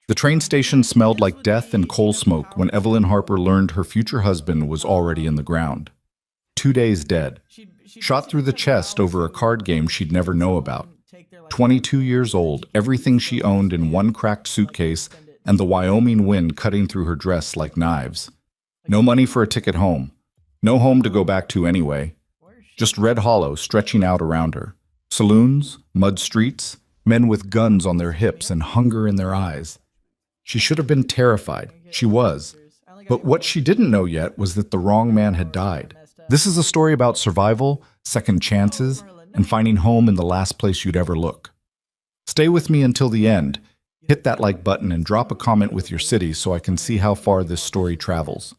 The train station smelled like death and coal smoke when Evelyn Harper learned her future husband was already in the ground. 2 days dead. Shot through the chest over a card game she'd never know about. 22 years old, everything she owned in one cracked suitcase, and the Wyoming wind cutting through her dress like knives. No money for a ticket home. No home to go back to anyway. Just Red Hollow stretching out around her. Saloons, mud streets, men with guns on their hips and hunger in their eyes. She should have been terrified. She was. But what she didn't know yet was that the wrong man had died. This is a story about survival, second chances, and finding home in the last place you'd ever look. Stay with me until the end. Hit that like button and drop a comment with your city so I can see how far this story travels.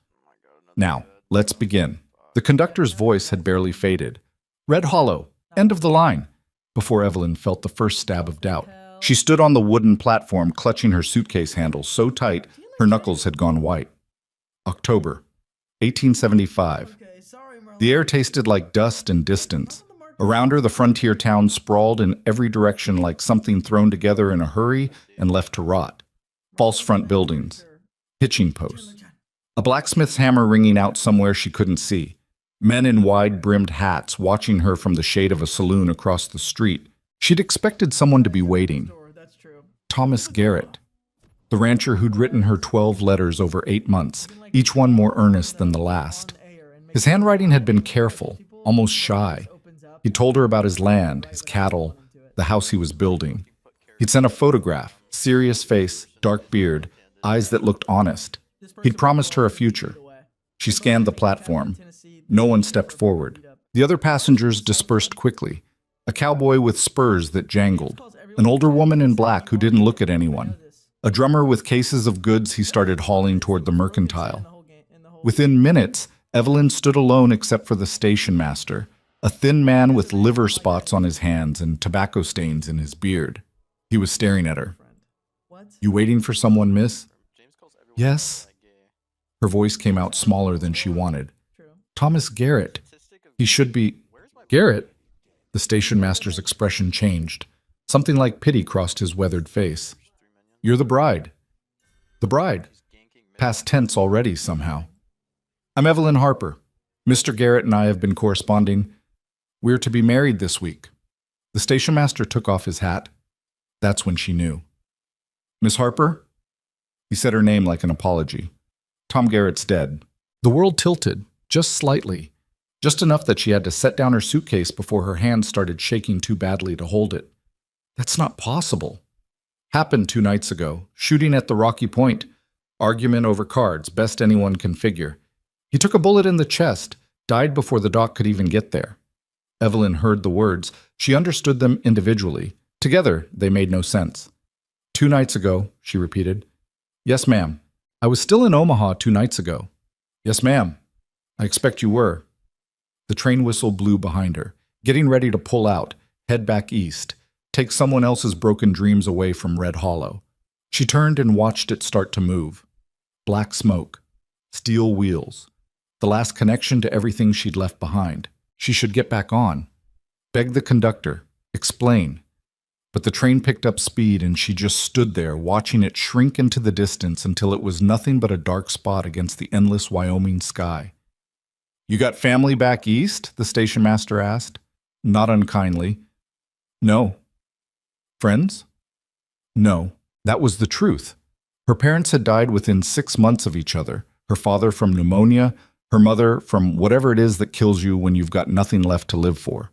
Now, let's begin. The conductor's voice had barely faded. Red Hollow, end of the line, before Evelyn felt the first stab of doubt. She stood on the wooden platform, clutching her suitcase handle so tight her knuckles had gone white. October, 1875. The air tasted like dust and distance. Around her, the frontier town sprawled in every direction like something thrown together in a hurry and left to rot. False front buildings. Hitching posts. A blacksmith's hammer ringing out somewhere she couldn't see. Men in wide-brimmed hats watching her from the shade of a saloon across the street. She'd expected someone to be waiting. Thomas Garrett, the rancher who'd written her 12 letters over 8 months, each one more earnest than the last. His handwriting had been careful, almost shy. He told her about his land, his cattle, the house he was building. He'd sent a photograph, serious face, dark beard, eyes that looked honest. He'd promised her a future. She scanned the platform. No one stepped forward. The other passengers dispersed quickly. A cowboy with spurs that jangled. An older woman in black who didn't look at anyone. A drummer with cases of goods he started hauling toward the mercantile. Within minutes, Evelyn stood alone except for the station master, a thin man with liver spots on his hands and tobacco stains in his beard. He was staring at her. "You waiting for someone, miss?" "Yes." Her voice came out smaller than she wanted. "Thomas Garrett. He should be—" "Garrett?" The station master's expression changed. Something like pity crossed his weathered face. "You're the bride." "The bride?" Past tense already, somehow. "I'm Evelyn Harper. Mr. Garrett and I have been corresponding. We're to be married this week." The station master took off his hat. That's when she knew. "Miss Harper?" He said her name like an apology. "Tom Garrett's dead." The world tilted, just slightly. Just enough that she had to set down her suitcase before her hands started shaking too badly to hold it. That's not possible. Happened 2 nights ago. Shooting at the Rocky Point. Argument over cards, best anyone can figure. He took a bullet in the chest, died before the doc could even get there. Evelyn heard the words. She understood them individually. Together, they made no sense. 2 nights ago, she repeated. "Yes, ma'am. I was still in Omaha 2 nights ago." "Yes, ma'am. I expect you were." The train whistle blew behind her, getting ready to pull out, head back east, take someone else's broken dreams away from Red Hollow. She turned and watched it start to move. Black smoke, steel wheels, the last connection to everything she'd left behind. She should get back on. Beg the conductor, explain. But the train picked up speed and she just stood there watching it shrink into the distance until it was nothing but a dark spot against the endless Wyoming sky. "You got family back east?" the station master asked, not unkindly. "No." "Friends?" No, that was the truth. Her parents had died within 6 months of each other, her father from pneumonia, her mother from whatever it is that kills you when you've got nothing left to live for.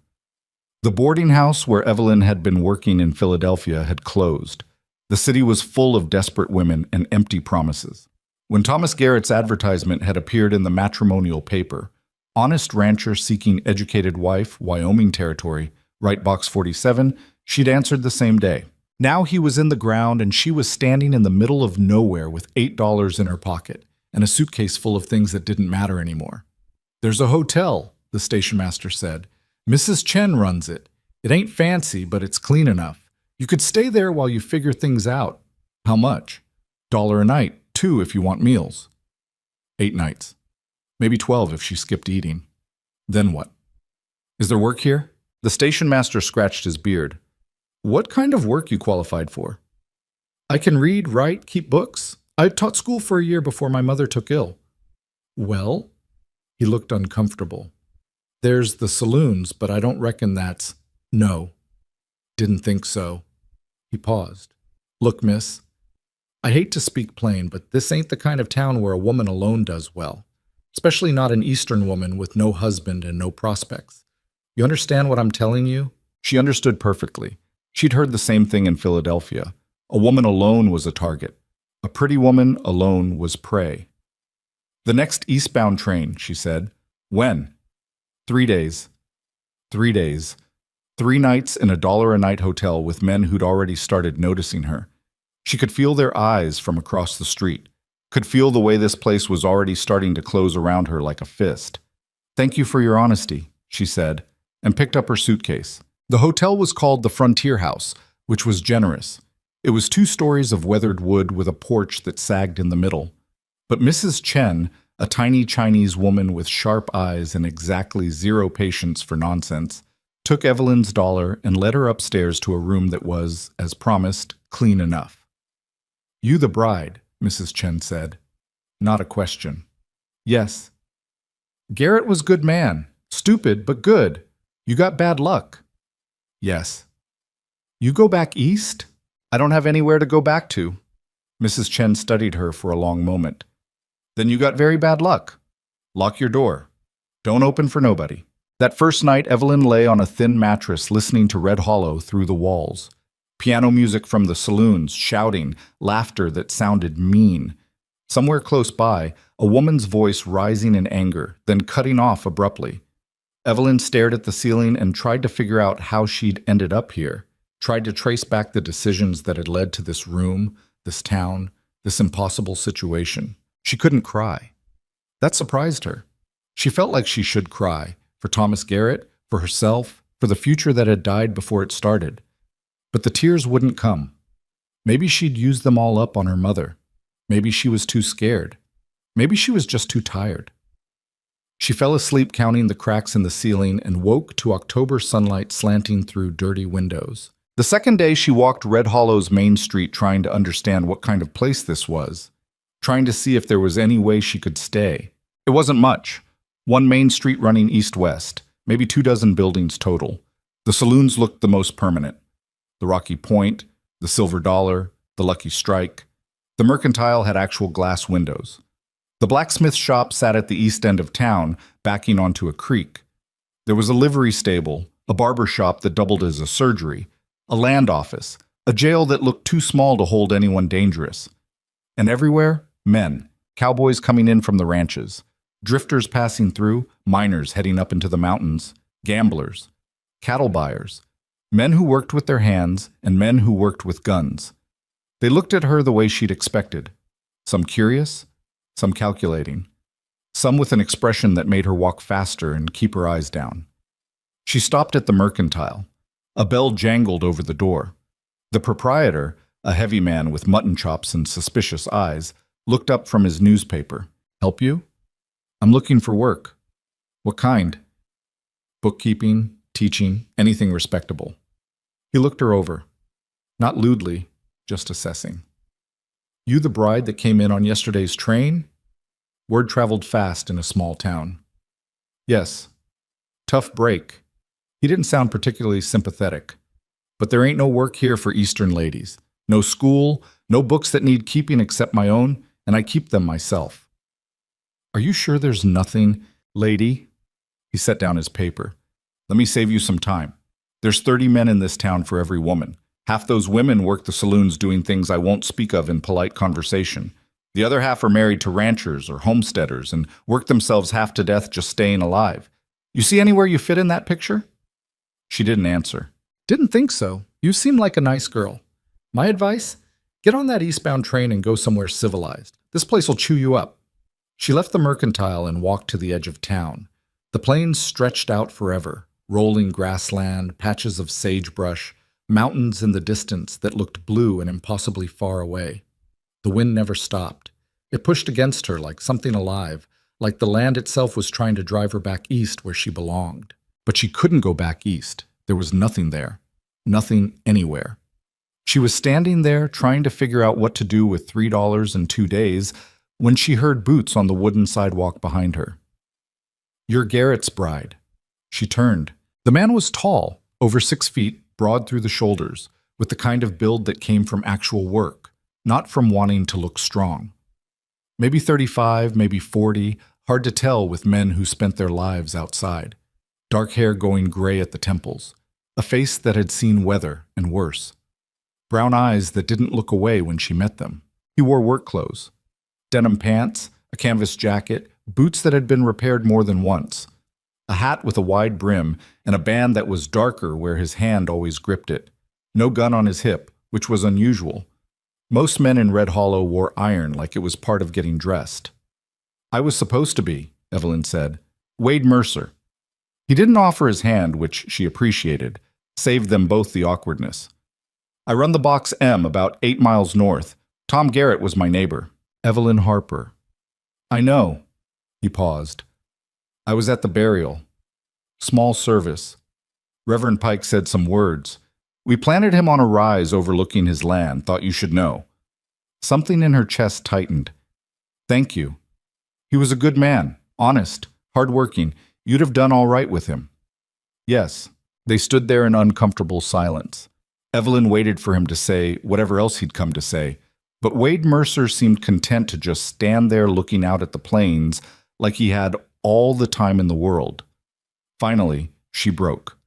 The boarding house where Evelyn had been working in Philadelphia had closed. The city was full of desperate women and empty promises. When Thomas Garrett's advertisement had appeared in the matrimonial paper, honest rancher seeking educated wife, Wyoming territory, right box 47, she'd answered the same day. Now he was in the ground and she was standing in the middle of nowhere with $8 in her pocket and a suitcase full of things that didn't matter anymore. "There's a hotel," the station master said. "Mrs. Chen runs it. It ain't fancy, but it's clean enough. You could stay there while you figure things out." "How much?" $1 a night, 2 if you want meals." 8 nights. Maybe 12 if she skipped eating. Then what? "Is there work here?" The station master scratched his beard. "What kind of work you qualified for?" I can read, write, keep books. I taught school for a year before my mother took ill. Well, he looked uncomfortable. There's the saloons, but I don't reckon that's... No, didn't think so. He paused. Look, miss, I hate to speak plain, but this ain't the kind of town where a woman alone does well, especially not an Eastern woman with no husband and no prospects. You understand what I'm telling you? She understood perfectly. She'd heard the same thing in Philadelphia. A woman alone was a target. A pretty woman alone was prey. The next eastbound train, she said. When? 3 days. 3 days. 3 nights in $1 a night hotel with men who'd already started noticing her. She could feel their eyes from across the street, could feel the way this place was already starting to close around her like a fist. Thank you for your honesty, she said, and picked up her suitcase. The hotel was called the Frontier House, which was generous. It was 2 stories of weathered wood with a porch that sagged in the middle. But Mrs. Chen, a tiny Chinese woman with sharp eyes and exactly 0 patience for nonsense, took Evelyn's dollar and led her upstairs to a room that was, as promised, clean enough. You the bride, Mrs. Chen said. Not a question. Yes. Garrett was good man. Stupid, but good. You got bad luck. Yes. You go back east? I don't have anywhere to go back to. Mrs. Chen studied her for a long moment. Then you got very bad luck. Lock your door. Don't open for nobody. That first night, Evelyn lay on a thin mattress listening to Red Hollow through the walls. Piano music from the saloons, shouting, laughter that sounded mean. Somewhere close by, a woman's voice rising in anger, then cutting off abruptly. Evelyn stared at the ceiling and tried to figure out how she'd ended up here, tried to trace back the decisions that had led to this room, this town, this impossible situation. She couldn't cry. That surprised her. She felt like she should cry, for Thomas Garrett, for herself, for the future that had died before it started. But the tears wouldn't come. Maybe she'd used them all up on her mother. Maybe she was too scared. Maybe she was just too tired. She fell asleep counting the cracks in the ceiling and woke to October sunlight slanting through dirty windows. The second day she walked Red Hollow's main street trying to understand what kind of place this was, trying to see if there was any way she could stay. It wasn't much. 1 main street running east-west, maybe 24 buildings total. The saloons looked the most permanent. The Rocky Point, the Silver Dollar, the Lucky Strike. The Mercantile had actual glass windows. The blacksmith shop sat at the east end of town, backing onto a creek. There was a livery stable, a barber shop that doubled as a surgery, a land office, a jail that looked too small to hold anyone dangerous. And everywhere, men, cowboys coming in from the ranches, drifters passing through, miners heading up into the mountains, gamblers, cattle buyers, men who worked with their hands and men who worked with guns. They looked at her the way she'd expected, some curious, some calculating, some with an expression that made her walk faster and keep her eyes down. She stopped at the Mercantile. A bell jangled over the door. The proprietor, a heavy man with mutton chops and suspicious eyes, looked up from his newspaper. Help you? I'm looking for work. What kind? Bookkeeping, teaching, anything respectable. He looked her over. Not lewdly, just assessing. You the bride that came in on yesterday's train? Word traveled fast in a small town. Yes. Tough break. He didn't sound particularly sympathetic. But there ain't no work here for Eastern ladies. No school, no books that need keeping except my own, and I keep them myself. Are you sure there's nothing, lady? He set down his paper. Let me save you some time. There's 30 men in this town for every woman. Half those women work the saloons doing things I won't speak of in polite conversation. The other half are married to ranchers or homesteaders and work themselves half to death just staying alive. You see anywhere you fit in that picture? She didn't answer. Didn't think so. You seem like a nice girl. My advice? Get on that eastbound train and go somewhere civilized. This place will chew you up. She left the Mercantile and walked to the edge of town. The plains stretched out forever, rolling grassland, patches of sagebrush, mountains in the distance that looked blue and impossibly far away. The wind never stopped. It pushed against her like something alive, like the land itself was trying to drive her back east where she belonged. But she couldn't go back east. There was nothing there. Nothing anywhere. She was standing there trying to figure out what to do with $3 in 2 days when she heard boots on the wooden sidewalk behind her. "You're Garrett's bride." She turned. The man was tall, over 6 feet, broad through the shoulders, with the kind of build that came from actual work, not from wanting to look strong. Maybe 35, maybe 40, hard to tell with men who spent their lives outside. Dark hair going gray at the temples, a face that had seen weather and worse. Brown eyes that didn't look away when she met them. He wore work clothes. Denim pants, a canvas jacket, boots that had been repaired more than once, a hat with a wide brim, and a band that was darker where his hand always gripped it. No gun on his hip, which was unusual. Most men in Red Hollow wore iron like it was part of getting dressed. "I was supposed to be," Evelyn said. "Wade Mercer." He didn't offer his hand, which she appreciated, saved them both the awkwardness. "I run the Box M about 8 miles north. Tom Garrett was my neighbor." Evelyn Harper. "I know." He paused. "I was at the burial. Small service. Reverend Pike said some words. We planted him on a rise overlooking his land, thought you should know." Something in her chest tightened. "Thank you. He was a good man, honest, hardworking. You'd have done all right with him." "Yes." They stood there in uncomfortable silence. Evelyn waited for him to say whatever else he'd come to say, but Wade Mercer seemed content to just stand there looking out at the plains like he had all the time in the world. Finally, she broke.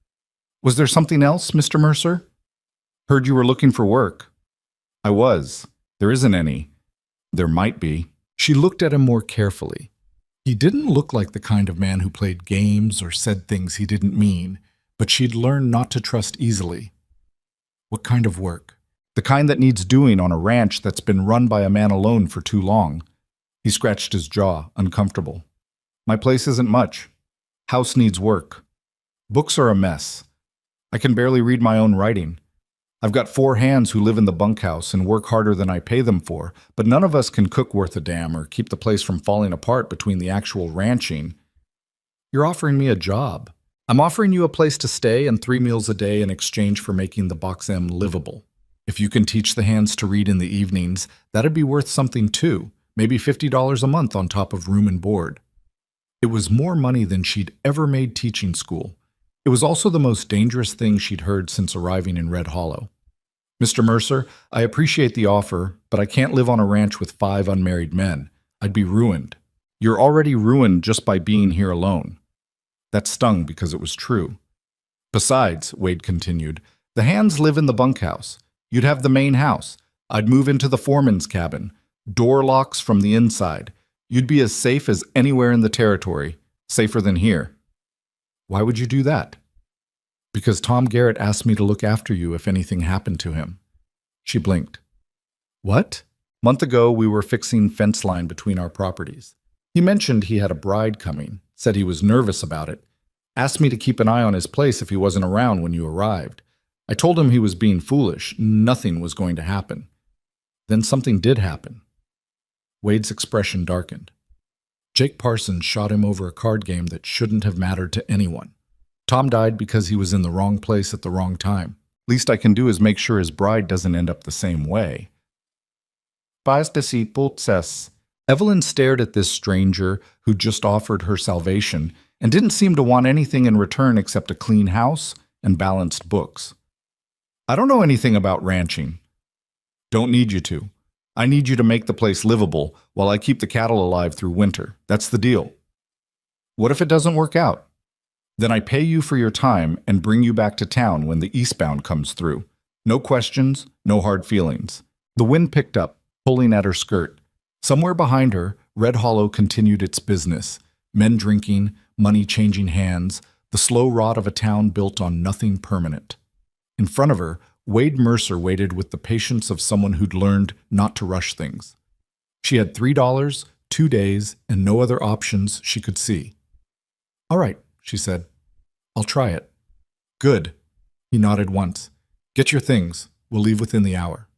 "Was there something else, Mr. Mercer?" "Heard you were looking for work." "I was. There isn't any." "There might be." She looked at him more carefully. He didn't look like the kind of man who played games or said things he didn't mean, but she'd learned not to trust easily. "What kind of work?" "The kind that needs doing on a ranch that's been run by a man alone for too long." He scratched his jaw, uncomfortable. "My place isn't much. House needs work. Books are a mess. I can barely read my own writing. I've got 4 hands who live in the bunkhouse and work harder than I pay them for, but none of us can cook worth a damn or keep the place from falling apart between the actual ranching." "You're offering me a job." "I'm offering you a place to stay and 3 meals a day in exchange for making the Box M livable. If you can teach the hands to read in the evenings, that'd be worth something too, maybe $50 a month on top of room and board." It was more money than she'd ever made teaching school. It was also the most dangerous thing she'd heard since arriving in Red Hollow. "Mr. Mercer, I appreciate the offer, but I can't live on a ranch with 5 unmarried men. I'd be ruined." "You're already ruined just by being here alone." That stung because it was true. "Besides," Wade continued, "the hands live in the bunkhouse. You'd have the main house. I'd move into the foreman's cabin. Door locks from the inside. You'd be as safe as anywhere in the territory, safer than here." "Why would you do that?" "Because Tom Garrett asked me to look after you if anything happened to him." She blinked. "What?" "Month ago, we were fixing fence line between our properties. He mentioned he had a bride coming, said he was nervous about it, asked me to keep an eye on his place if he wasn't around when you arrived. I told him he was being foolish, nothing was going to happen. Then something did happen." Wade's expression darkened. "Jake Parsons shot him over a card game that shouldn't have mattered to anyone. Tom died because he was in the wrong place at the wrong time. Least I can do is make sure his bride doesn't end up the same way." "Pas deceitful cess." Evelyn stared at this stranger who just offered her salvation and didn't seem to want anything in return except a clean house and balanced books. "I don't know anything about ranching." "Don't need you to. I need you to make the place livable while I keep the cattle alive through winter. That's the deal." "What if it doesn't work out?" "Then I pay you for your time and bring you back to town when the eastbound comes through. No questions, no hard feelings." The wind picked up, pulling at her skirt. Somewhere behind her, Red Hollow continued its business. Men drinking, money changing hands, the slow rot of a town built on nothing permanent. In front of her, Wade Mercer waited with the patience of someone who'd learned not to rush things. She had $3, 2 days, and no other options she could see. "All right," she said. "I'll try it." "Good." He nodded once. "Get your things. We'll leave within the hour."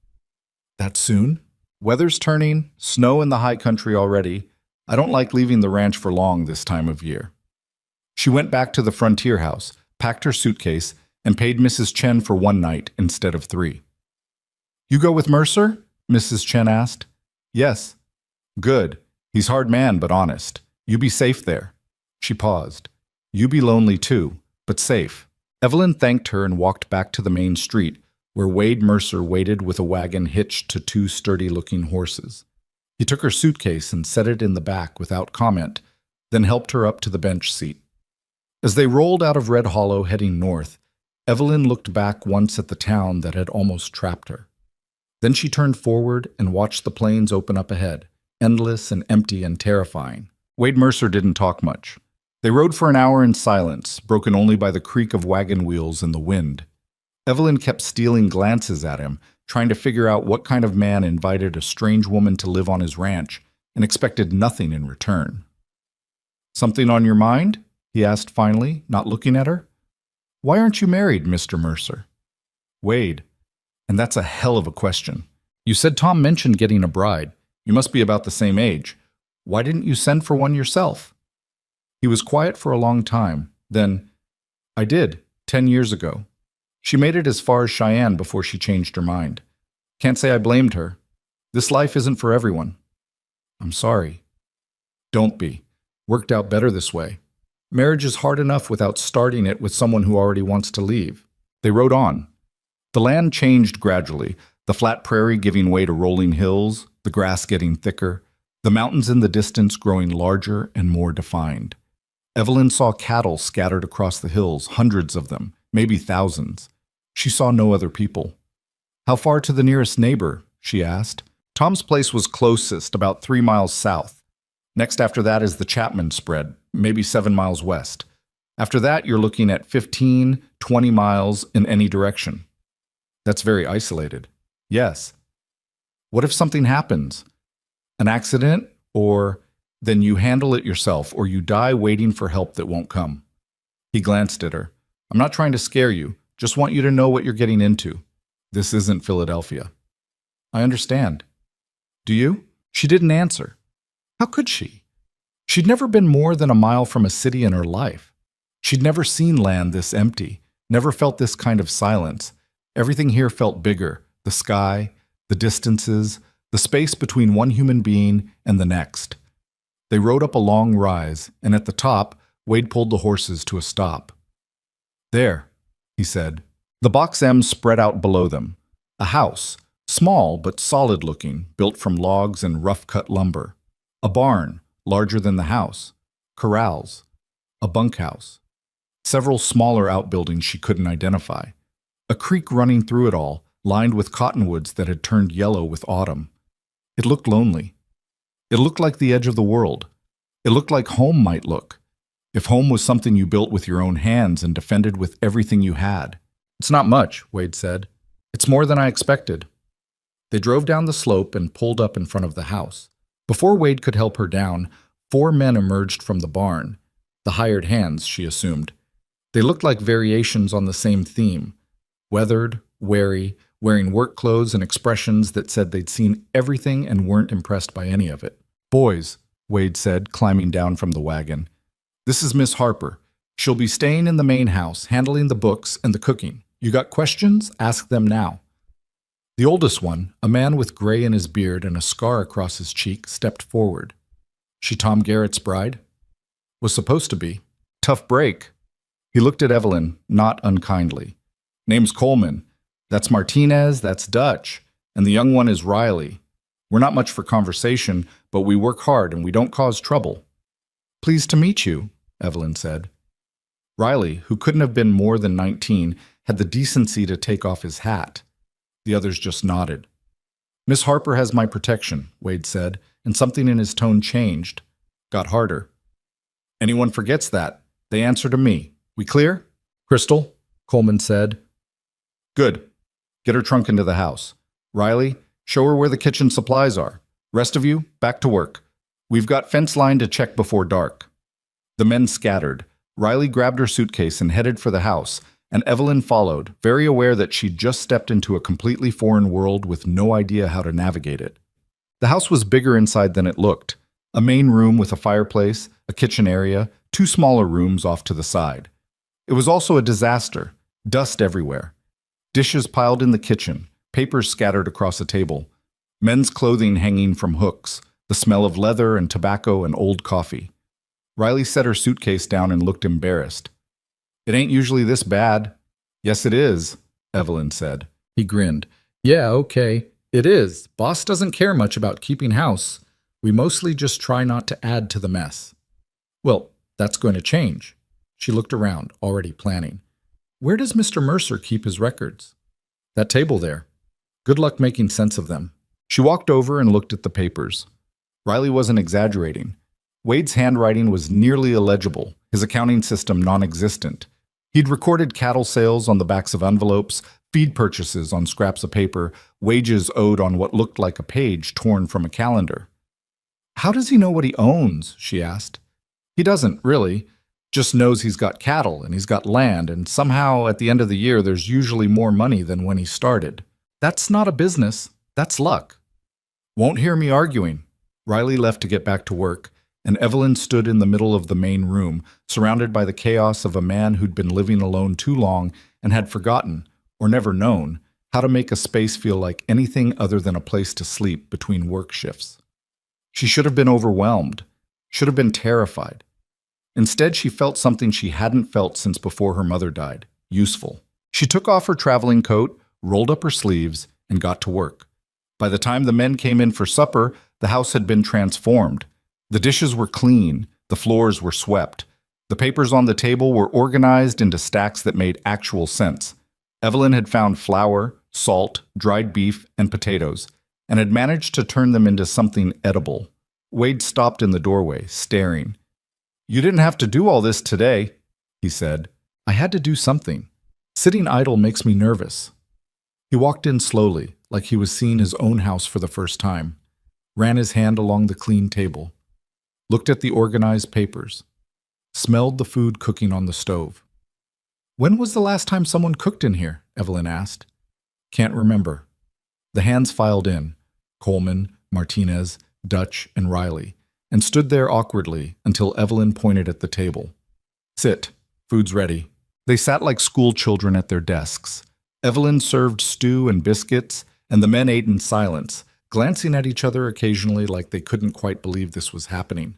"That soon?" "Weather's turning, snow in the high country already. I don't like leaving the ranch for long this time of year." She went back to the frontier house, packed her suitcase, and paid Mrs. Chen for 1 night instead of 3. You go with Mercer? Mrs. Chen asked. Yes. Good. He's hard man, but honest. You be safe there. She paused. You be lonely too, but safe. Evelyn thanked her and walked back to the main street, where Wade Mercer waited with a wagon hitched to two sturdy-looking horses. He took her suitcase and set it in the back without comment, then helped her up to the bench seat. As they rolled out of Red Hollow heading north, Evelyn looked back once at the town that had almost trapped her. Then she turned forward and watched the plains open up ahead, endless and empty and terrifying. Wade Mercer didn't talk much. They rode for an hour in silence, broken only by the creak of wagon wheels and the wind. Evelyn kept stealing glances at him, trying to figure out what kind of man invited a strange woman to live on his ranch and expected nothing in return. Something on your mind? He asked finally, not looking at her. Why aren't you married, Mr. Mercer? Wade. And that's a hell of a question. You said Tom mentioned getting a bride. You must be about the same age. Why didn't you send for one yourself? He was quiet for a long time. Then, I did, 10 years ago. She made it as far as Cheyenne before she changed her mind. Can't say I blamed her. This life isn't for everyone. I'm sorry. Don't be. Worked out better this way. Marriage is hard enough without starting it with someone who already wants to leave. They rode on. The land changed gradually, the flat prairie giving way to rolling hills, the grass getting thicker, the mountains in the distance growing larger and more defined. Evelyn saw cattle scattered across the hills, hundreds of them, maybe thousands. She saw no other people. How far to the nearest neighbor? She asked. Tom's place was closest, about 3 miles south. Next after that is the Chapman spread, maybe 7 miles west. After that, you're looking at 15, 20 miles in any direction. That's very isolated. Yes. What if something happens? An accident? Or then you handle it yourself, or you die waiting for help that won't come. He glanced at her. I'm not trying to scare you. Just want you to know what you're getting into. This isn't Philadelphia. I understand. Do you? She didn't answer. How could she? She'd never been more than a mile from a city in her life. She'd never seen land this empty, never felt this kind of silence. Everything here felt bigger, the sky, the distances, the space between one human being and the next. They rode up a long rise, and at the top, Wade pulled the horses to a stop. There, he said. The Box M spread out below them. A house, small but solid-looking, built from logs and rough-cut lumber. A barn, larger than the house. Corrals. A bunkhouse. Several smaller outbuildings she couldn't identify. A creek running through it all, lined with cottonwoods that had turned yellow with autumn. It looked lonely. It looked like the edge of the world. It looked like home might look. If home was something you built with your own hands and defended with everything you had. It's not much, Wade said. It's more than I expected. They drove down the slope and pulled up in front of the house. Before Wade could help her down, 4 men emerged from the barn. The hired hands, she assumed. They looked like variations on the same theme. Weathered, wary, wearing work clothes and expressions that said they'd seen everything and weren't impressed by any of it. Boys, Wade said, climbing down from the wagon. This is Miss Harper. She'll be staying in the main house, handling the books and the cooking. You got questions? Ask them now. The oldest one, a man with gray in his beard and a scar across his cheek, stepped forward. She Tom Garrett's bride? Was supposed to be. Tough break. He looked at Evelyn, not unkindly. Name's Coleman. That's Martinez, that's Dutch. And the young one is Riley. We're not much for conversation, but we work hard and we don't cause trouble. Pleased to meet you, Evelyn said. Riley, who couldn't have been more than 19, had the decency to take off his hat. The others just nodded. Miss Harper has my protection, Wade said, and something in his tone changed. Got harder. Anyone forgets that. They answer to me. We clear? Crystal, Coleman said. Good. Get her trunk into the house. Riley, show her where the kitchen supplies are. Rest of you, back to work. We've got fence line to check before dark. The men scattered. Riley grabbed her suitcase and headed for the house, and Evelyn followed, very aware that she'd just stepped into a completely foreign world with no idea how to navigate it. The house was bigger inside than it looked. A main room with a fireplace, a kitchen area, 2 smaller rooms off to the side. It was also a disaster. Dust everywhere. Dishes piled in the kitchen, papers scattered across a table, men's clothing hanging from hooks, the smell of leather and tobacco and old coffee. Riley set her suitcase down and looked embarrassed. "It ain't usually this bad." "Yes, it is," Evelyn said. He grinned. "Yeah, okay. It is. Boss doesn't care much about keeping house. We mostly just try not to add to the mess." "Well, that's going to change." She looked around, already planning. "Where does Mr. Mercer keep his records?" "That table there. Good luck making sense of them." She walked over and looked at the papers. Riley wasn't exaggerating. Wade's handwriting was nearly illegible, his accounting system non-existent. He'd recorded cattle sales on the backs of envelopes, feed purchases on scraps of paper, wages owed on what looked like a page torn from a calendar. "How does he know what he owns?" she asked. "He doesn't, really. Just knows he's got cattle and he's got land, and somehow at the end of the year there's usually more money than when he started. That's not a business. That's luck." "Won't hear me arguing." Riley left to get back to work, and Evelyn stood in the middle of the main room, surrounded by the chaos of a man who'd been living alone too long and had forgotten, or never known, how to make a space feel like anything other than a place to sleep between work shifts. She should have been overwhelmed, should have been terrified. Instead, she felt something she hadn't felt since before her mother died: useful. She took off her traveling coat, rolled up her sleeves, and got to work. By the time the men came in for supper, the house had been transformed. The dishes were clean, the floors were swept. The papers on the table were organized into stacks that made actual sense. Evelyn had found flour, salt, dried beef, and potatoes, and had managed to turn them into something edible. Wade stopped in the doorway, staring. "You didn't have to do all this today," he said. "I had to do something. Sitting idle makes me nervous." He walked in slowly, like he was seeing his own house for the first time, ran his hand along the clean table, looked at the organized papers, smelled the food cooking on the stove. "When was the last time someone cooked in here?" Evelyn asked. "Can't remember." The hands filed in, Coleman, Martinez, Dutch, and Riley, and stood there awkwardly until Evelyn pointed at the table. "Sit. Food's ready." They sat like school children at their desks. Evelyn served stew and biscuits, and the men ate in silence, glancing at each other occasionally like they couldn't quite believe this was happening.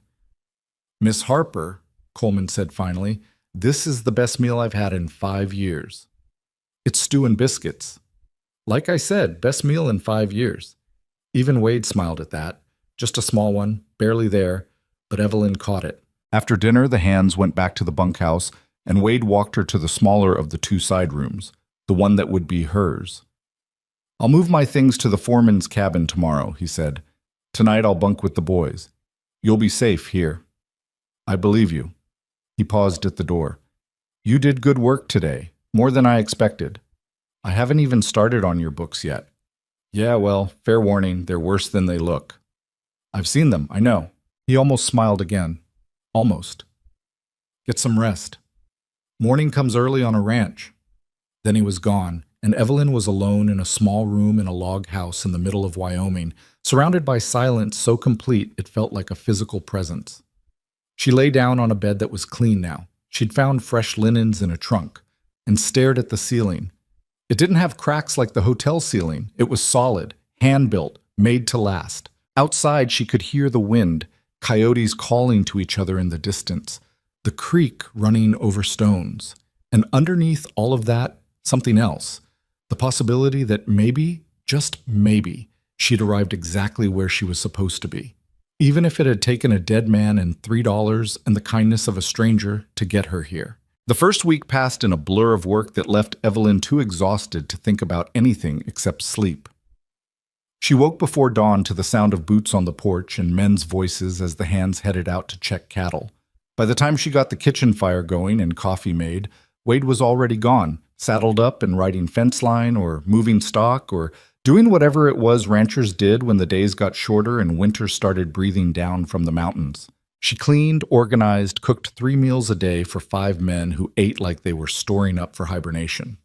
"Miss Harper," Coleman said finally, "this is the best meal I've had in 5 years." "It's stew and biscuits." "Like I said, best meal in 5 years. Even Wade smiled at that. Just a small one, barely there, but Evelyn caught it. After dinner, the hands went back to the bunkhouse, and Wade walked her to the smaller of the 2 side rooms, the one that would be hers. "I'll move my things to the foreman's cabin tomorrow," he said. "Tonight I'll bunk with the boys. You'll be safe here." "I believe you." He paused at the door. "You did good work today, more than I expected. I haven't even started on your books yet." "Yeah, well, fair warning, they're worse than they look." "I've seen them, I know." He almost smiled again. Almost. "Get some rest. Morning comes early on a ranch." Then he was gone, and Evelyn was alone in a small room in a log house in the middle of Wyoming, surrounded by silence so complete it felt like a physical presence. She lay down on a bed that was clean now. She'd found fresh linens in a trunk, and stared at the ceiling. It didn't have cracks like the hotel ceiling. It was solid, hand-built, made to last. Outside, she could hear the wind, coyotes calling to each other in the distance, the creek running over stones. And underneath all of that, something else. The possibility that maybe, just maybe, she'd arrived exactly where she was supposed to be. Even if it had taken a dead man and $3 and the kindness of a stranger to get her here. The first week passed in a blur of work that left Evelyn too exhausted to think about anything except sleep. She woke before dawn to the sound of boots on the porch and men's voices as the hands headed out to check cattle. By the time she got the kitchen fire going and coffee made, Wade was already gone, saddled up and riding fence line or moving stock or doing whatever it was ranchers did when the days got shorter and winter started breathing down from the mountains. She cleaned, organized, cooked 3 meals a day for 5 men who ate like they were storing up for hibernation.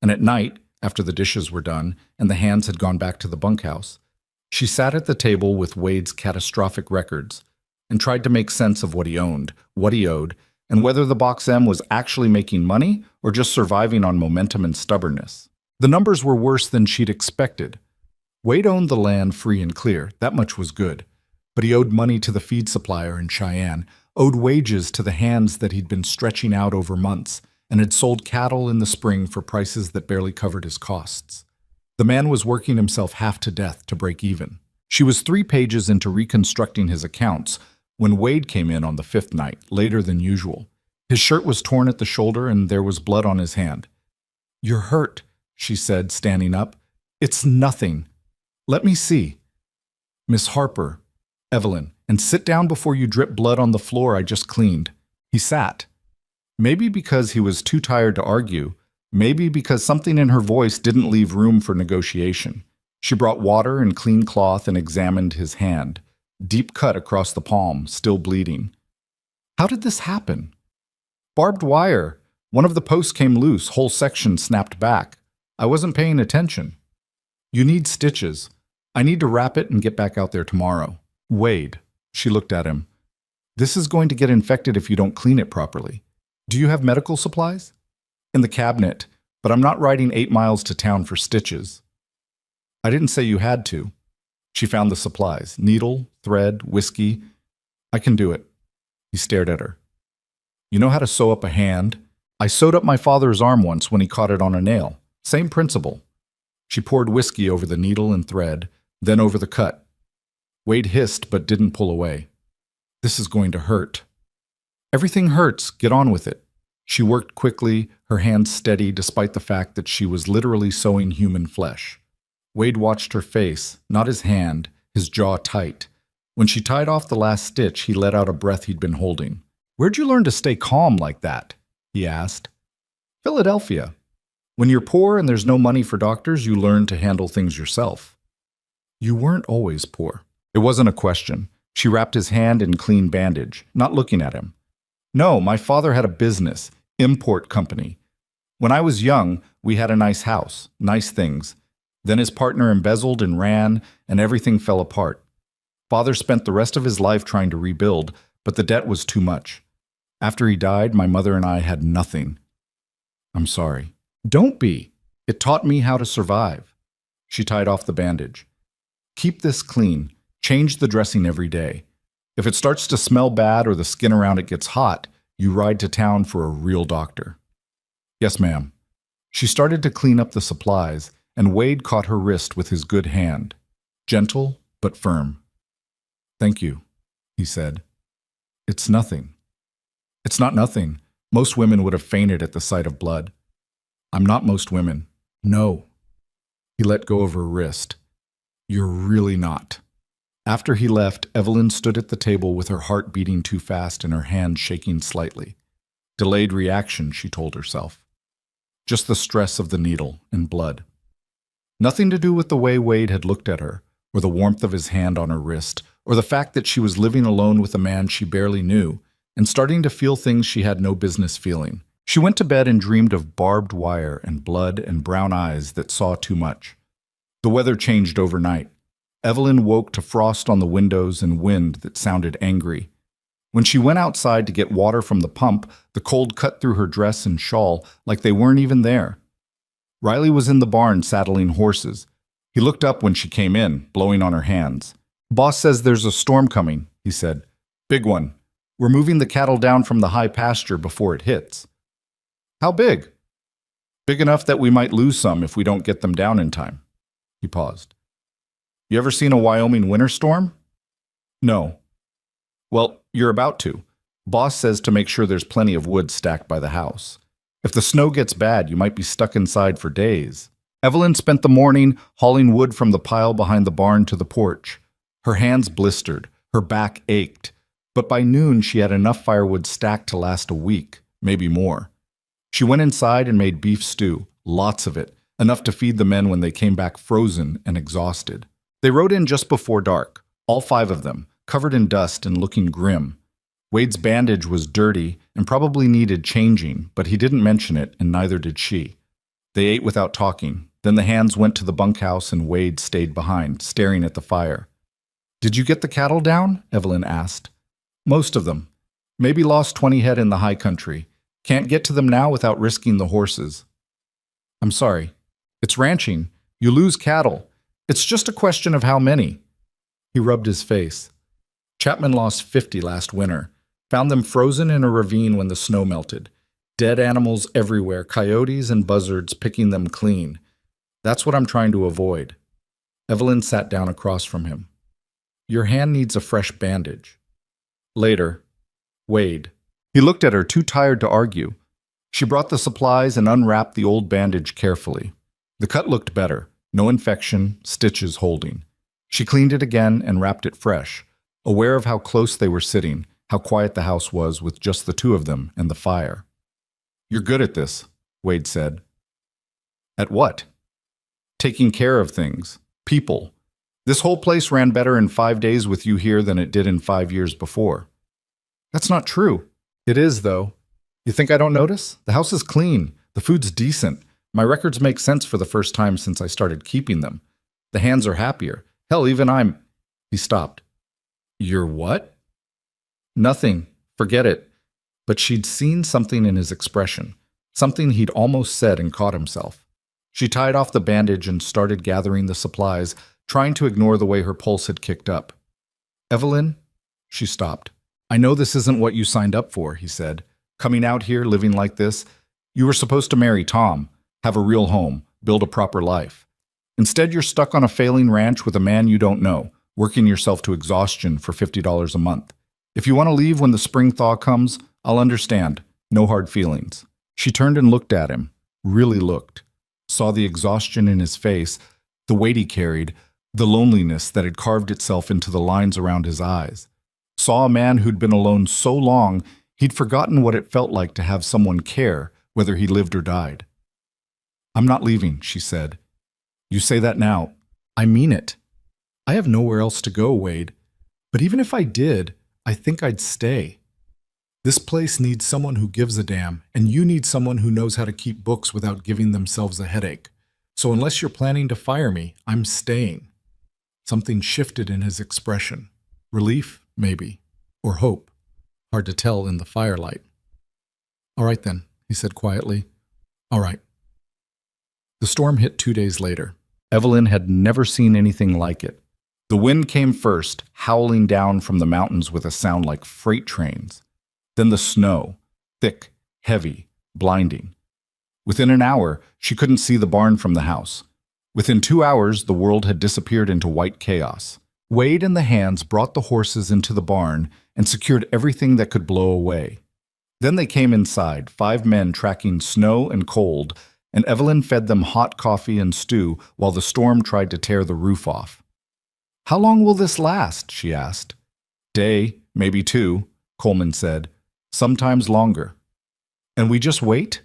And at night, after the dishes were done and the hands had gone back to the bunkhouse, she sat at the table with Wade's catastrophic records and tried to make sense of what he owned, what he owed, and whether the Box M was actually making money or just surviving on momentum and stubbornness. The numbers were worse than she'd expected. Wade owned the land free and clear, that much was good. But he owed money to the feed supplier in Cheyenne, owed wages to the hands that he'd been stretching out over months, and had sold cattle in the spring for prices that barely covered his costs. The man was working himself half to death to break even. She was 3 pages into reconstructing his accounts when Wade came in on the 5th night, later than usual. His shirt was torn at the shoulder and there was blood on his hand. "You're hurt," she said, standing up. "It's nothing. Let me see." "Miss Harper, Evelyn, and sit down before you drip blood on the floor I just cleaned." He sat. Maybe because he was too tired to argue, maybe because something in her voice didn't leave room for negotiation. She brought water and clean cloth and examined his hand, deep cut across the palm, still bleeding. "How did this happen?" "Barbed wire. One of the posts came loose, whole section snapped back. I wasn't paying attention." "You need stitches. I need to wrap it and get back out there tomorrow." "Wade," she looked at him, "this is going to get infected if you don't clean it properly. Do you have medical supplies?" "In the cabinet, but I'm not riding 8 miles to town for stitches." "I didn't say you had to." She found the supplies, needle, thread, whiskey. "I can do it." He stared at her. "You know how to sew up a hand? I sewed up my father's arm once when he caught it on a nail. Same principle." She poured whiskey over the needle and thread, then over the cut. Wade hissed but didn't pull away. "This is going to hurt." "Everything hurts. Get on with it." She worked quickly, her hands steady despite the fact that she was literally sewing human flesh. Wade watched her face, not his hand, his jaw tight. When she tied off the last stitch, he let out a breath he'd been holding. "Where'd you learn to stay calm like that?" he asked. "Philadelphia. When you're poor and there's no money for doctors, you learn to handle things yourself." "You weren't always poor." It wasn't a question. She wrapped his hand in clean bandage, not looking at him. "No, my father had a business, import company. When I was young, we had a nice house, nice things. Then his partner embezzled and ran, and everything fell apart. Father spent the rest of his life trying to rebuild, but the debt was too much. After he died, my mother and I had nothing." "I'm sorry." "Don't be. It taught me how to survive." She tied off the bandage. "Keep this clean. Change the dressing every day. If it starts to smell bad or the skin around it gets hot, you ride to town for a real doctor." "Yes, ma'am." She started to clean up the supplies, and Wade caught her wrist with his good hand. Gentle, but firm. "Thank you," he said. "It's nothing." "It's not nothing. Most women would have fainted at the sight of blood." "I'm not most women." "No." He let go of her wrist. "You're really not." After he left, Evelyn stood at the table with her heart beating too fast and her hand shaking slightly. Delayed reaction, she told herself. Just the stress of the needle and blood. Nothing to do with the way Wade had looked at her, or the warmth of his hand on her wrist, or the fact that she was living alone with a man she barely knew, and starting to feel things she had no business feeling. She went to bed and dreamed of barbed wire and blood and brown eyes that saw too much. The weather changed overnight. Evelyn woke to frost on the windows and wind that sounded angry. When she went outside to get water from the pump, the cold cut through her dress and shawl like they weren't even there. Riley was in the barn saddling horses. He looked up when she came in, blowing on her hands. "Boss says there's a storm coming," he said. "Big one. We're moving the cattle down from the high pasture before it hits." "How big?" "Big enough that we might lose some if we don't get them down in time." He paused. "You ever seen a Wyoming winter storm?" "No." "Well, you're about to. Boss says to make sure there's plenty of wood stacked by the house. If the snow gets bad, you might be stuck inside for days." Evelyn spent the morning hauling wood from the pile behind the barn to the porch. Her hands blistered, her back ached, but by noon she had enough firewood stacked to last a week, maybe more. She went inside and made beef stew, lots of it, enough to feed the men when they came back frozen and exhausted. They rode in just before dark, all 5 of them, covered in dust and looking grim. Wade's bandage was dirty and probably needed changing, but he didn't mention it, and neither did she. They ate without talking. Then the hands went to the bunkhouse and Wade stayed behind, staring at the fire. "Did you get the cattle down?" Evelyn asked. "Most of them. Maybe lost 20 head in the high country. Can't get to them now without risking the horses." "I'm sorry." It's ranching. You lose cattle. It's just a question of how many. He rubbed his face. Chapman lost 50 last winter. Found them frozen in a ravine when the snow melted. Dead animals everywhere, coyotes and buzzards picking them clean. That's what I'm trying to avoid. Evelyn sat down across from him. Your hand needs a fresh bandage. Later, Wade. He looked at her, too tired to argue. She brought the supplies and unwrapped the old bandage carefully. The cut looked better. No infection, stitches holding. She cleaned it again and wrapped it fresh, aware of how close they were sitting, how quiet the house was with just the two of them and the fire. You're good at this, Wade said. At what? Taking care of things. People. This whole place ran better in 5 days with you here than it did in 5 years before. That's not true. It is, though. You think I don't notice? The house is clean. The food's decent. My records make sense for the first time since I started keeping them. The hands are happier. Hell, even I'm... He stopped. You're what? Nothing. Forget it. But she'd seen something in his expression. Something he'd almost said and caught himself. She tied off the bandage and started gathering the supplies, trying to ignore the way her pulse had kicked up. Evelyn? She stopped. I know this isn't what you signed up for, he said. Coming out here, living like this. You were supposed to marry Tom, have a real home, build a proper life. Instead, you're stuck on a failing ranch with a man you don't know, working yourself to exhaustion for $50 a month. If you want to leave when the spring thaw comes, I'll understand. No hard feelings. She turned and looked at him, really looked. Saw the exhaustion in his face, the weight he carried, the loneliness that had carved itself into the lines around his eyes. Saw a man who'd been alone so long, he'd forgotten what it felt like to have someone care, whether he lived or died. I'm not leaving, she said. You say that now. I mean it. I have nowhere else to go, Wade. But even if I did, I think I'd stay. This place needs someone who gives a damn, and you need someone who knows how to keep books without giving themselves a headache. So unless you're planning to fire me, I'm staying. Something shifted in his expression. Relief, maybe, or hope. Hard to tell in the firelight. All right then, he said quietly. All right. The storm hit 2 days later. Evelyn had never seen anything like it. The wind came first, howling down from the mountains with a sound like freight trains. Then the snow, thick, heavy, blinding. Within an hour, she couldn't see the barn from the house. Within 2 hours, the world had disappeared into white chaos. Wade and the hands brought the horses into the barn and secured everything that could blow away. Then they came inside, 5 men tracking snow and cold, and Evelyn fed them hot coffee and stew while the storm tried to tear the roof off. How long will this last? She asked. Day, maybe 2, Coleman said. Sometimes longer. And we just wait?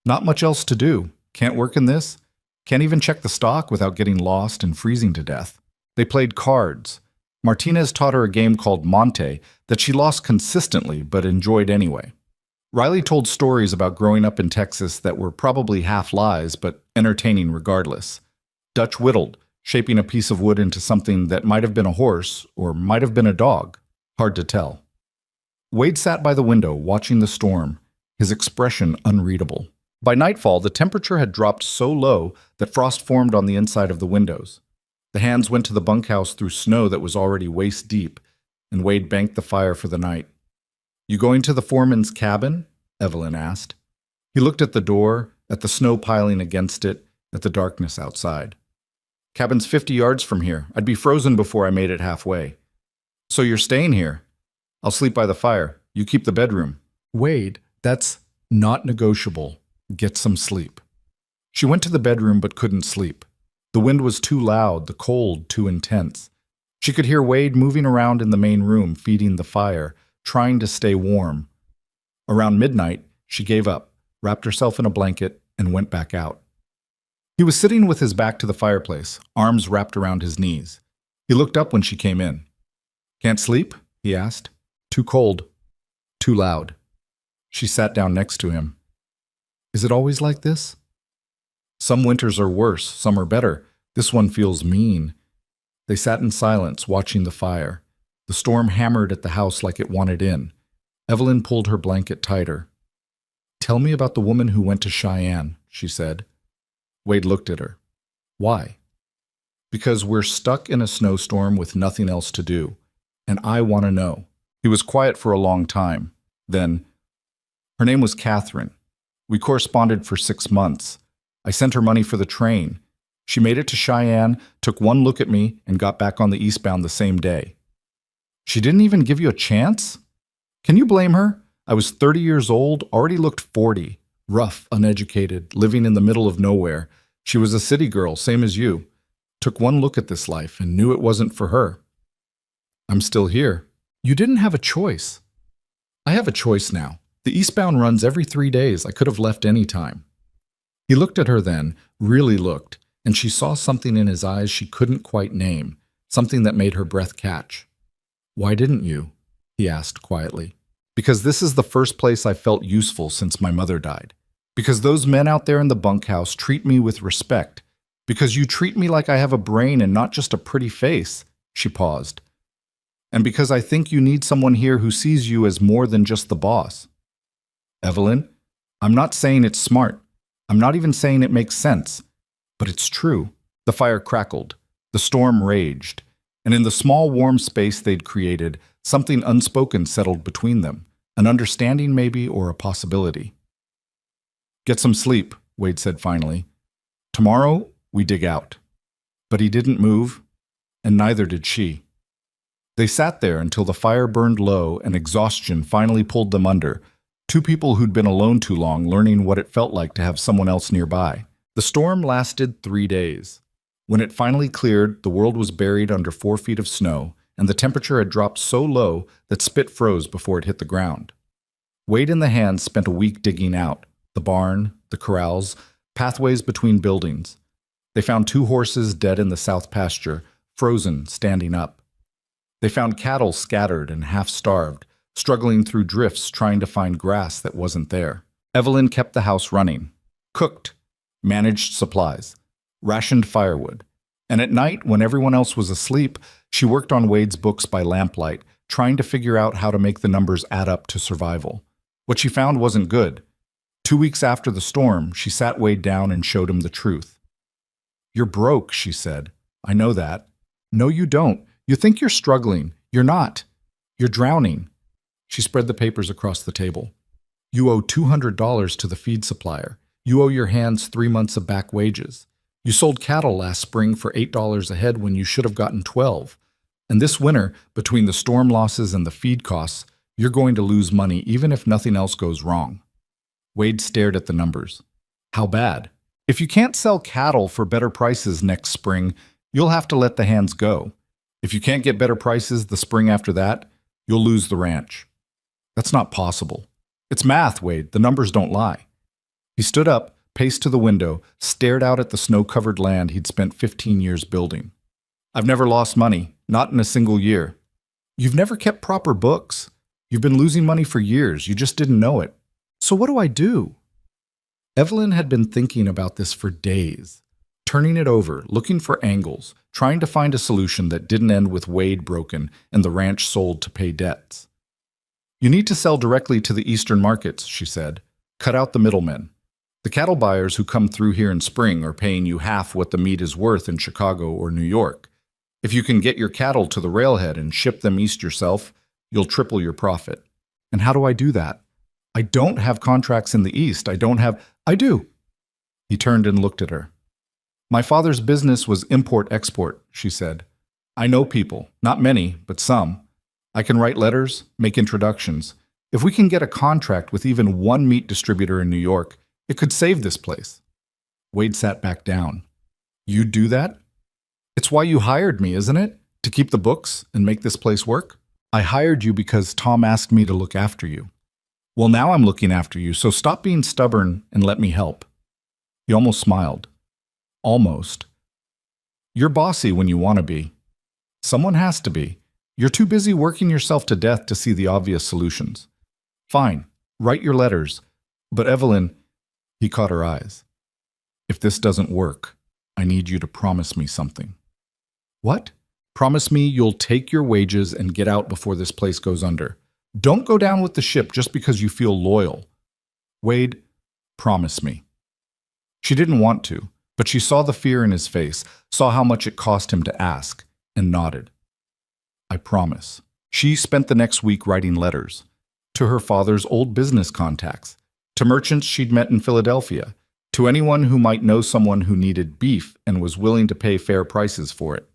Not much else to do. Can't work in this. Can't even check the stock without getting lost and freezing to death. They played cards. Martinez taught her a game called Monte that she lost consistently but enjoyed anyway. Riley told stories about growing up in Texas that were probably half lies but entertaining regardless. Dutch whittled, shaping a piece of wood into something that might have been a horse or might have been a dog. Hard to tell. Wade sat by the window watching the storm, his expression unreadable. By nightfall, the temperature had dropped so low that frost formed on the inside of the windows. The hands went to the bunkhouse through snow that was already waist deep, and Wade banked the fire for the night. You going to the foreman's cabin? Evelyn asked. He looked at the door, at the snow piling against it, at the darkness outside. Cabin's 50 yards from here. I'd be frozen before I made it halfway. So you're staying here? I'll sleep by the fire. You keep the bedroom. Wade, that's not negotiable. Get some sleep. She went to the bedroom but couldn't sleep. The wind was too loud, the cold too intense. She could hear Wade moving around in the main room, feeding the fire, trying to stay warm. Around midnight, she gave up, wrapped herself in a blanket, and went back out. He was sitting with his back to the fireplace, arms wrapped around his knees. He looked up when she came in. Can't sleep? He asked. Too cold. Too loud. She sat down next to him. Is it always like this? Some winters are worse, some are better. This one feels mean. They sat in silence, watching the fire. The storm hammered at the house like it wanted in. Evelyn pulled her blanket tighter. Tell me about the woman who went to Cheyenne, she said. Wade looked at her. Why? Because we're stuck in a snowstorm with nothing else to do, and I want to know. He was quiet for a long time. Then, her name was Catherine. We corresponded for 6 months. I sent her money for the train. She made it to Cheyenne, took one look at me, and got back on the eastbound the same day. She didn't even give you a chance? Can you blame her? I was 30 years old, already looked 40, rough, uneducated, living in the middle of nowhere. She was a city girl, same as you. Took one look at this life and knew it wasn't for her. I'm still here. You didn't have a choice. I have a choice now. The eastbound runs every 3 days. I could have left any time. He looked at her then, really looked, and she saw something in his eyes she couldn't quite name, something that made her breath catch. Why didn't you? He asked quietly. Because this is the first place I felt useful since my mother died. Because those men out there in the bunkhouse treat me with respect. Because you treat me like I have a brain and not just a pretty face. She paused. And because I think you need someone here who sees you as more than just the boss. Evelyn, I'm not saying it's smart. I'm not even saying it makes sense. But it's true. The fire crackled. The storm raged. And in the small warm space they'd created, something unspoken settled between them. An understanding maybe, or a possibility. Get some sleep, Wade said finally. Tomorrow, we dig out. But he didn't move, and neither did she. They sat there until the fire burned low and exhaustion finally pulled them under, two people who'd been alone too long learning what it felt like to have someone else nearby. The storm lasted 3 days. When it finally cleared, the world was buried under 4 feet of snow, and the temperature had dropped so low that spit froze before it hit the ground. Wade and the hands spent a week digging out, the barn, the corrals, pathways between buildings. They found 2 horses dead in the south pasture, frozen, standing up. They found cattle scattered and half-starved, struggling through drifts trying to find grass that wasn't there. Evelyn kept the house running, cooked, managed supplies, rationed firewood, and at night, when everyone else was asleep, she worked on Wade's books by lamplight, trying to figure out how to make the numbers add up to survival. What she found wasn't good. 2 weeks after the storm, she sat Wade down and showed him the truth. You're broke, she said. I know that. No, you don't. You think you're struggling. You're not. You're drowning. She spread the papers across the table. You owe $200 to the feed supplier. You owe your hands 3 months of back wages. You sold cattle last spring for $8 a head when you should have gotten 12. And this winter, between the storm losses and the feed costs, you're going to lose money even if nothing else goes wrong. Wade stared at the numbers. How bad? If you can't sell cattle for better prices next spring, you'll have to let the hands go. If you can't get better prices the spring after that, you'll lose the ranch. That's not possible. It's math, Wade. The numbers don't lie. He stood up, paced to the window, stared out at the snow-covered land he'd spent 15 years building. I've never lost money, not in a single year. You've never kept proper books. You've been losing money for years. You just didn't know it. So what do I do? Evelyn had been thinking about this for days, turning it over, looking for angles, trying to find a solution that didn't end with Wade broken and the ranch sold to pay debts. You need to sell directly to the eastern markets, she said. Cut out the middlemen. The cattle buyers who come through here in spring are paying you half what the meat is worth in Chicago or New York. If you can get your cattle to the railhead and ship them east yourself, you'll triple your profit. And how do I do that? I don't have contracts in the east. I do. He turned and looked at her. My father's business was import-export, she said. I know people, not many, but some. I can write letters, make introductions. If we can get a contract with even one meat distributor in New York, it could save this place. Wade sat back down. You'd do that? It's why you hired me, isn't it? To keep the books and make this place work? I hired you because Tom asked me to look after you. Well, now I'm looking after you, so stop being stubborn and let me help. He almost smiled. Almost. You're bossy when you want to be. Someone has to be. You're too busy working yourself to death to see the obvious solutions. Fine, write your letters. But Evelyn, he caught her eyes. If this doesn't work, I need you to promise me something. What? Promise me you'll take your wages and get out before this place goes under. Don't go down with the ship just because you feel loyal. Wade, promise me. She didn't want to, But she saw the fear in his face, saw how much it cost him to ask, and nodded. I promise. She spent the next week writing letters to her father's old business contacts, to merchants she'd met in Philadelphia, to anyone who might know someone who needed beef and was willing to pay fair prices for it.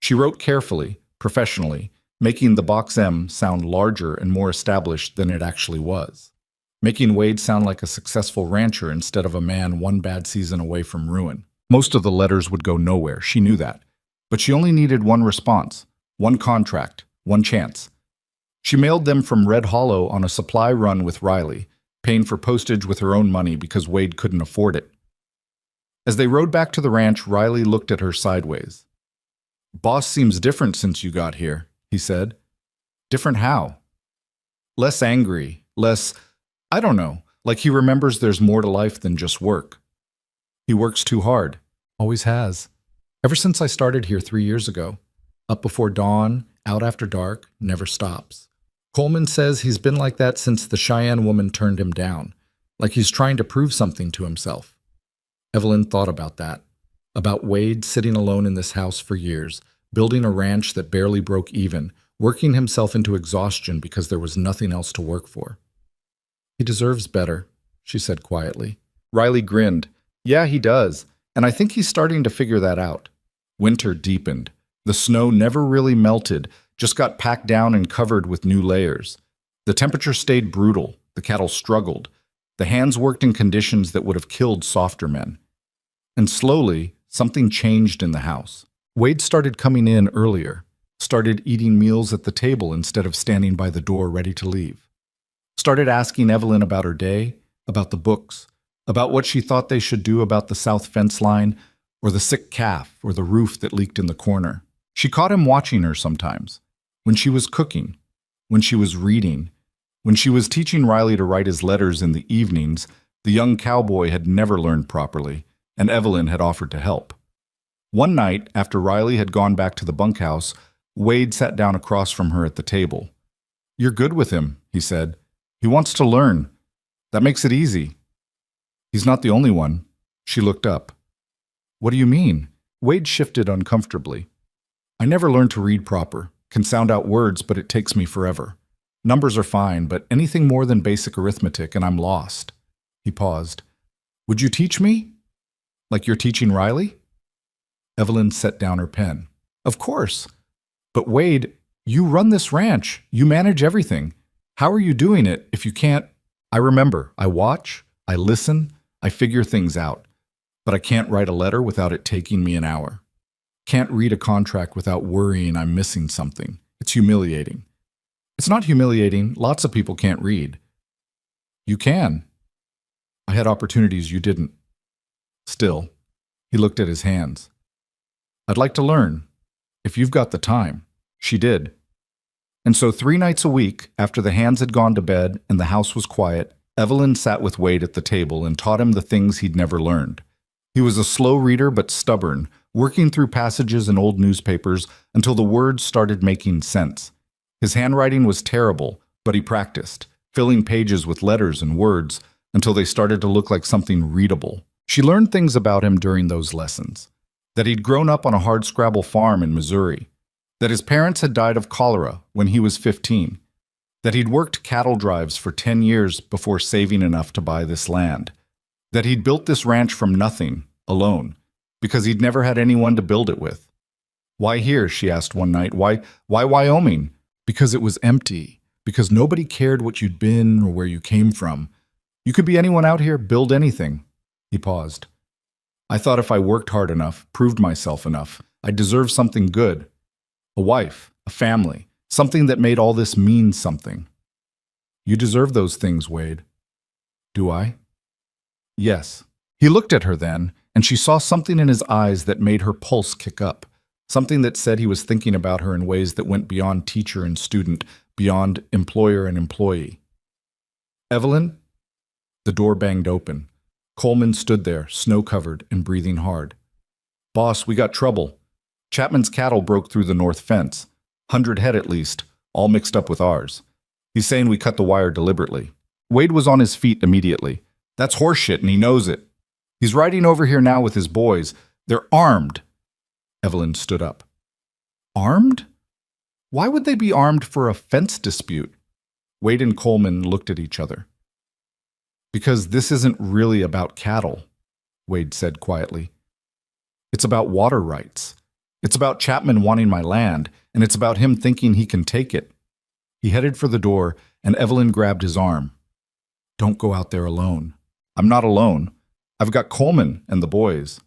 She wrote carefully, professionally, making the Box M sound larger and more established than it actually was, making Wade sound like a successful rancher instead of a man one bad season away from ruin. Most of the letters would go nowhere, she knew that, but she only needed one response, one contract, one chance. She mailed them from Red Hollow on a supply run with Riley, paying for postage with her own money because Wade couldn't afford it. As they rode back to the ranch, Riley looked at her sideways. "Boss seems different since you got here," he said. "Different how?" "Less angry, less, I don't know, like he remembers there's more to life than just work. He works too hard. Always has. Ever since I started here 3 years ago. Up before dawn, out after dark, never stops. Coleman says he's been like that since the Cheyenne woman turned him down, like he's trying to prove something to himself." Evelyn thought about that, about Wade sitting alone in this house for years, building a ranch that barely broke even, working himself into exhaustion because there was nothing else to work for. "He deserves better," she said quietly. Riley grinned. "Yeah, he does, and I think he's starting to figure that out." Winter deepened. The snow never really melted, just got packed down and covered with new layers. The temperature stayed brutal. The cattle struggled. The hands worked in conditions that would have killed softer men. And slowly, something changed in the house. Wade started coming in earlier, started eating meals at the table instead of standing by the door ready to leave. Started asking Evelyn about her day, about the books, about what she thought they should do about the south fence line, or the sick calf, or the roof that leaked in the corner. She caught him watching her sometimes, when she was cooking, when she was reading, when she was teaching Riley to write his letters in the evenings. The young cowboy had never learned properly, and Evelyn had offered to help. One night, after Riley had gone back to the bunkhouse, Wade sat down across from her at the table. "You're good with him," he said. "He wants to learn. That makes it easy." "He's not the only one." She looked up. "What do you mean?" Wade shifted uncomfortably. "I never learned to read proper. Can sound out words, but it takes me forever. Numbers are fine, but anything more than basic arithmetic and I'm lost." He paused. "Would you teach me? Like you're teaching Riley?" Evelyn set down her pen. "Of course. But Wade, you run this ranch. You manage everything. How are you doing it if you can't—" "I remember. I watch. I listen. I figure things out. But I can't write a letter without it taking me an hour. Can't read a contract without worrying I'm missing something. It's humiliating." "It's not humiliating. Lots of people can't read." "You can. I had opportunities you didn't." Still, he looked at his hands. "I'd like to learn, if you've got the time." She did. And so 3 nights a week, after the hands had gone to bed and the house was quiet, Evelyn sat with Wade at the table and taught him the things he'd never learned. He was a slow reader but stubborn, working through passages in old newspapers until the words started making sense. His handwriting was terrible, but he practiced, filling pages with letters and words until they started to look like something readable. She learned things about him during those lessons. That he'd grown up on a hardscrabble farm in Missouri. That his parents had died of cholera when he was 15. That he'd worked cattle drives for 10 years before saving enough to buy this land. That he'd built this ranch from nothing, alone, because he'd never had anyone to build it with. "Why here?" she asked one night. Why Wyoming?" "Because it was empty. Because nobody cared what you'd been or where you came from. You could be anyone out here, build anything." He paused. "I thought if I worked hard enough, proved myself enough, I'd deserve something good. A wife, a family, something that made all this mean something." "You deserve those things, Wade." "Do I?" "Yes." He looked at her then, and she saw something in his eyes that made her pulse kick up, something that said he was thinking about her in ways that went beyond teacher and student, beyond employer and employee. "Evelyn?" The door banged open. Coleman stood there, snow-covered and breathing hard. "Boss, we got trouble. Chapman's cattle broke through the north fence. 100 head at least, all mixed up with ours. He's saying we cut the wire deliberately." Wade was on his feet immediately. "That's horseshit and he knows it." He's riding over here now with his boys. They're armed. Evelyn stood up. Armed? Why would they be armed for a fence dispute? Wade and Coleman looked at each other. Because this isn't really about cattle, Wade said quietly. It's about water rights. It's about Chapman wanting my land, and it's about him thinking he can take it. He headed for the door, and Evelyn grabbed his arm. Don't go out there alone. I'm not alone. I've got Coleman and the boys.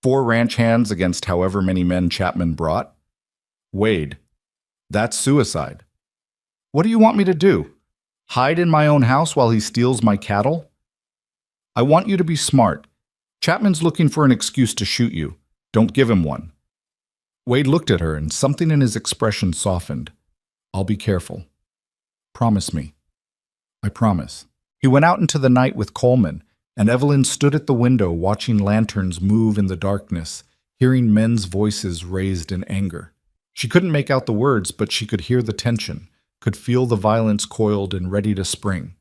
4 ranch hands against however many men Chapman brought. Wade, that's suicide. What do you want me to do? Hide in my own house while he steals my cattle? I want you to be smart. Chapman's looking for an excuse to shoot you. Don't give him one. Wade looked at her, and something in his expression softened. I'll be careful. Promise me. I promise. He went out into the night with Coleman, and Evelyn stood at the window watching lanterns move in the darkness, hearing men's voices raised in anger. She couldn't make out the words, but she could hear the tension, could feel the violence coiled and ready to spring.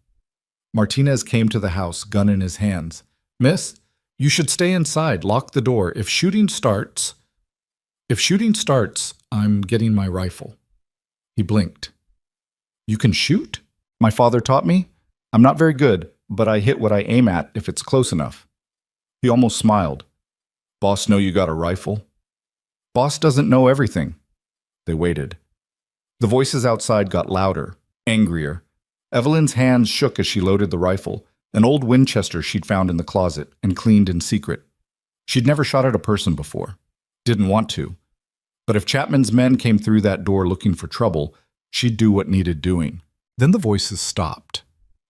Martinez came to the house, gun in his hands. Miss, you should stay inside, lock the door. If shooting starts, I'm getting my rifle. He blinked. You can shoot? My father taught me. I'm not very good, but I hit what I aim at if it's close enough. He almost smiled. Boss know you got a rifle? Boss doesn't know everything. They waited. The voices outside got louder, angrier. Evelyn's hands shook as she loaded the rifle, an old Winchester she'd found in the closet and cleaned in secret. She'd never shot at a person before. Didn't want to. But if Chapman's men came through that door looking for trouble, she'd do what needed doing. Then the voices stopped.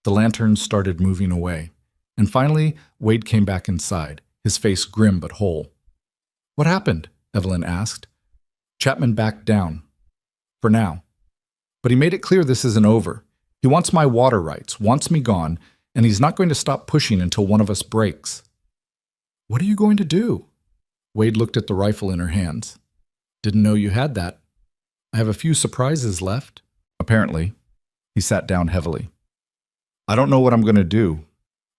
The lanterns started moving away. And finally, Wade came back inside, his face grim but whole. What happened? Evelyn asked. Chapman backed down. For now. But he made it clear this isn't over. He wants my water rights, wants me gone, and he's not going to stop pushing until one of us breaks. What are you going to do? Wade looked at the rifle in her hands. Didn't know you had that. I have a few surprises left. Apparently. He sat down heavily. I don't know what I'm going to do.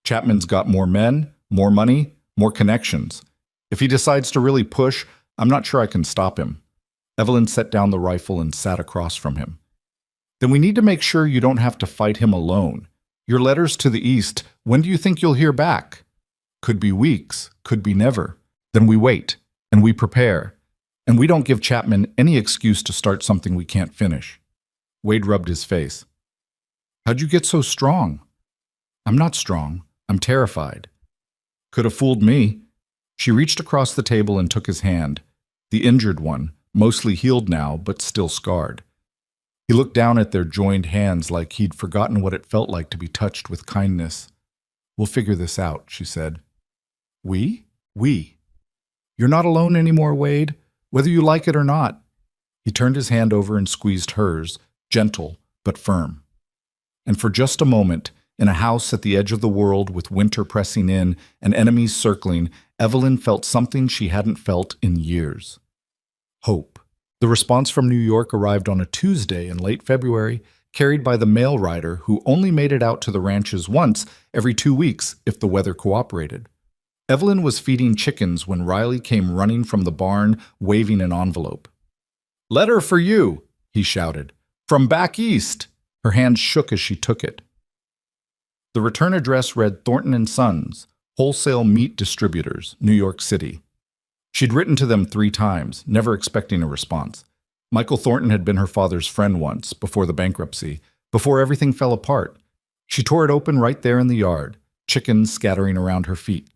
Chapman's got more men, more money, more connections. If he decides to really push, I'm not sure I can stop him. Evelyn set down the rifle and sat across from him. Then we need to make sure you don't have to fight him alone. Your letters to the East, when do you think you'll hear back? Could be weeks, could be never. Then we wait, and we prepare, and we don't give Chapman any excuse to start something we can't finish. Wade rubbed his face. How'd you get so strong? I'm not strong. I'm terrified. Could have fooled me. She reached across the table and took his hand, the injured one, mostly healed now, but still scarred. He looked down at their joined hands like he'd forgotten what it felt like to be touched with kindness. We'll figure this out, she said. We? We. You're not alone anymore, Wade, whether you like it or not. He turned his hand over and squeezed hers, gentle but firm. And for just a moment, in a house at the edge of the world with winter pressing in and enemies circling, Evelyn felt something she hadn't felt in years. Hope. The response from New York arrived on a Tuesday in late February, carried by the mail rider who only made it out to the ranches once every 2 weeks if the weather cooperated. Evelyn was feeding chickens when Riley came running from the barn, waving an envelope. "Letter for you," he shouted. "From back east." Her hand shook as she took it. The return address read Thornton & Sons, Wholesale Meat Distributors, New York City. She'd written to them 3 times, never expecting a response. Michael Thornton had been her father's friend once, before the bankruptcy, before everything fell apart. She tore it open right there in the yard, chickens scattering around her feet.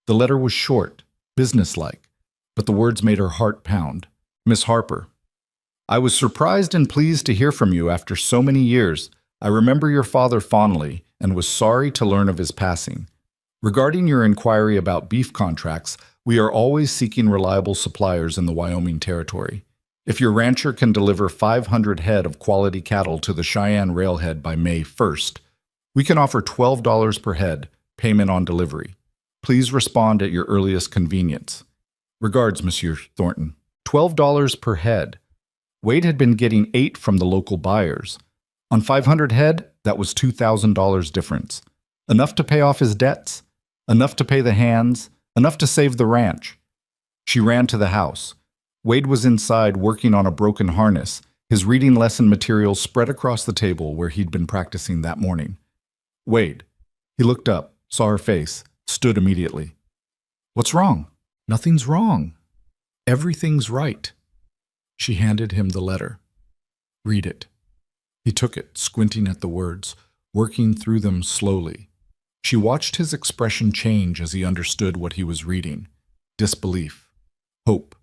The letter was short, businesslike, but the words made her heart pound. Miss Harper, I was surprised and pleased to hear from you after so many years. I remember your father fondly and was sorry to learn of his passing. Regarding your inquiry about beef contracts, we are always seeking reliable suppliers in the Wyoming Territory. If your rancher can deliver 500 head of quality cattle to the Cheyenne railhead by May 1st, we can offer $12 per head, payment on delivery. Please respond at your earliest convenience. Regards, Monsieur Thornton. $12 per head. Wade had been getting 8 from the local buyers. On 500 head, that was $2,000 difference. Enough to pay off his debts. Enough to pay the hands, enough to save the ranch. She ran to the house. Wade was inside working on a broken harness, his reading lesson materials spread across the table where he'd been practicing that morning. Wade. He looked up, saw her face, stood immediately. What's wrong? Nothing's wrong. Everything's right. She handed him the letter. Read it. He took it, squinting at the words, working through them slowly. She watched his expression change as he understood what he was reading. Disbelief. Hope.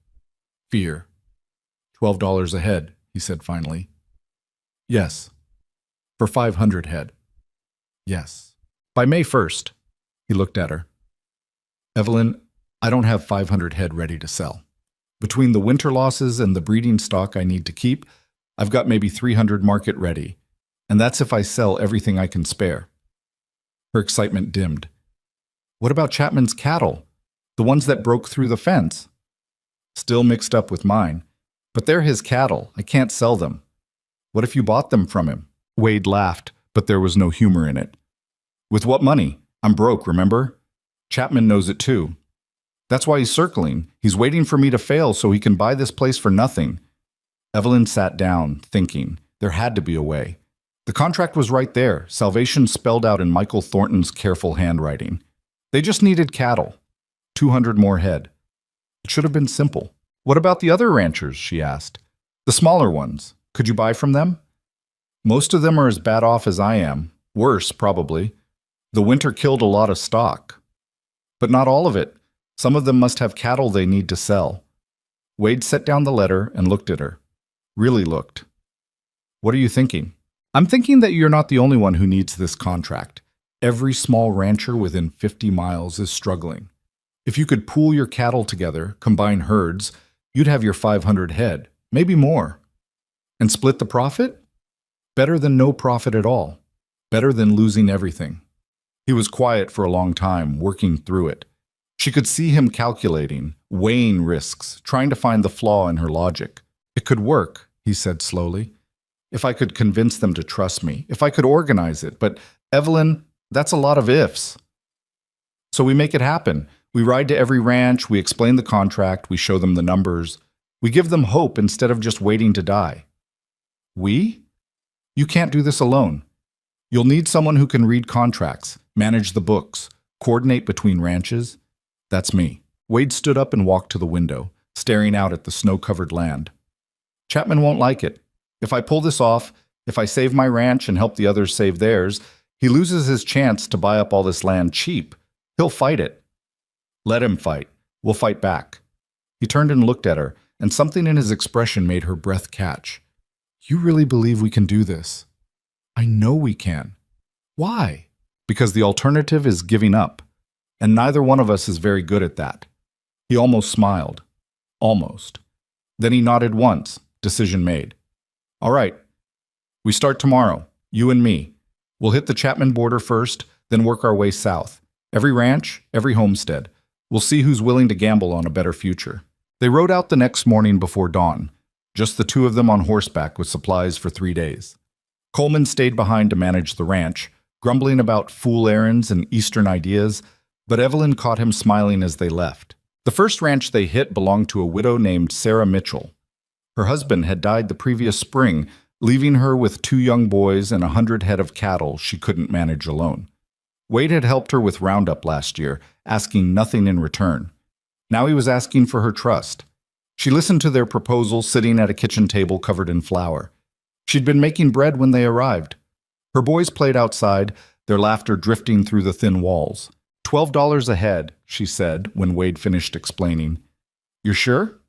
Fear. $12 a head, he said finally. Yes. For 500 head. Yes. By May 1st. He looked at her. Evelyn, I don't have 500 head ready to sell. Between the winter losses and the breeding stock I need to keep, I've got maybe 300 market ready, and that's if I sell everything I can spare. Her excitement dimmed. What about Chapman's cattle? The ones that broke through the fence? Still mixed up with mine. But they're his cattle. I can't sell them. What if you bought them from him? Wade laughed, but there was no humor in it. With what money? I'm broke, remember? Chapman knows it too. That's why he's circling. He's waiting for me to fail so he can buy this place for nothing. Evelyn sat down, thinking. There had to be a way. The contract was right there, salvation spelled out in Michael Thornton's careful handwriting. They just needed cattle. 200 more head. It should have been simple. What about the other ranchers, she asked. The smaller ones. Could you buy from them? Most of them are as bad off as I am. Worse, probably. The winter killed a lot of stock. But not all of it. Some of them must have cattle they need to sell. Wade set down the letter and looked at her. Really looked. What are you thinking? I'm thinking that you're not the only one who needs this contract. Every small rancher within 50 miles is struggling. If you could pool your cattle together, combine herds, you'd have your 500 head, maybe more. And split the profit? Better than no profit at all. Better than losing everything. He was quiet for a long time, working through it. She could see him calculating, weighing risks, trying to find the flaw in her logic. It could work, he said slowly. If I could convince them to trust me, if I could organize it. But, Evelyn, that's a lot of ifs. So we make it happen. We ride to every ranch, we explain the contract, we show them the numbers. We give them hope instead of just waiting to die. We? You can't do this alone. You'll need someone who can read contracts, manage the books, coordinate between ranches. That's me. Wade stood up and walked to the window, staring out at the snow-covered land. Chapman won't like it. If I pull this off, if I save my ranch and help the others save theirs, he loses his chance to buy up all this land cheap. He'll fight it. Let him fight. We'll fight back. He turned and looked at her, and something in his expression made her breath catch. You really believe we can do this? I know we can. Why? Because the alternative is giving up, and neither one of us is very good at that. He almost smiled. Almost. Then he nodded once, decision made. All right. We start tomorrow, you and me. We'll hit the Chapman border first, then work our way south. Every ranch, every homestead. We'll see who's willing to gamble on a better future. They rode out the next morning before dawn, just the two of them on horseback with supplies for 3 days. Coleman stayed behind to manage the ranch, grumbling about fool errands and Eastern ideas, but Evelyn caught him smiling as they left. The first ranch they hit belonged to a widow named Sarah Mitchell. Her husband had died the previous spring, leaving her with 2 young boys and 100 head of cattle she couldn't manage alone. Wade had helped her with Roundup last year, asking nothing in return. Now he was asking for her trust. She listened to their proposal sitting at a kitchen table covered in flour. She'd been making bread when they arrived. Her boys played outside, their laughter drifting through the thin walls. $12 a head, she said when Wade finished explaining. You're sure?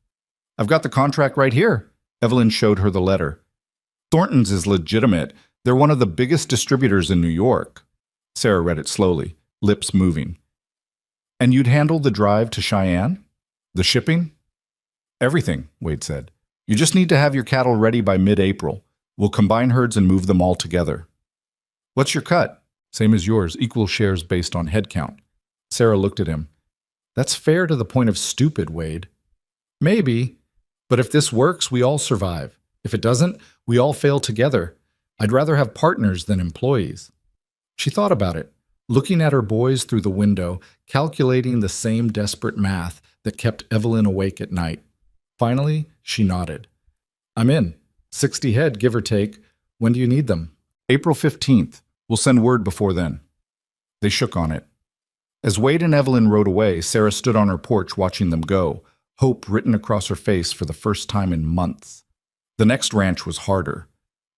I've got the contract right here. Evelyn showed her the letter. Thornton's is legitimate. They're one of the biggest distributors in New York. Sarah read it slowly, lips moving. And you'd handle the drive to Cheyenne? The shipping? Everything, Wade said. You just need to have your cattle ready by mid-April. We'll combine herds and move them all together. What's your cut? Same as yours, equal shares based on head count. Sarah looked at him. That's fair to the point of stupid, Wade. Maybe, but if this works, we all survive. If it doesn't, we all fail together. I'd rather have partners than employees. She thought about it. looking at her boys through the window, calculating the same desperate math that kept Evelyn awake at night. Finally, she nodded. I'm in. 60 head, give or take. When do you need them? April 15th. We'll send word before then. They shook on it. As Wade and Evelyn rode away, Sarah stood on her porch watching them go, hope written across her face for the first time in months. The next ranch was harder.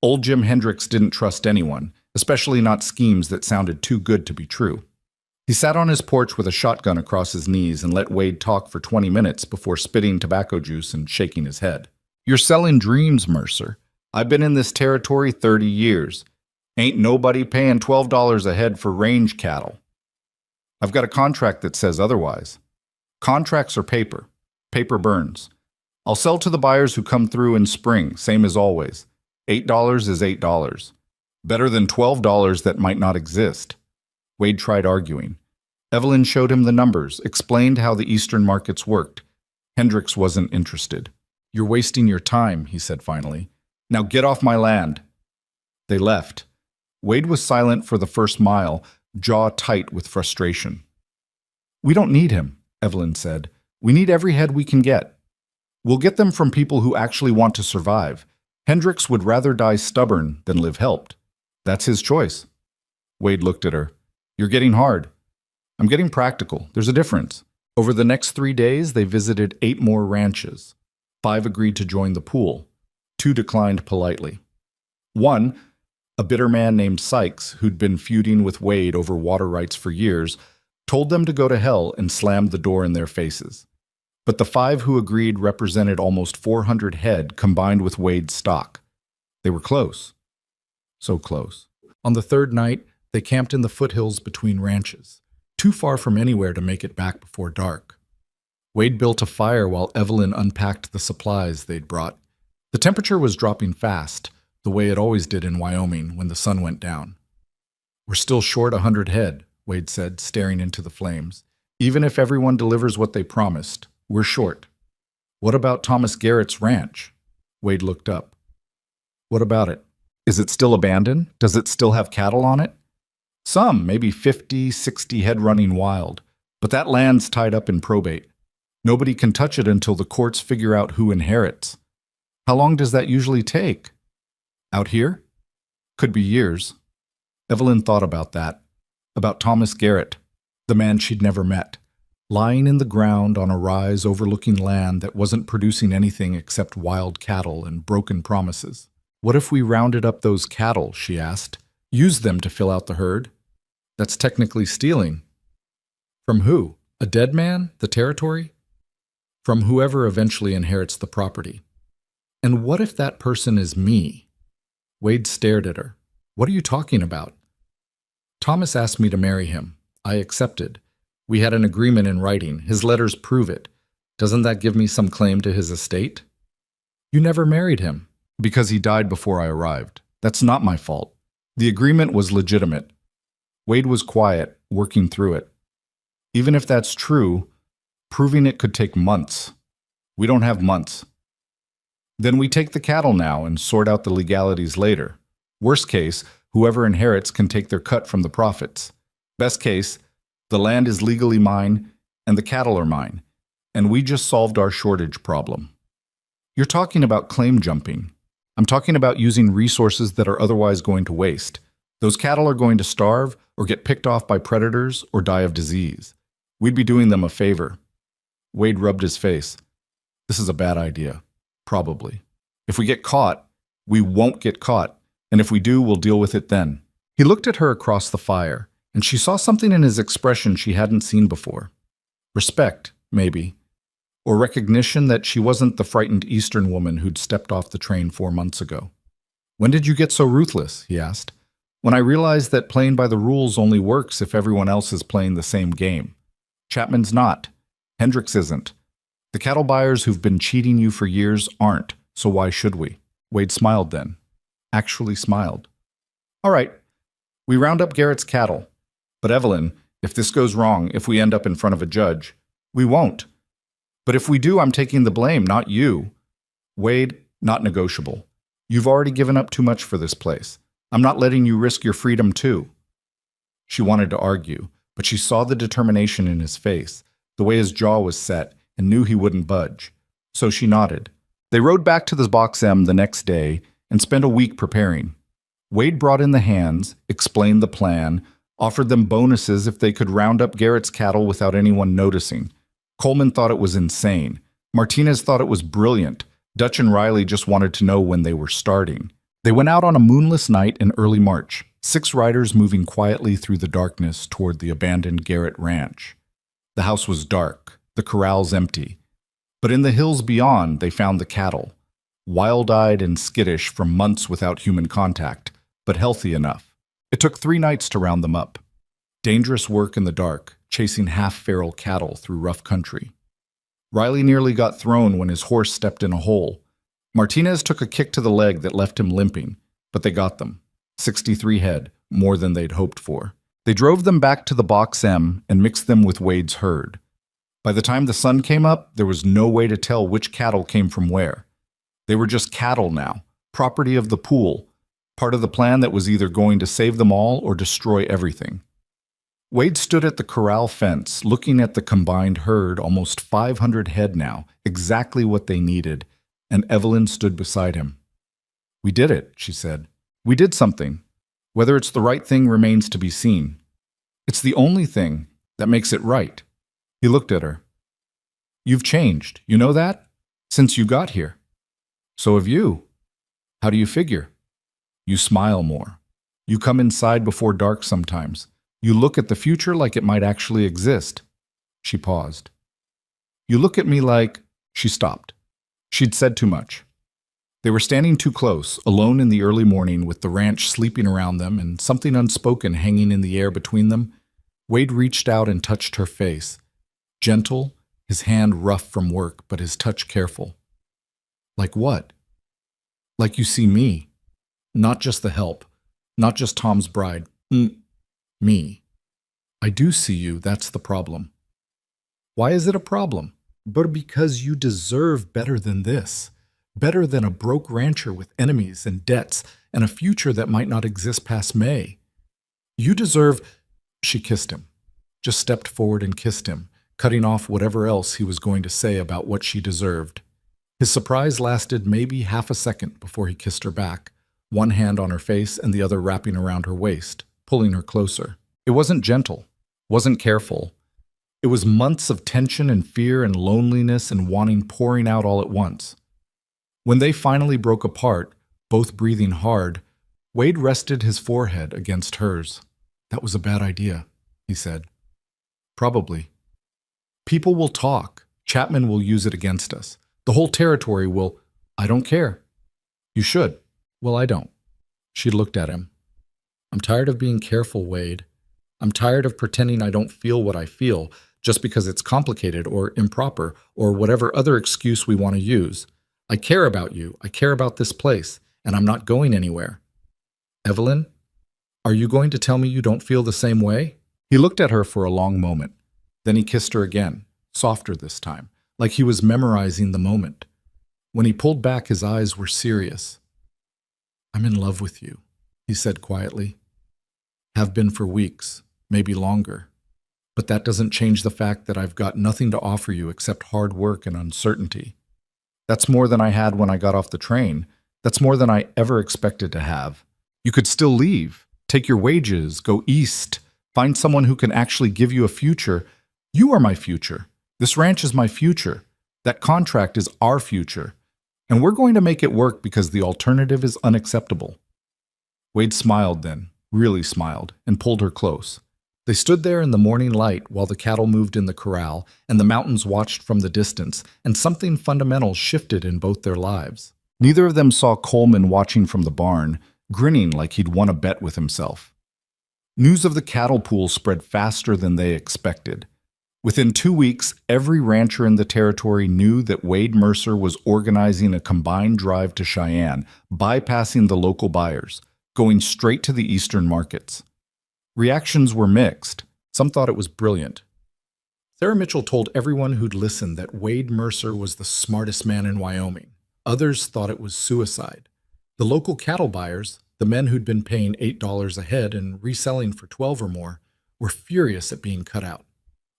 Old Jim Hendricks didn't trust anyone, especially not schemes that sounded too good to be true. He sat on his porch with a shotgun across his knees and let Wade talk for 20 minutes before spitting tobacco juice and shaking his head. You're selling dreams, Mercer. I've been in this territory 30 years. Ain't nobody paying $12 a head for range cattle. I've got a contract that says otherwise. Contracts are paper. Paper burns. I'll sell to the buyers who come through in spring, same as always. $8 is $8. Better than $12 that might not exist. Wade tried arguing. Evelyn showed him the numbers, explained how the eastern markets worked. Hendricks wasn't interested. You're wasting your time, he said finally. Now get off my land. They left. Wade was silent for the first mile, jaw tight with frustration. We don't need him, Evelyn said. We need every head we can get. We'll get them from people who actually want to survive. Hendricks would rather die stubborn than live helped. That's his choice. Wade looked at her. You're getting hard. I'm getting practical. There's a difference. Over the next 3 days, they visited 8 more ranches. 5 agreed to join the pool. 2 declined politely. One, a bitter man named Sykes, who'd been feuding with Wade over water rights for years, told them to go to hell and slammed the door in their faces. But the 5 who agreed represented almost 400 head combined with Wade's stock. They were close. So close. On the 3rd night, they camped in the foothills between ranches, too far from anywhere to make it back before dark. Wade built a fire while Evelyn unpacked the supplies they'd brought. The temperature was dropping fast, the way it always did in Wyoming when the sun went down. We're still short 100 head, Wade said, staring into the flames. Even if everyone delivers what they promised, we're short. What about Thomas Garrett's ranch? Wade looked up. What about it? Is it still abandoned? Does it still have cattle on it? Some, maybe 50, 60 head running wild. But that land's tied up in probate. Nobody can touch it until the courts figure out who inherits. How long does that usually take? Out here? Could be years. Evelyn thought about that. About Thomas Garrett, the man she'd never met, lying in the ground on a rise overlooking land that wasn't producing anything except wild cattle and broken promises. What if we rounded up those cattle, she asked, used them to fill out the herd? That's technically stealing. From who? A dead man? The territory? From whoever eventually inherits the property. And what if that person is me? Wade stared at her. What are you talking about? Thomas asked me to marry him. I accepted. We had an agreement in writing. His letters prove it. Doesn't that give me some claim to his estate? You never married him. Because he died before I arrived. That's not my fault. The agreement was legitimate. Wade was quiet, working through it. Even if that's true, proving it could take months. We don't have months. Then we take the cattle now and sort out the legalities later. Worst case, whoever inherits can take their cut from the profits. Best case, the land is legally mine and the cattle are mine, and we just solved our shortage problem. You're talking about claim jumping. I'm talking about using resources that are otherwise going to waste. Those cattle are going to starve or get picked off by predators or die of disease. We'd be doing them a favor. Wade rubbed his face. This is a bad idea. Probably. If we get caught, we won't get caught, and if we do, we'll deal with it then. He looked at her across the fire, and she saw something in his expression she hadn't seen before. Respect, maybe. Or recognition that she wasn't the frightened Eastern woman who'd stepped off the train 4 months ago. When did you get so ruthless? He asked. When I realized that playing by the rules only works if everyone else is playing the same game. Chapman's not. Hendricks isn't. The cattle buyers who've been cheating you for years aren't, so why should we? Wade smiled then. Actually smiled. All right, we round up Garrett's cattle. But Evelyn, if this goes wrong, if we end up in front of a judge, we won't. But if we do, I'm taking the blame, not you. Wade, not negotiable. You've already given up too much for this place. I'm not letting you risk your freedom too. She wanted to argue, but she saw the determination in his face, the way his jaw was set, and knew he wouldn't budge. So she nodded. They rode back to the Box M the next day and spent a week preparing. Wade brought in the hands, explained the plan, offered them bonuses if they could round up Garrett's cattle without anyone noticing. Coleman thought it was insane. Martinez thought it was brilliant. Dutch and Riley just wanted to know when they were starting. They went out on a moonless night in early March, 6 riders moving quietly through the darkness toward the abandoned Garrett ranch. The house was dark, the corrals empty. But in the hills beyond, they found the cattle, wild-eyed and skittish from months without human contact, but healthy enough. It took 3 nights to round them up. Dangerous work in the dark, chasing half-feral cattle through rough country. Riley nearly got thrown when his horse stepped in a hole. Martinez took a kick to the leg that left him limping, but they got them. 63 head, more than they'd hoped for. They drove them back to the Box M and mixed them with Wade's herd. By the time the sun came up, there was no way to tell which cattle came from where. They were just cattle now, property of the pool, part of the plan that was either going to save them all or destroy everything. Wade stood at the corral fence, looking at the combined herd, almost 500 head now, exactly what they needed, and Evelyn stood beside him. "We did it," she said. "We did something. Whether it's the right thing remains to be seen. It's the only thing that makes it right." He looked at her. "You've changed, you know that? Since you got here. So have you. How do you figure? You smile more. You come inside before dark sometimes. You look at the future like it might actually exist." She paused. "You look at me like—" She stopped. She'd said too much. They were standing too close, alone in the early morning with the ranch sleeping around them and something unspoken hanging in the air between them. Wade reached out and touched her face. Gentle, his hand rough from work, but his touch careful. "Like what?" "Like you see me. Not just the help. Not just Tom's bride. Me. I do see you, that's the problem." "Why is it a problem?" "But because you deserve better than this. Better than a broke rancher with enemies and debts and a future that might not exist past May. You deserve—" She kissed him. Just stepped forward and kissed him, cutting off whatever else he was going to say about what she deserved. His surprise lasted maybe half a second before he kissed her back, one hand on her face and the other wrapping around her waist, pulling her closer. It wasn't gentle, wasn't careful. It was months of tension and fear and loneliness and wanting pouring out all at once. When they finally broke apart, both breathing hard, Wade rested his forehead against hers. "That was a bad idea," he said. "Probably. People will talk. Chapman will use it against us. The whole territory will—" "I don't care." "You should." "Well, I don't." She looked at him. "I'm tired of being careful, Wade. I'm tired of pretending I don't feel what I feel just because it's complicated or improper or whatever other excuse we want to use. I care about you. I care about this place, and I'm not going anywhere." "Evelyn, are you going to tell me you don't feel the same way?" He looked at her for a long moment. Then he kissed her again, softer this time, like he was memorizing the moment. When he pulled back, his eyes were serious. "I'm in love with you," he said quietly. "Have been for weeks, maybe longer. But that doesn't change the fact that I've got nothing to offer you except hard work and uncertainty. That's more than I had when I got off the train. That's more than I ever expected to have. You could still leave, take your wages, go east, find someone who can actually give you a future. You are my future. This ranch is my future. That contract is our future. And we're going to make it work because the alternative is unacceptable." Wade smiled then, really smiled, and pulled her close. They stood there in the morning light while the cattle moved in the corral and the mountains watched from the distance, and something fundamental shifted in both their lives. Neither of them saw Coleman watching from the barn, grinning like he'd won a bet with himself. News of the cattle pool spread faster than they expected. Within 2 weeks, every rancher in the territory knew that Wade Mercer was organizing a combined drive to Cheyenne, bypassing the local buyers, going straight to the eastern markets. Reactions were mixed. Some thought it was brilliant. Sarah Mitchell told everyone who'd listened that Wade Mercer was the smartest man in Wyoming. Others thought it was suicide. The local cattle buyers, The men who'd been paying $8 a head and reselling for 12 or more were furious at being cut out.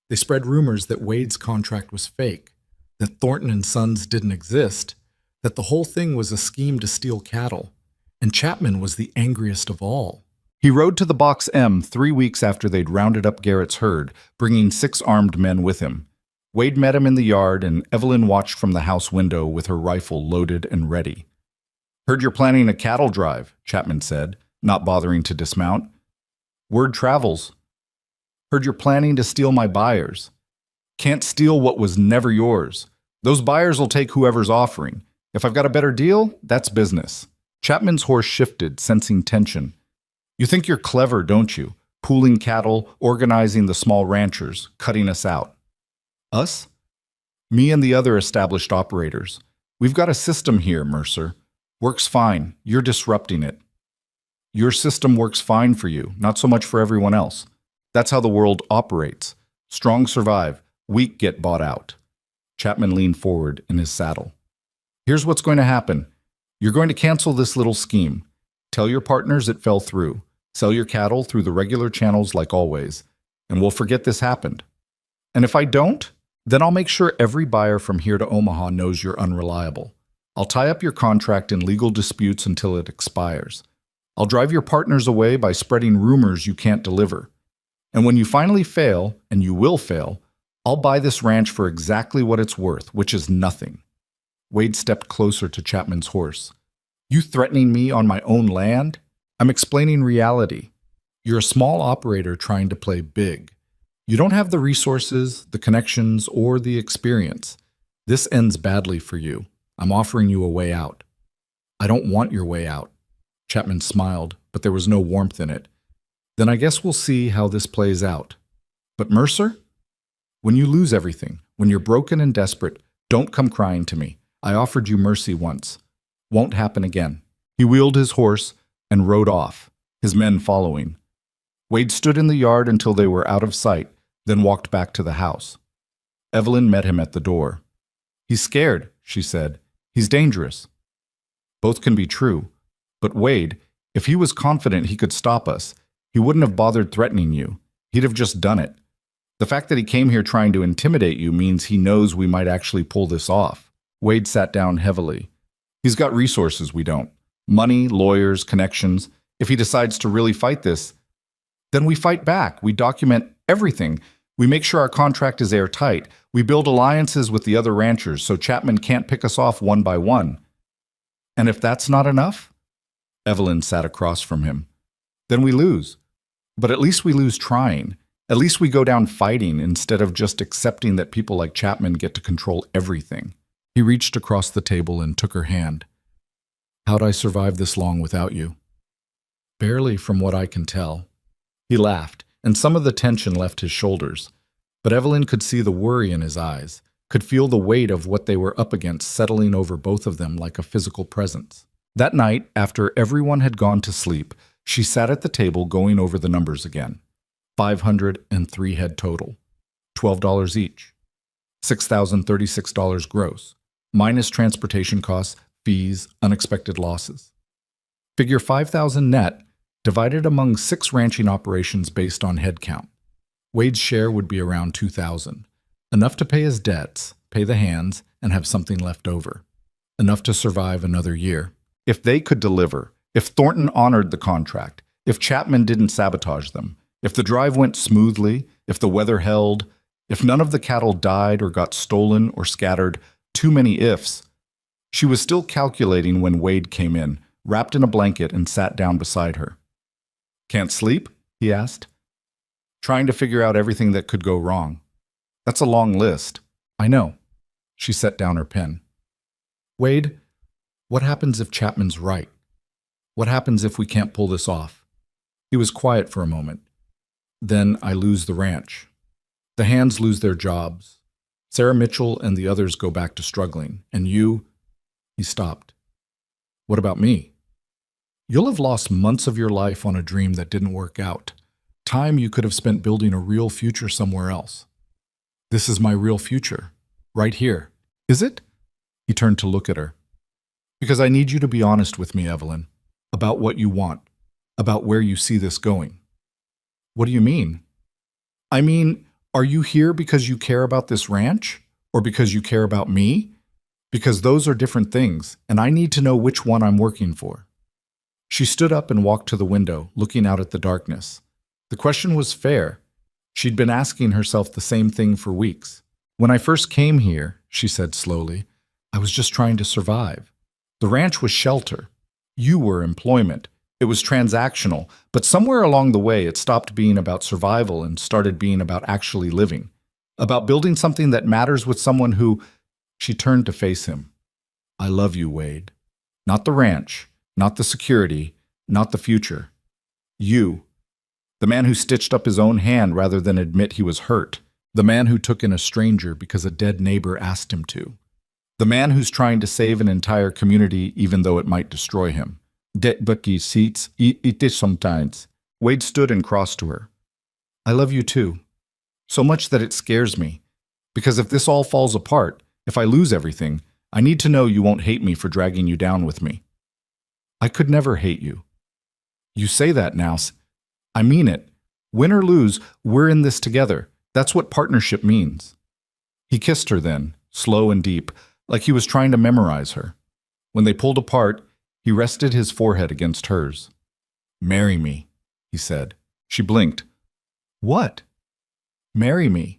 They spread rumors that Wade's contract was fake, that Thornton and Sons didn't exist, that the whole thing was a scheme to steal cattle, and Chapman was the angriest of all. He rode to the Box M 3 weeks after they'd rounded up Garrett's herd, bringing 6 armed men with him. Wade met him in the yard, and Evelyn watched from the house window with her rifle loaded and ready. "Heard you're planning a cattle drive," Chapman said, not bothering to dismount. "Word travels. Heard you're planning to steal my buyers. Can't steal what was never yours. Those buyers will take whoever's offering. If I've got a better deal, that's business." Chapman's horse shifted, sensing tension. "You think you're clever, don't you? Pooling cattle, organizing the small ranchers, cutting us out." "Us?" "Me and the other established operators. We've got a system here, Mercer. Works fine. You're disrupting it. Your system works fine for you, not so much for everyone else. That's how the world operates. Strong survive, weak get bought out." Chapman leaned forward in his saddle. "Here's what's going to happen. You're going to cancel this little scheme. Tell your partners it fell through. Sell your cattle through the regular channels like always, and we'll forget this happened. And if I don't, then I'll make sure every buyer from here to Omaha knows you're unreliable. I'll tie up your contract in legal disputes until it expires. I'll drive your partners away by spreading rumors you can't deliver. And when you finally fail, and you will fail, I'll buy this ranch for exactly what it's worth, which is nothing." Wade stepped closer to Chapman's horse. "You threatening me on my own land? I'm explaining reality. You're a small operator trying to play big. You don't have the resources, the connections, or the experience. This ends badly for you. I'm offering you a way out." "I don't want your way out." Chapman smiled, but there was no warmth in it. "Then I guess we'll see how this plays out. But Mercer? When you lose everything, when you're broken and desperate, don't come crying to me. I offered you mercy once. Won't happen again." He wheeled his horse and rode off, his men following. Wade stood in the yard until they were out of sight, then walked back to the house. Evelyn met him at the door. "He's scared," she said. "He's dangerous." Both can be true. But Wade, if he was confident he could stop us, he wouldn't have bothered threatening you. He'd have just done it. The fact that he came here trying to intimidate you means he knows we might actually pull this off. Wade sat down heavily. He's got resources we don't. Money, lawyers, connections. If he decides to really fight this, then we fight back. We document everything. We make sure our contract is airtight. We build alliances with the other ranchers so Chapman can't pick us off one by one. And if that's not enough? Evelyn sat across from him. Then we lose. But at least we lose trying. At least we go down fighting instead of just accepting that people like Chapman get to control everything. He reached across the table and took her hand. "How'd I survive this long without you?" "Barely, from what I can tell." He laughed, and some of the tension left his shoulders. But Evelyn could see the worry in his eyes, could feel the weight of what they were up against settling over both of them like a physical presence. That night, after everyone had gone to sleep, she sat at the table going over the numbers again. 503 head total, $12 each, $6,036 gross, minus transportation costs, fees, unexpected losses. Figure 5,000 net, divided among 6 ranching operations based on head count. Wade's share would be around 2,000, enough to pay his debts, pay the hands, and have something left over. Enough to survive another year. If they could deliver, if Thornton honored the contract, if Chapman didn't sabotage them, if the drive went smoothly, if the weather held, if none of the cattle died or got stolen or scattered, too many ifs. She was still calculating when Wade came in, wrapped in a blanket, and sat down beside her. "Can't sleep?" he asked. "Trying to figure out everything that could go wrong. That's a long list." "I know." She set down her pen. "Wade, what happens if Chapman's right? What happens if we can't pull this off?" He was quiet for a moment. "Then I lose the ranch. The hands lose their jobs. Sarah Mitchell and the others go back to struggling. And you—" He stopped. "What about me?" "You'll have lost months of your life on a dream that didn't work out. Time you could have spent building a real future somewhere else. This is my real future. Right here." "Is it?" He turned to look at her. "Because I need you to be honest with me, Evelyn. about what you want, about where you see this going. What do you mean? I mean, are you here because you care about this ranch or because you care about me? Because those are different things, and I need to know which one I'm working for. She stood up and walked to the window, looking out at the darkness. The question was fair. She'd been asking herself the same thing for weeks. When I first came here, she said slowly, I was just trying to survive. The ranch was shelter. You were employment. It was transactional, but somewhere along the way it stopped being about survival and started being about actually living, about building something that matters with someone who... She turned to face him. I love you, Wade. Not the ranch, not the security, not the future. You. The man who stitched up his own hand rather than admit he was hurt. The man who took in a stranger because a dead neighbor asked him to. The man who's trying to save an entire community even though it might destroy him. Det bucky seats, it is sometimes. Wade stood and crossed to her. I love you too. So much that it scares me. Because if this all falls apart, if I lose everything, I need to know you won't hate me for dragging you down with me. I could never hate you. You say that now. I mean it. Win or lose, we're in this together. That's what partnership means. He kissed her then, slow and deep, like he was trying to memorize her. When they pulled apart, he rested his forehead against hers. Marry me, he said. She blinked. What? Marry me.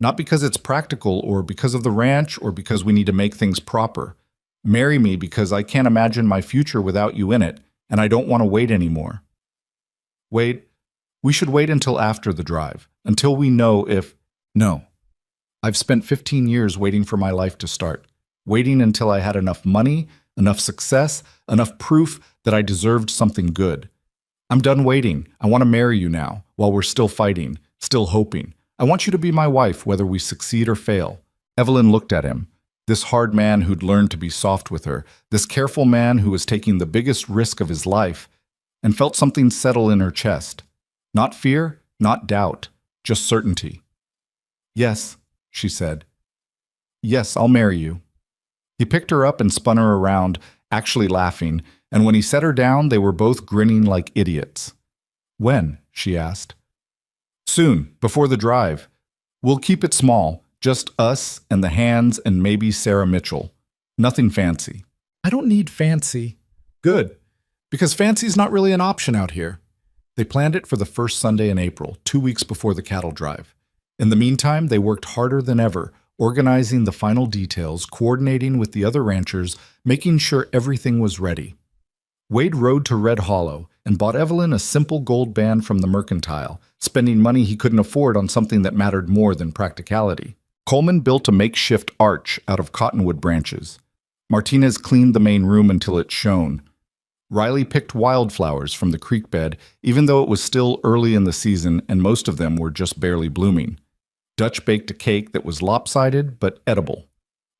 Not because it's practical or because of the ranch or because we need to make things proper. Marry me because I can't imagine my future without you in it, and I don't want to wait anymore. Wade, we should wait until after the drive, until we know if... No. I've spent 15 years waiting for my life to start, waiting until I had enough money, enough success, enough proof that I deserved something good. I'm done waiting. I want to marry you now, while we're still fighting, still hoping. I want you to be my wife, whether we succeed or fail. Evelyn looked at him, this hard man who'd learned to be soft with her, this careful man who was taking the biggest risk of his life, and felt something settle in her chest. Not fear, not doubt, just certainty. Yes, she said. Yes, I'll marry you. He picked her up and spun her around, actually laughing, and when he set her down, they were both grinning like idiots. When? She asked. Soon, before the drive. We'll keep it small, just us and the hands and maybe Sarah Mitchell. Nothing fancy. I don't need fancy. Good, because fancy's not really an option out here. They planned it for the first Sunday in April, 2 weeks before the cattle drive. In the meantime, they worked harder than ever, organizing the final details, coordinating with the other ranchers, making sure everything was ready. Wade rode to Red Hollow and bought Evelyn a simple gold band from the mercantile, spending money he couldn't afford on something that mattered more than practicality. Coleman built a makeshift arch out of cottonwood branches. Martinez cleaned the main room until it shone. Riley picked wildflowers from the creek bed, even though it was still early in the season and most of them were just barely blooming. Dutch baked a cake that was lopsided but edible.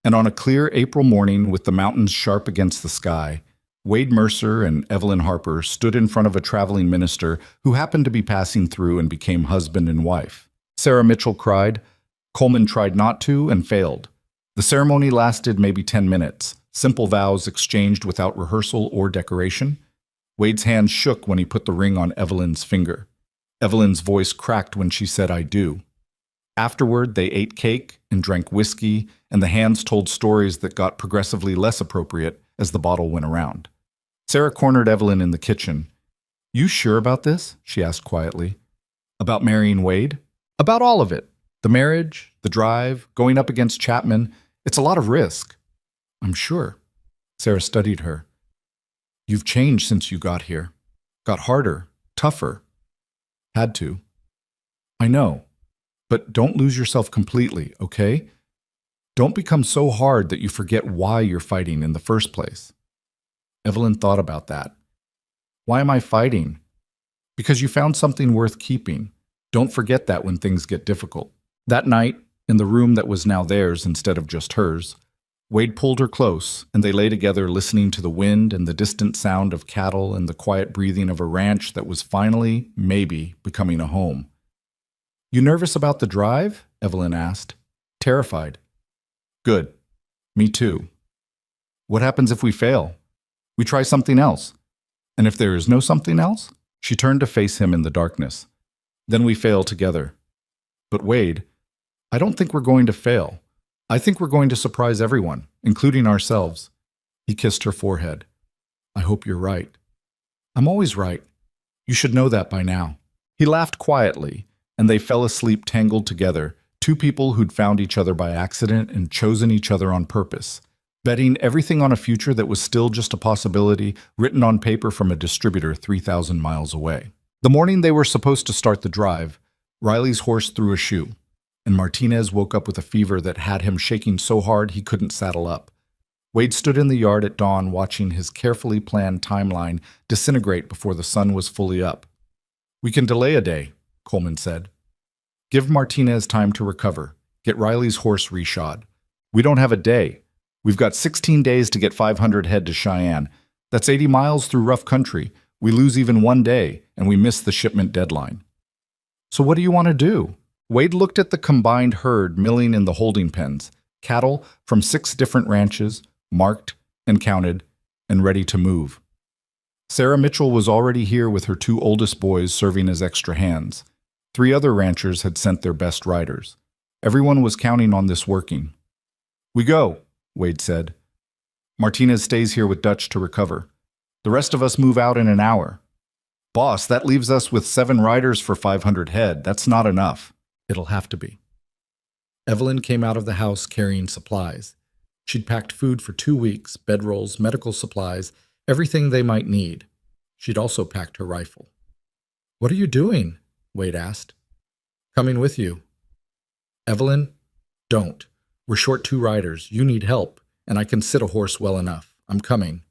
And on a clear April morning with the mountains sharp against the sky, Wade Mercer and Evelyn Harper stood in front of a traveling minister who happened to be passing through and became husband and wife. Sarah Mitchell cried. Coleman tried not to and failed. The ceremony lasted maybe 10 minutes, simple vows exchanged without rehearsal or decoration. Wade's hand shook when he put the ring on Evelyn's finger. Evelyn's voice cracked when she said, I do. Afterward, they ate cake and drank whiskey, and the hands told stories that got progressively less appropriate as the bottle went around. Sarah cornered Evelyn in the kitchen. You sure about this? She asked quietly. About marrying Wade? About all of it. The marriage, the drive, going up against Chapman. It's a lot of risk. I'm sure. Sarah studied her. You've changed since you got here. Got harder, tougher. Had to. I know. But don't lose yourself completely, okay? Don't become so hard that you forget why you're fighting in the first place. Evelyn thought about that. Why am I fighting? Because you found something worth keeping. Don't forget that when things get difficult. That night, in the room that was now theirs instead of just hers, Wade pulled her close, and they lay together listening to the wind and the distant sound of cattle and the quiet breathing of a ranch that was finally, maybe, becoming a home. You nervous about the drive? Evelyn asked. Terrified. Good. Me too. What happens if we fail? We try something else. And if there is no something else? She turned to face him in the darkness. Then we fail together. But Wade, I don't think we're going to fail. I think we're going to surprise everyone, including ourselves. He kissed her forehead. I hope you're right. I'm always right. You should know that by now. He laughed quietly, and they fell asleep tangled together, two people who'd found each other by accident and chosen each other on purpose, betting everything on a future that was still just a possibility, written on paper from a distributor 3,000 miles away. The morning they were supposed to start the drive, Riley's horse threw a shoe, and Martinez woke up with a fever that had him shaking so hard he couldn't saddle up. Wade stood in the yard at dawn watching his carefully planned timeline disintegrate before the sun was fully up. We can delay a day, Coleman said. Give Martinez time to recover. Get Riley's horse reshod. We don't have a day. We've got 16 days to get 500 head to Cheyenne. That's 80 miles through rough country. We lose even one day, and we miss the shipment deadline. So what do you want to do? Wade looked at the combined herd milling in the holding pens, cattle from 6 different ranches, marked and counted, and ready to move. Sarah Mitchell was already here with her 2 oldest boys serving as extra hands. 3 other ranchers had sent their best riders. Everyone was counting on this working. We go, Wade said. Martinez stays here with Dutch to recover. The rest of us move out in an hour. Boss, that leaves us with 7 riders for 500 head. That's not enough. It'll have to be. Evelyn came out of the house carrying supplies. She'd packed food for 2 weeks, bedrolls, medical supplies, everything they might need. She'd also packed her rifle. What are you doing? Wade asked. Coming with you. Evelyn, don't. We're short 2 riders. You need help, and I can sit a horse well enough. I'm coming.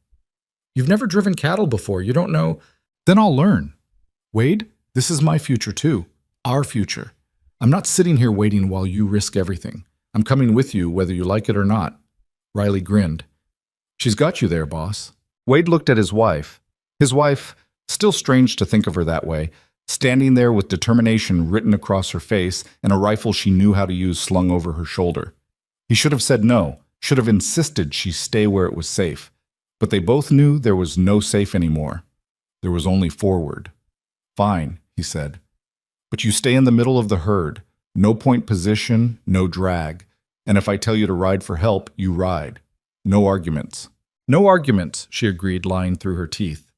You've never driven cattle before. You don't know. Then I'll learn. Wade, this is my future too. Our future. I'm not sitting here waiting while you risk everything. I'm coming with you whether you like it or not. Riley grinned. She's got you there, boss. Wade looked at his wife. His wife, still strange to think of her that way, standing there with determination written across her face and a rifle she knew how to use slung over her shoulder. He should have said no, should have insisted she stay where it was safe. But they both knew there was no safe anymore. There was only forward. Fine, he said. But you stay in the middle of the herd. No point position, no drag. And if I tell you to ride for help, you ride. No arguments. No arguments, she agreed, lying through her teeth.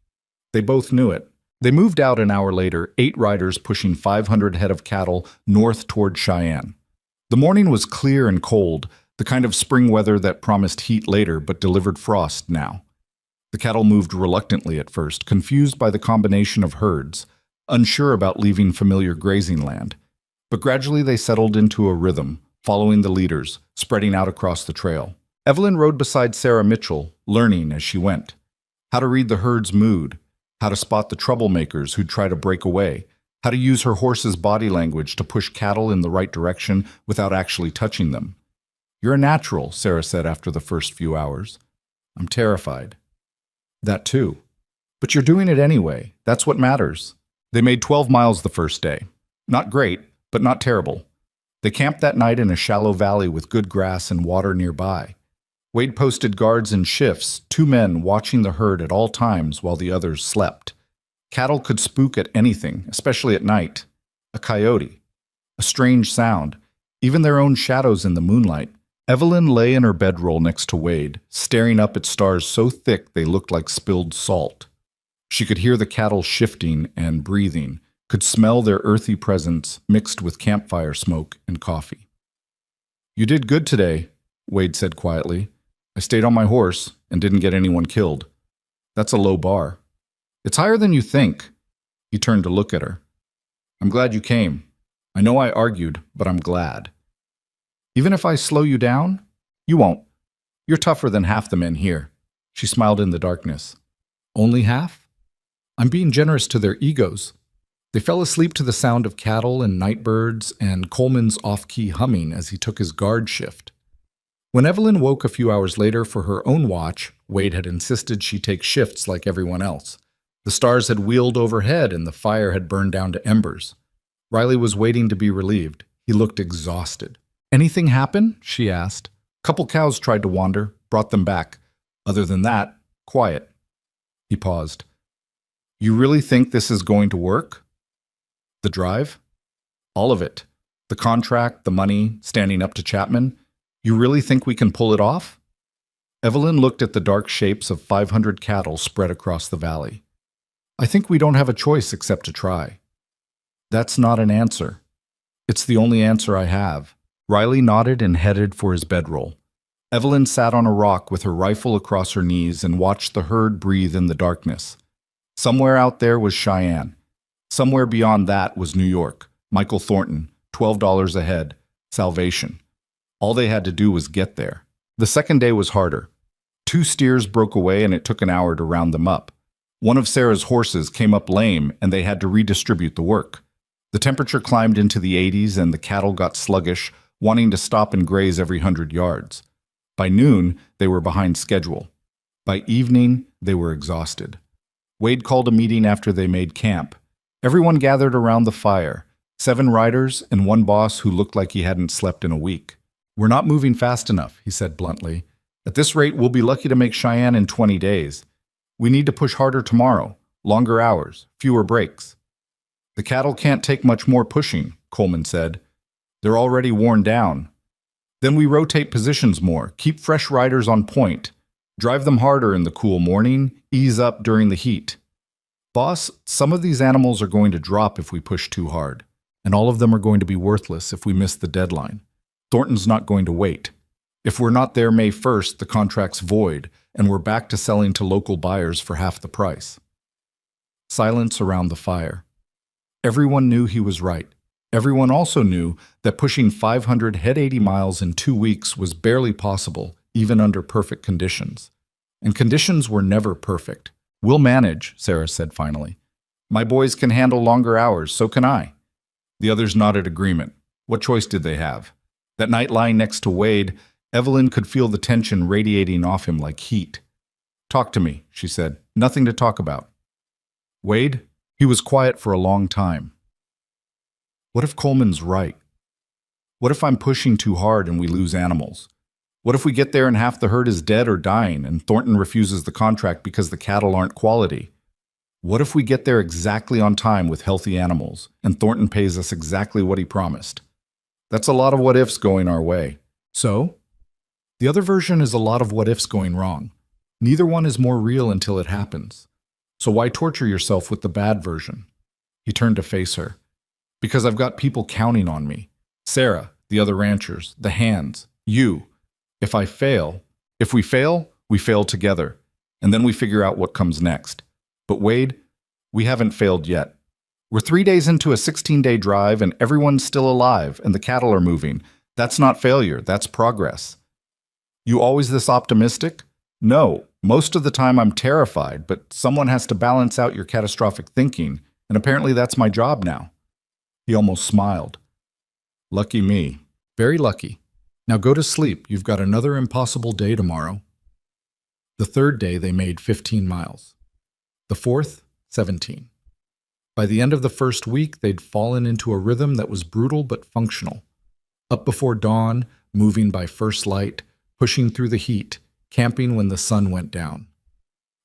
They both knew it. They moved out an hour later, 8 riders pushing 500 head of cattle north toward Cheyenne. The morning was clear and cold, the kind of spring weather that promised heat later but delivered frost now. The cattle moved reluctantly at first, confused by the combination of herds, unsure about leaving familiar grazing land. But gradually they settled into a rhythm, following the leaders, spreading out across the trail. Evelyn rode beside Sarah Mitchell, learning as she went. How to read the herd's mood, how to spot the troublemakers who'd try to break away, how to use her horse's body language to push cattle in the right direction without actually touching them. You're a natural, Sarah said after the first few hours. I'm terrified. That too. But you're doing it anyway. That's what matters. They made 12 miles the first day. Not great, but not terrible. They camped that night in a shallow valley with good grass and water nearby. Wade posted guards in shifts, 2 men watching the herd at all times while the others slept. Cattle could spook at anything, especially at night. A coyote. A strange sound. Even their own shadows in the moonlight. Evelyn lay in her bedroll next to Wade, staring up at stars so thick they looked like spilled salt. She could hear the cattle shifting and breathing, could smell their earthy presence mixed with campfire smoke and coffee. You did good today, Wade said quietly. I stayed on my horse and didn't get anyone killed. That's a low bar. It's higher than you think. He turned to look at her. I'm glad you came. I know I argued, but I'm glad. Even if I slow you down, you won't. You're tougher than half the men here. She smiled in the darkness. Only half? I'm being generous to their egos. They fell asleep to the sound of cattle and night birds and Coleman's off-key humming as he took his guard shift. When Evelyn woke a few hours later for her own watch, Wade had insisted she take shifts like everyone else. The stars had wheeled overhead and the fire had burned down to embers. Riley was waiting to be relieved. He looked exhausted. Anything happen? She asked. Couple cows tried to wander, brought them back. Other than that, quiet. He paused. You really think this is going to work? The drive? All of it. The contract, the money, standing up to Chapman. You really think we can pull it off? Evelyn looked at the dark shapes of 500 cattle spread across the valley. I think we don't have a choice except to try. That's not an answer. It's the only answer I have. Riley nodded and headed for his bedroll. Evelyn sat on a rock with her rifle across her knees and watched the herd breathe in the darkness. Somewhere out there was Cheyenne. Somewhere beyond that was New York. Michael Thornton, $12 a head, salvation. All they had to do was get there. The second day was harder. 2 steers broke away and it took an hour to round them up. One of Sarah's horses came up lame and they had to redistribute the work. The temperature climbed into the 80s and the cattle got sluggish, wanting to stop and graze every 100 yards. By noon, they were behind schedule. By evening, they were exhausted. Wade called a meeting after they made camp. Everyone gathered around the fire, 7 riders and 1 boss who looked like he hadn't slept in a week. We're not moving fast enough, he said bluntly. At this rate, we'll be lucky to make Cheyenne in 20 days. We need to push harder tomorrow, longer hours, fewer breaks. The cattle can't take much more pushing, Coleman said. They're already worn down. Then we rotate positions more, keep fresh riders on point, drive them harder in the cool morning, ease up during the heat. Boss, some of these animals are going to drop if we push too hard, and all of them are going to be worthless if we miss the deadline. Thornton's not going to wait. If we're not there May 1st, the contract's void, and we're back to selling to local buyers for half the price. Silence around the fire. Everyone knew he was right. Everyone also knew that pushing 500 head 80 miles in 2 weeks was barely possible, even under perfect conditions. And conditions were never perfect. We'll manage, Sarah said finally. My boys can handle longer hours, so can I. The others nodded agreement. What choice did they have? That night lying next to Wade, Evelyn could feel the tension radiating off him like heat. Talk to me, she said. Nothing to talk about. Wade? He was quiet for a long time. What if Coleman's right? What if I'm pushing too hard and we lose animals? What if we get there and half the herd is dead or dying and Thornton refuses the contract because the cattle aren't quality? What if we get there exactly on time with healthy animals and Thornton pays us exactly what he promised? That's a lot of what ifs going our way. So? The other version is a lot of what ifs going wrong. Neither one is more real until it happens. So why torture yourself with the bad version? He turned to face her. Because I've got people counting on me. Sarah, the other ranchers, the hands, you. If we fail, we fail together. And then we figure out what comes next. But Wade, we haven't failed yet. We're 3 days into a 16-day drive and everyone's still alive and the cattle are moving. That's not failure, that's progress. You always this optimistic? No, most of the time I'm terrified, but someone has to balance out your catastrophic thinking, and apparently that's my job now. He almost smiled. Lucky me. Very lucky. Now go to sleep. You've got another impossible day tomorrow. The third day they made 15 miles. The fourth, 17. By the end of the first week, they'd fallen into a rhythm that was brutal but functional. Up before dawn, moving by first light, pushing through the heat, camping when the sun went down.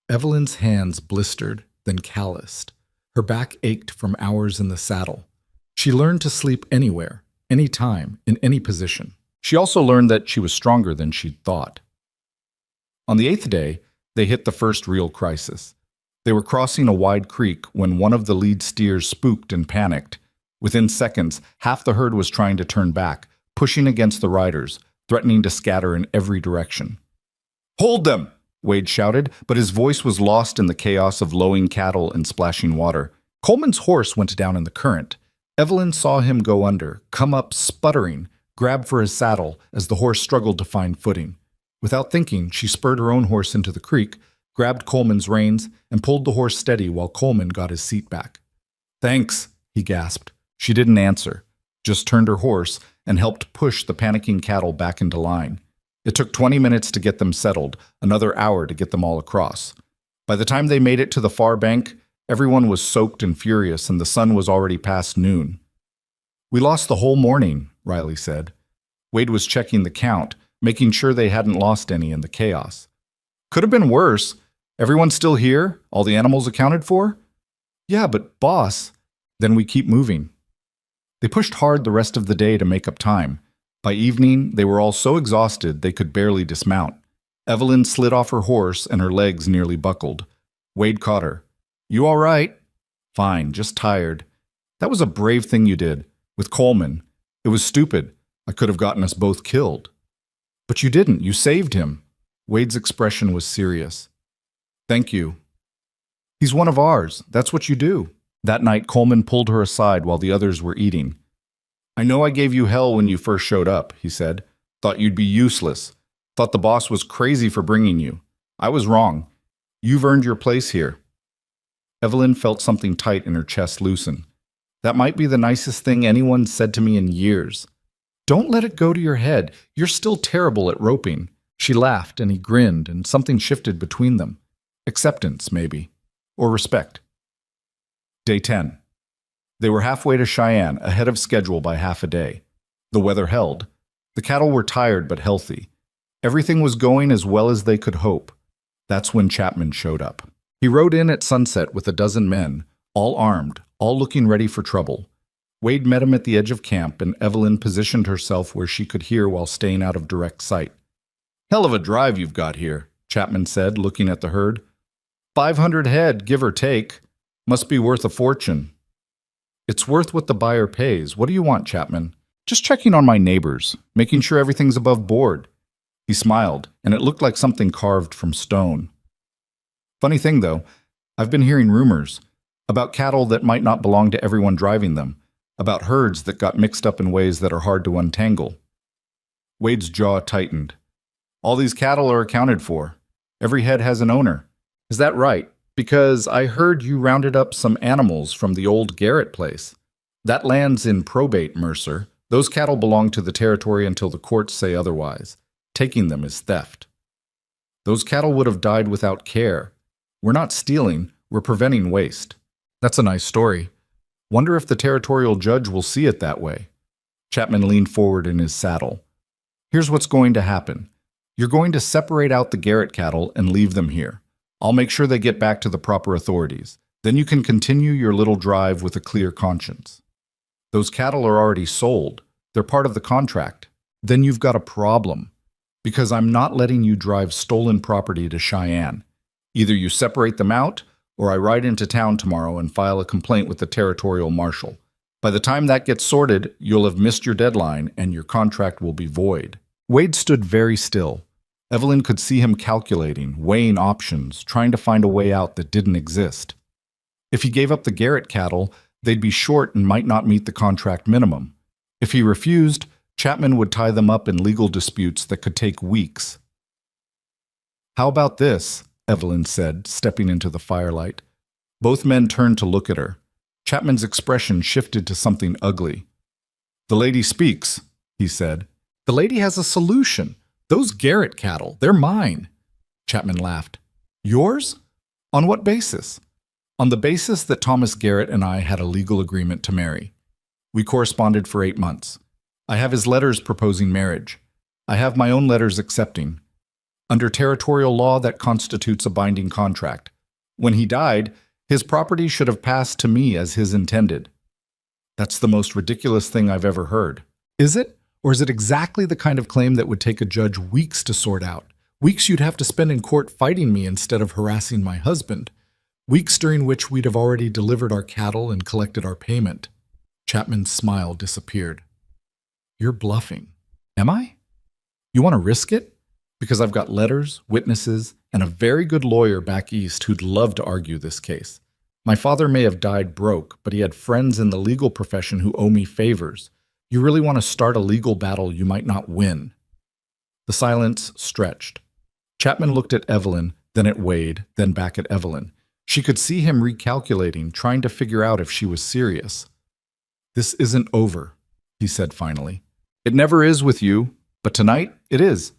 Evelyn's hands blistered, then calloused. Her back ached from hours in the saddle. She learned to sleep anywhere, any time, in any position. She also learned that she was stronger than she'd thought. On the 8th day, they hit the first real crisis. They were crossing a wide creek when one of the lead steers spooked and panicked. Within seconds, half the herd was trying to turn back, pushing against the riders, threatening to scatter in every direction. Hold them! Wade shouted, but his voice was lost in the chaos of lowing cattle and splashing water. Coleman's horse went down in the current. Evelyn saw him go under, come up sputtering, grab for his saddle as the horse struggled to find footing. Without thinking, she spurred her own horse into the creek, grabbed Coleman's reins, and pulled the horse steady while Coleman got his seat back. Thanks, he gasped. She didn't answer, just turned her horse and helped push the panicking cattle back into line. It took 20 minutes to get them settled, another hour to get them all across. By the time they made it to the far bank, everyone was soaked and furious and the sun was already past noon. We lost the whole morning, Riley said. Wade was checking the count, making sure they hadn't lost any in the chaos. Could have been worse. Everyone still here? All the animals accounted for? Yeah, but boss, then we keep moving. They pushed hard the rest of the day to make up time. By evening, they were all so exhausted they could barely dismount. Evelyn slid off her horse and her legs nearly buckled. Wade caught her. You all right? Fine, just tired. That was a brave thing you did. With Coleman. It was stupid. I could have gotten us both killed. But you didn't. You saved him. Wade's expression was serious. Thank you. He's one of ours. That's what you do. That night, Coleman pulled her aside while the others were eating. I know I gave you hell when you first showed up, he said. Thought you'd be useless. Thought the boss was crazy for bringing you. I was wrong. You've earned your place here. Evelyn felt something tight in her chest loosen. That might be the nicest thing anyone said to me in years. Don't let it go to your head. You're still terrible at roping. She laughed and he grinned and something shifted between them. Acceptance, maybe. Or respect. Day 10. They were halfway to Cheyenne, ahead of schedule by half a day. The weather held. The cattle were tired but healthy. Everything was going as well as they could hope. That's when Chapman showed up. He rode in at sunset with a dozen men, all armed, all looking ready for trouble. Wade met him at the edge of camp, and Evelyn positioned herself where she could hear while staying out of direct sight. Hell of a drive you've got here, Chapman said, looking at the herd. 500 head, give or take. Must be worth a fortune. It's worth what the buyer pays. What do you want, Chapman? Just checking on my neighbors, making sure everything's above board. He smiled, and it looked like something carved from stone. Funny thing, though, I've been hearing rumors about cattle that might not belong to everyone driving them, about herds that got mixed up in ways that are hard to untangle. Wade's jaw tightened. All these cattle are accounted for. Every head has an owner. Is that right? Because I heard you rounded up some animals from the old Garrett place. That land's in probate, Mercer. Those cattle belong to the territory until the courts say otherwise. Taking them is theft. Those cattle would have died without care. We're not stealing, we're preventing waste. That's a nice story. Wonder if the territorial judge will see it that way. Chapman leaned forward in his saddle. Here's what's going to happen. You're going to separate out the Garrett cattle and leave them here. I'll make sure they get back to the proper authorities. Then you can continue your little drive with a clear conscience. Those cattle are already sold. They're part of the contract. Then you've got a problem. Because I'm not letting you drive stolen property to Cheyenne. Either you separate them out, or I ride into town tomorrow and file a complaint with the territorial marshal. By the time that gets sorted, you'll have missed your deadline and your contract will be void. Wade stood very still. Evelyn could see him calculating, weighing options, trying to find a way out that didn't exist. If he gave up the Garrett cattle, they'd be short and might not meet the contract minimum. If he refused, Chapman would tie them up in legal disputes that could take weeks. How about this? Evelyn said, stepping into the firelight. Both men turned to look at her. Chapman's expression shifted to something ugly. The lady speaks, he said. The lady has a solution. Those Garrett cattle, they're mine. Chapman laughed. Yours? On what basis? On the basis that Thomas Garrett and I had a legal agreement to marry. We corresponded for 8 months. I have his letters proposing marriage. I have my own letters accepting. Under territorial law, that constitutes a binding contract. When he died, his property should have passed to me as his intended. That's the most ridiculous thing I've ever heard. Is it? Or is it exactly the kind of claim that would take a judge weeks to sort out? Weeks you'd have to spend in court fighting me instead of harassing my husband. Weeks during which we'd have already delivered our cattle and collected our payment. Chapman's smile disappeared. You're bluffing. Am I? You want to risk it? Because I've got letters, witnesses, and a very good lawyer back east who'd love to argue this case. My father may have died broke, but he had friends in the legal profession who owe me favors. You really want to start a legal battle you might not win. The silence stretched. Chapman looked at Evelyn, then at Wade, then back at Evelyn. She could see him recalculating, trying to figure out if she was serious. This isn't over, he said finally. It never is with you, but tonight it is.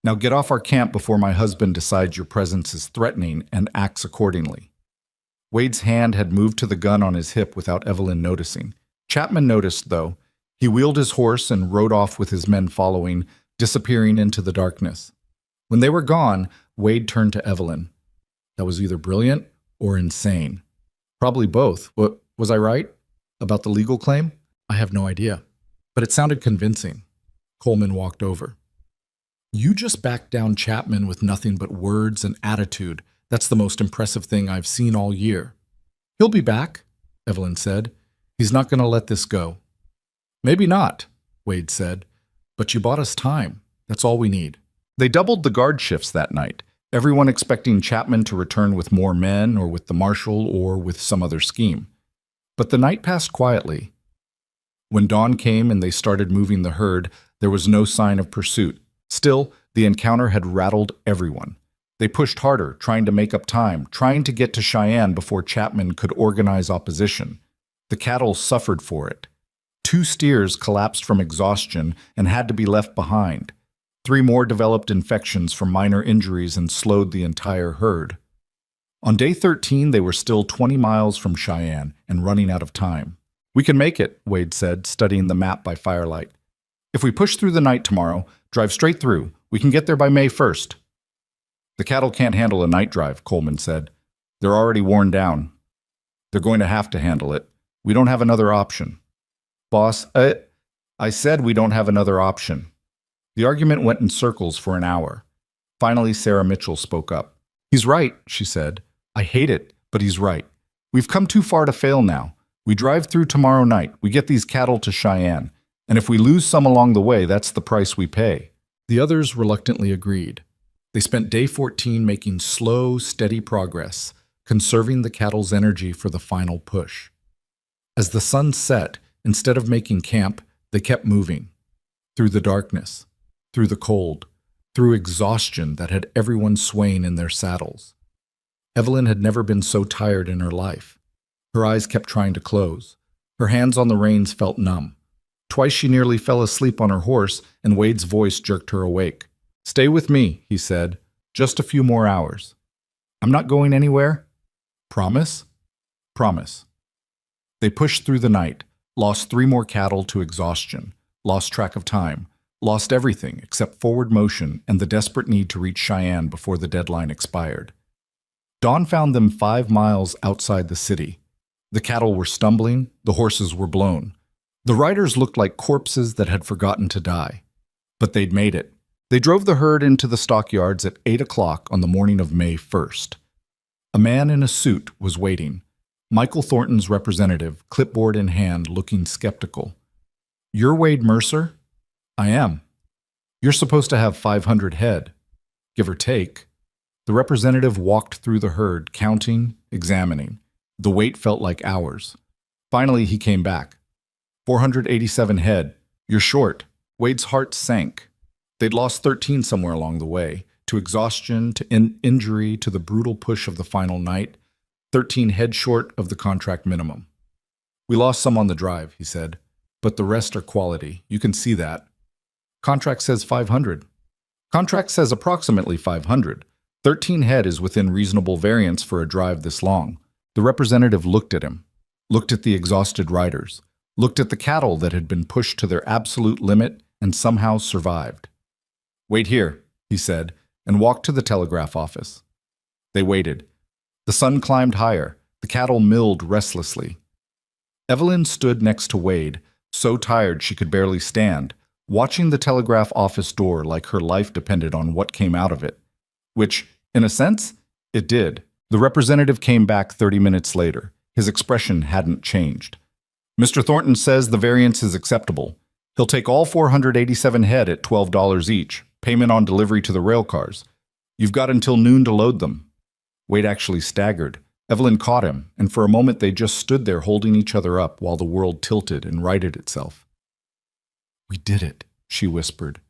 Now get off our camp before my husband decides your presence is threatening and acts accordingly. Wade's hand had moved to the gun on his hip without Evelyn noticing. Chapman noticed, though. He wheeled his horse and rode off with his men following, disappearing into the darkness. When they were gone, Wade turned to Evelyn. That was either brilliant or insane. Probably both. What, was I right? About the legal claim? I have no idea. But it sounded convincing. Coleman walked over. You just backed down Chapman with nothing but words and attitude. That's the most impressive thing I've seen all year. He'll be back, Evelyn said. He's not going to let this go. Maybe not, Wade said. But you bought us time. That's all we need. They doubled the guard shifts that night, everyone expecting Chapman to return with more men or with the marshal or with some other scheme. But the night passed quietly. When dawn came and they started moving the herd, there was no sign of pursuit. Still, the encounter had rattled everyone. They pushed harder, trying to make up time, trying to get to Cheyenne before Chapman could organize opposition. The cattle suffered for it. 2 steers collapsed from exhaustion and had to be left behind. 3 more developed infections from minor injuries and slowed the entire herd. On day 13, they were still 20 miles from Cheyenne and running out of time. We can make it, Wade said, studying the map by firelight. If we push through the night tomorrow, drive straight through, we can get there by May 1st. The cattle can't handle a night drive, Coleman said. They're already worn down. They're going to have to handle it. We don't have another option. Boss, I said we don't have another option. The argument went in circles for an hour. Finally, Sarah Mitchell spoke up. He's right, she said. I hate it, but he's right. We've come too far to fail now. We drive through tomorrow night. We get these cattle to Cheyenne. And if we lose some along the way, that's the price we pay. The others reluctantly agreed. They spent day 14 making slow, steady progress, conserving the cattle's energy for the final push. As the sun set, instead of making camp, they kept moving. Through the darkness, through the cold, through exhaustion that had everyone swaying in their saddles. Evelyn had never been so tired in her life. Her eyes kept trying to close. Her hands on the reins felt numb. Twice she nearly fell asleep on her horse, and Wade's voice jerked her awake. Stay with me, he said. Just a few more hours. I'm not going anywhere. Promise? Promise. They pushed through the night, lost 3 more cattle to exhaustion, lost track of time, lost everything except forward motion and the desperate need to reach Cheyenne before the deadline expired. Dawn found them 5 miles outside the city. The cattle were stumbling, the horses were blown. The riders looked like corpses that had forgotten to die. But they'd made it. They drove the herd into the stockyards at 8 o'clock on the morning of May 1st. A man in a suit was waiting. Michael Thornton's representative, clipboard in hand, looking skeptical. You're Wade Mercer? I am. You're supposed to have 500 head, give or take. The representative walked through the herd, counting, examining. The wait felt like hours. Finally, he came back. 487 head. You're short. Wade's heart sank. They'd lost 13 somewhere along the way, to exhaustion, to injury, to the brutal push of the final night, 13 head short of the contract minimum. We lost some on the drive, he said, but the rest are quality. You can see that. Contract says 500. Contract says approximately 500. 13 head is within reasonable variance for a drive this long. The representative looked at him, looked at the exhausted riders, looked at the cattle that had been pushed to their absolute limit and somehow survived. Wait here, he said, and walked to the telegraph office. They waited. The sun climbed higher. The cattle milled restlessly. Evelyn stood next to Wade, so tired she could barely stand, watching the telegraph office door like her life depended on what came out of it. Which, in a sense, it did. The representative came back 30 minutes later. His expression hadn't changed. Mr. Thornton says the variance is acceptable. He'll take all 487 head at $12 each, payment on delivery to the rail cars. You've got until noon to load them. Wade actually staggered. Evelyn caught him, and for a moment they just stood there holding each other up while the world tilted and righted itself. We did it, she whispered.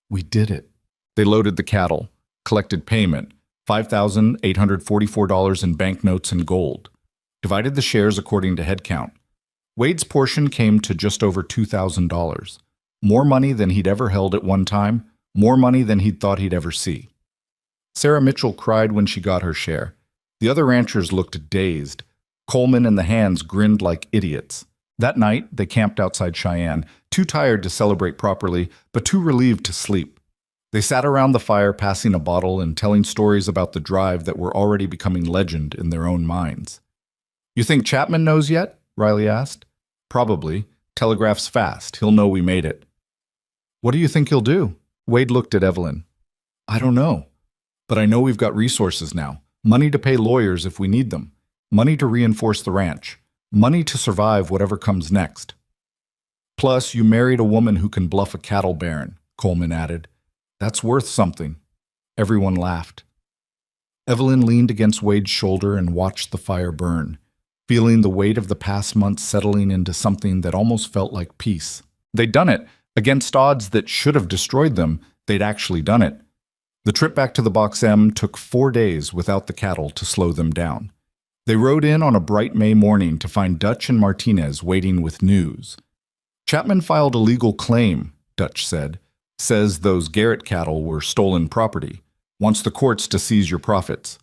We did it. They loaded the cattle, collected payment, $5,844 in banknotes and gold, divided the shares according to head count. Wade's portion came to just over $2,000. More money than he'd ever held at one time, more money than he'd thought he'd ever see. Sarah Mitchell cried when she got her share. The other ranchers looked dazed. Coleman and the hands grinned like idiots. That night, they camped outside Cheyenne, too tired to celebrate properly, but too relieved to sleep. They sat around the fire passing a bottle and telling stories about the drive that were already becoming legend in their own minds. You think Chapman knows yet? Riley asked. Probably. Telegraph's fast. He'll know we made it. What do you think he'll do? Wade looked at Evelyn. I don't know. But I know we've got resources now. Money to pay lawyers if we need them. Money to reinforce the ranch. Money to survive whatever comes next. Plus, you married a woman who can bluff a cattle baron, Coleman added. That's worth something. Everyone laughed. Evelyn leaned against Wade's shoulder and watched the fire burn, feeling the weight of the past months settling into something that almost felt like peace. They'd done it. Against odds that should have destroyed them, they'd actually done it. The trip back to the Box M took 4 days without the cattle to slow them down. They rode in on a bright May morning to find Dutch and Martinez waiting with news. Chapman filed a legal claim, Dutch said. Says those Garrett cattle were stolen property. Wants the courts to seize your profits.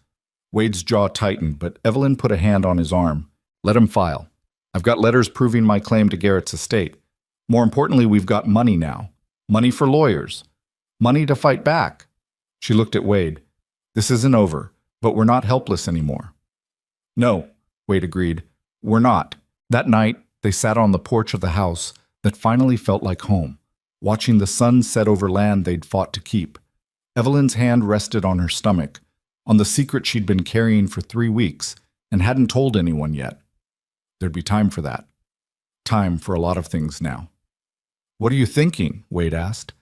Wade's jaw tightened, but Evelyn put a hand on his arm. Let him file. I've got letters proving my claim to Garrett's estate. More importantly, we've got money now. Money for lawyers. Money to fight back. She looked at Wade. This isn't over, but we're not helpless anymore. No, Wade agreed. We're not. That night, they sat on the porch of the house that finally felt like home, watching the sun set over land they'd fought to keep. Evelyn's hand rested on her stomach, on the secret she'd been carrying for 3 weeks and hadn't told anyone yet. There'd be time for that. Time for a lot of things now. What are you thinking? Wade asked.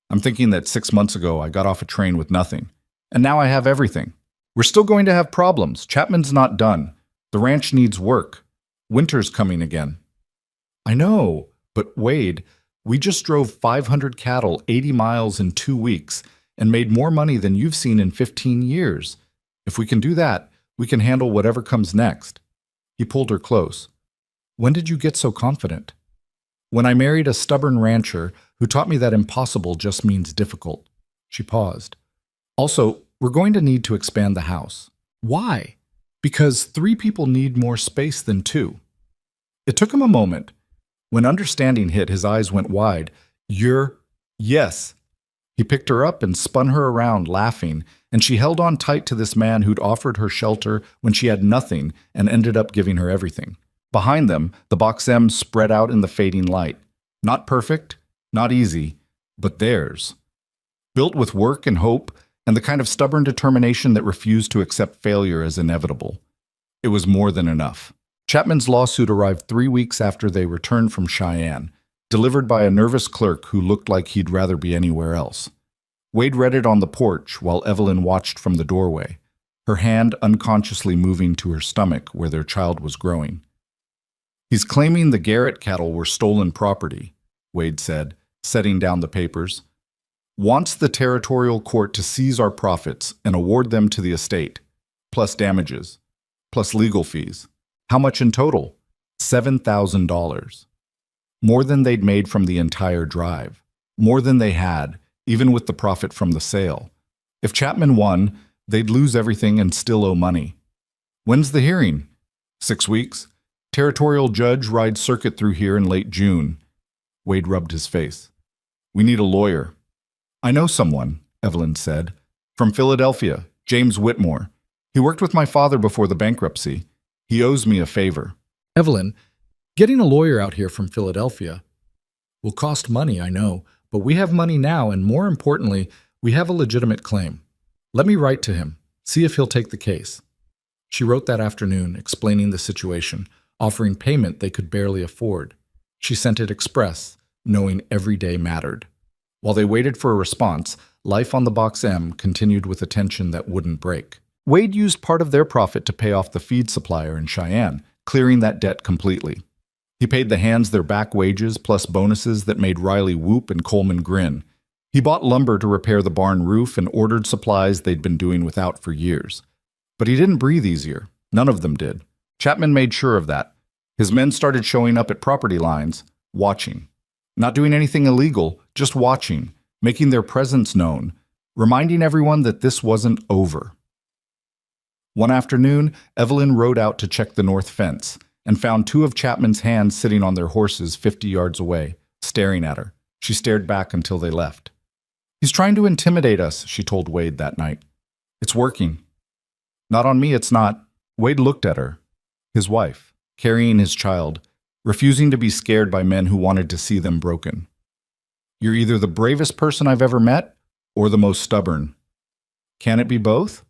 I'm thinking that 6 months ago I got off a train with nothing, and now I have everything. We're still going to have problems. Chapman's not done. The ranch needs work. Winter's coming again. I know, but Wade, we just drove 500 cattle 80 miles in 2 weeks and made more money than you've seen in 15 years. If we can do that, we can handle whatever comes next. He pulled her close. When did you get so confident? When I married a stubborn rancher who taught me that impossible just means difficult. She paused. Also, we're going to need to expand the house. Why? Because 3 people need more space than 2. It took him a moment. When understanding hit, his eyes went wide. Yes. He picked her up and spun her around, laughing, and she held on tight to this man who'd offered her shelter when she had nothing and ended up giving her everything. Behind them, the Box M spread out in the fading light. Not perfect, not easy, but theirs. Built with work and hope and the kind of stubborn determination that refused to accept failure as inevitable. It was more than enough. Chapman's lawsuit arrived 3 weeks after they returned from Cheyenne, delivered by a nervous clerk who looked like he'd rather be anywhere else. Wade read it on the porch while Evelyn watched from the doorway, her hand unconsciously moving to her stomach where their child was growing. He's claiming the Garrett cattle were stolen property, Wade said, setting down the papers. Wants the territorial court to seize our profits and award them to the estate, plus damages, plus legal fees. How much in total? $7,000. More than they'd made from the entire drive. More than they had, even with the profit from the sale. If Chapman won, they'd lose everything and still owe money. When's the hearing? 6 weeks. Territorial judge rides circuit through here in late June. Wade rubbed his face. We need a lawyer. I know someone, Evelyn said. From Philadelphia, James Whitmore. He worked with my father before the bankruptcy. He owes me a favor. Evelyn, getting a lawyer out here from Philadelphia will cost money, I know, but we have money now, and more importantly, we have a legitimate claim. Let me write to him, see if he'll take the case. She wrote that afternoon, explaining the situation, offering payment they could barely afford. She sent it express, knowing every day mattered. While they waited for a response, life on the Box M continued with a tension that wouldn't break. Wade used part of their profit to pay off the feed supplier in Cheyenne, clearing that debt completely. He paid the hands their back wages plus bonuses that made Riley whoop and Coleman grin. He bought lumber to repair the barn roof and ordered supplies they'd been doing without for years. But he didn't breathe easier. None of them did. Chapman made sure of that. His men started showing up at property lines, watching. Not doing anything illegal, just watching, making their presence known, reminding everyone that this wasn't over. One afternoon, Evelyn rode out to check the north fence and found 2 of Chapman's hands sitting on their horses 50 yards away, staring at her. She stared back until they left. He's trying to intimidate us, she told Wade that night. It's working. Not on me, it's not. Wade looked at her. his wife, carrying his child, refusing to be scared by men who wanted to see them broken. You're either the bravest person I've ever met or the most stubborn. Can it be both?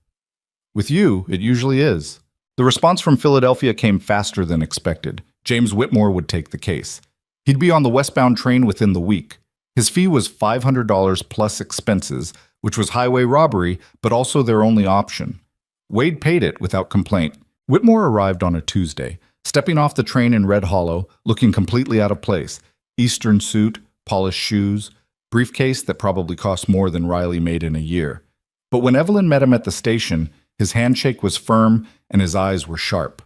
With you, it usually is. The response from Philadelphia came faster than expected. James Whitmore would take the case. He'd be on the westbound train within the week. His fee was $500 plus expenses, which was highway robbery, but also their only option. Wade paid it without complaint. Whitmore arrived on a Tuesday, stepping off the train in Red Hollow, looking completely out of place. Eastern suit, polished shoes, briefcase that probably cost more than Riley made in a year. But when Evelyn met him at the station, his handshake was firm and his eyes were sharp.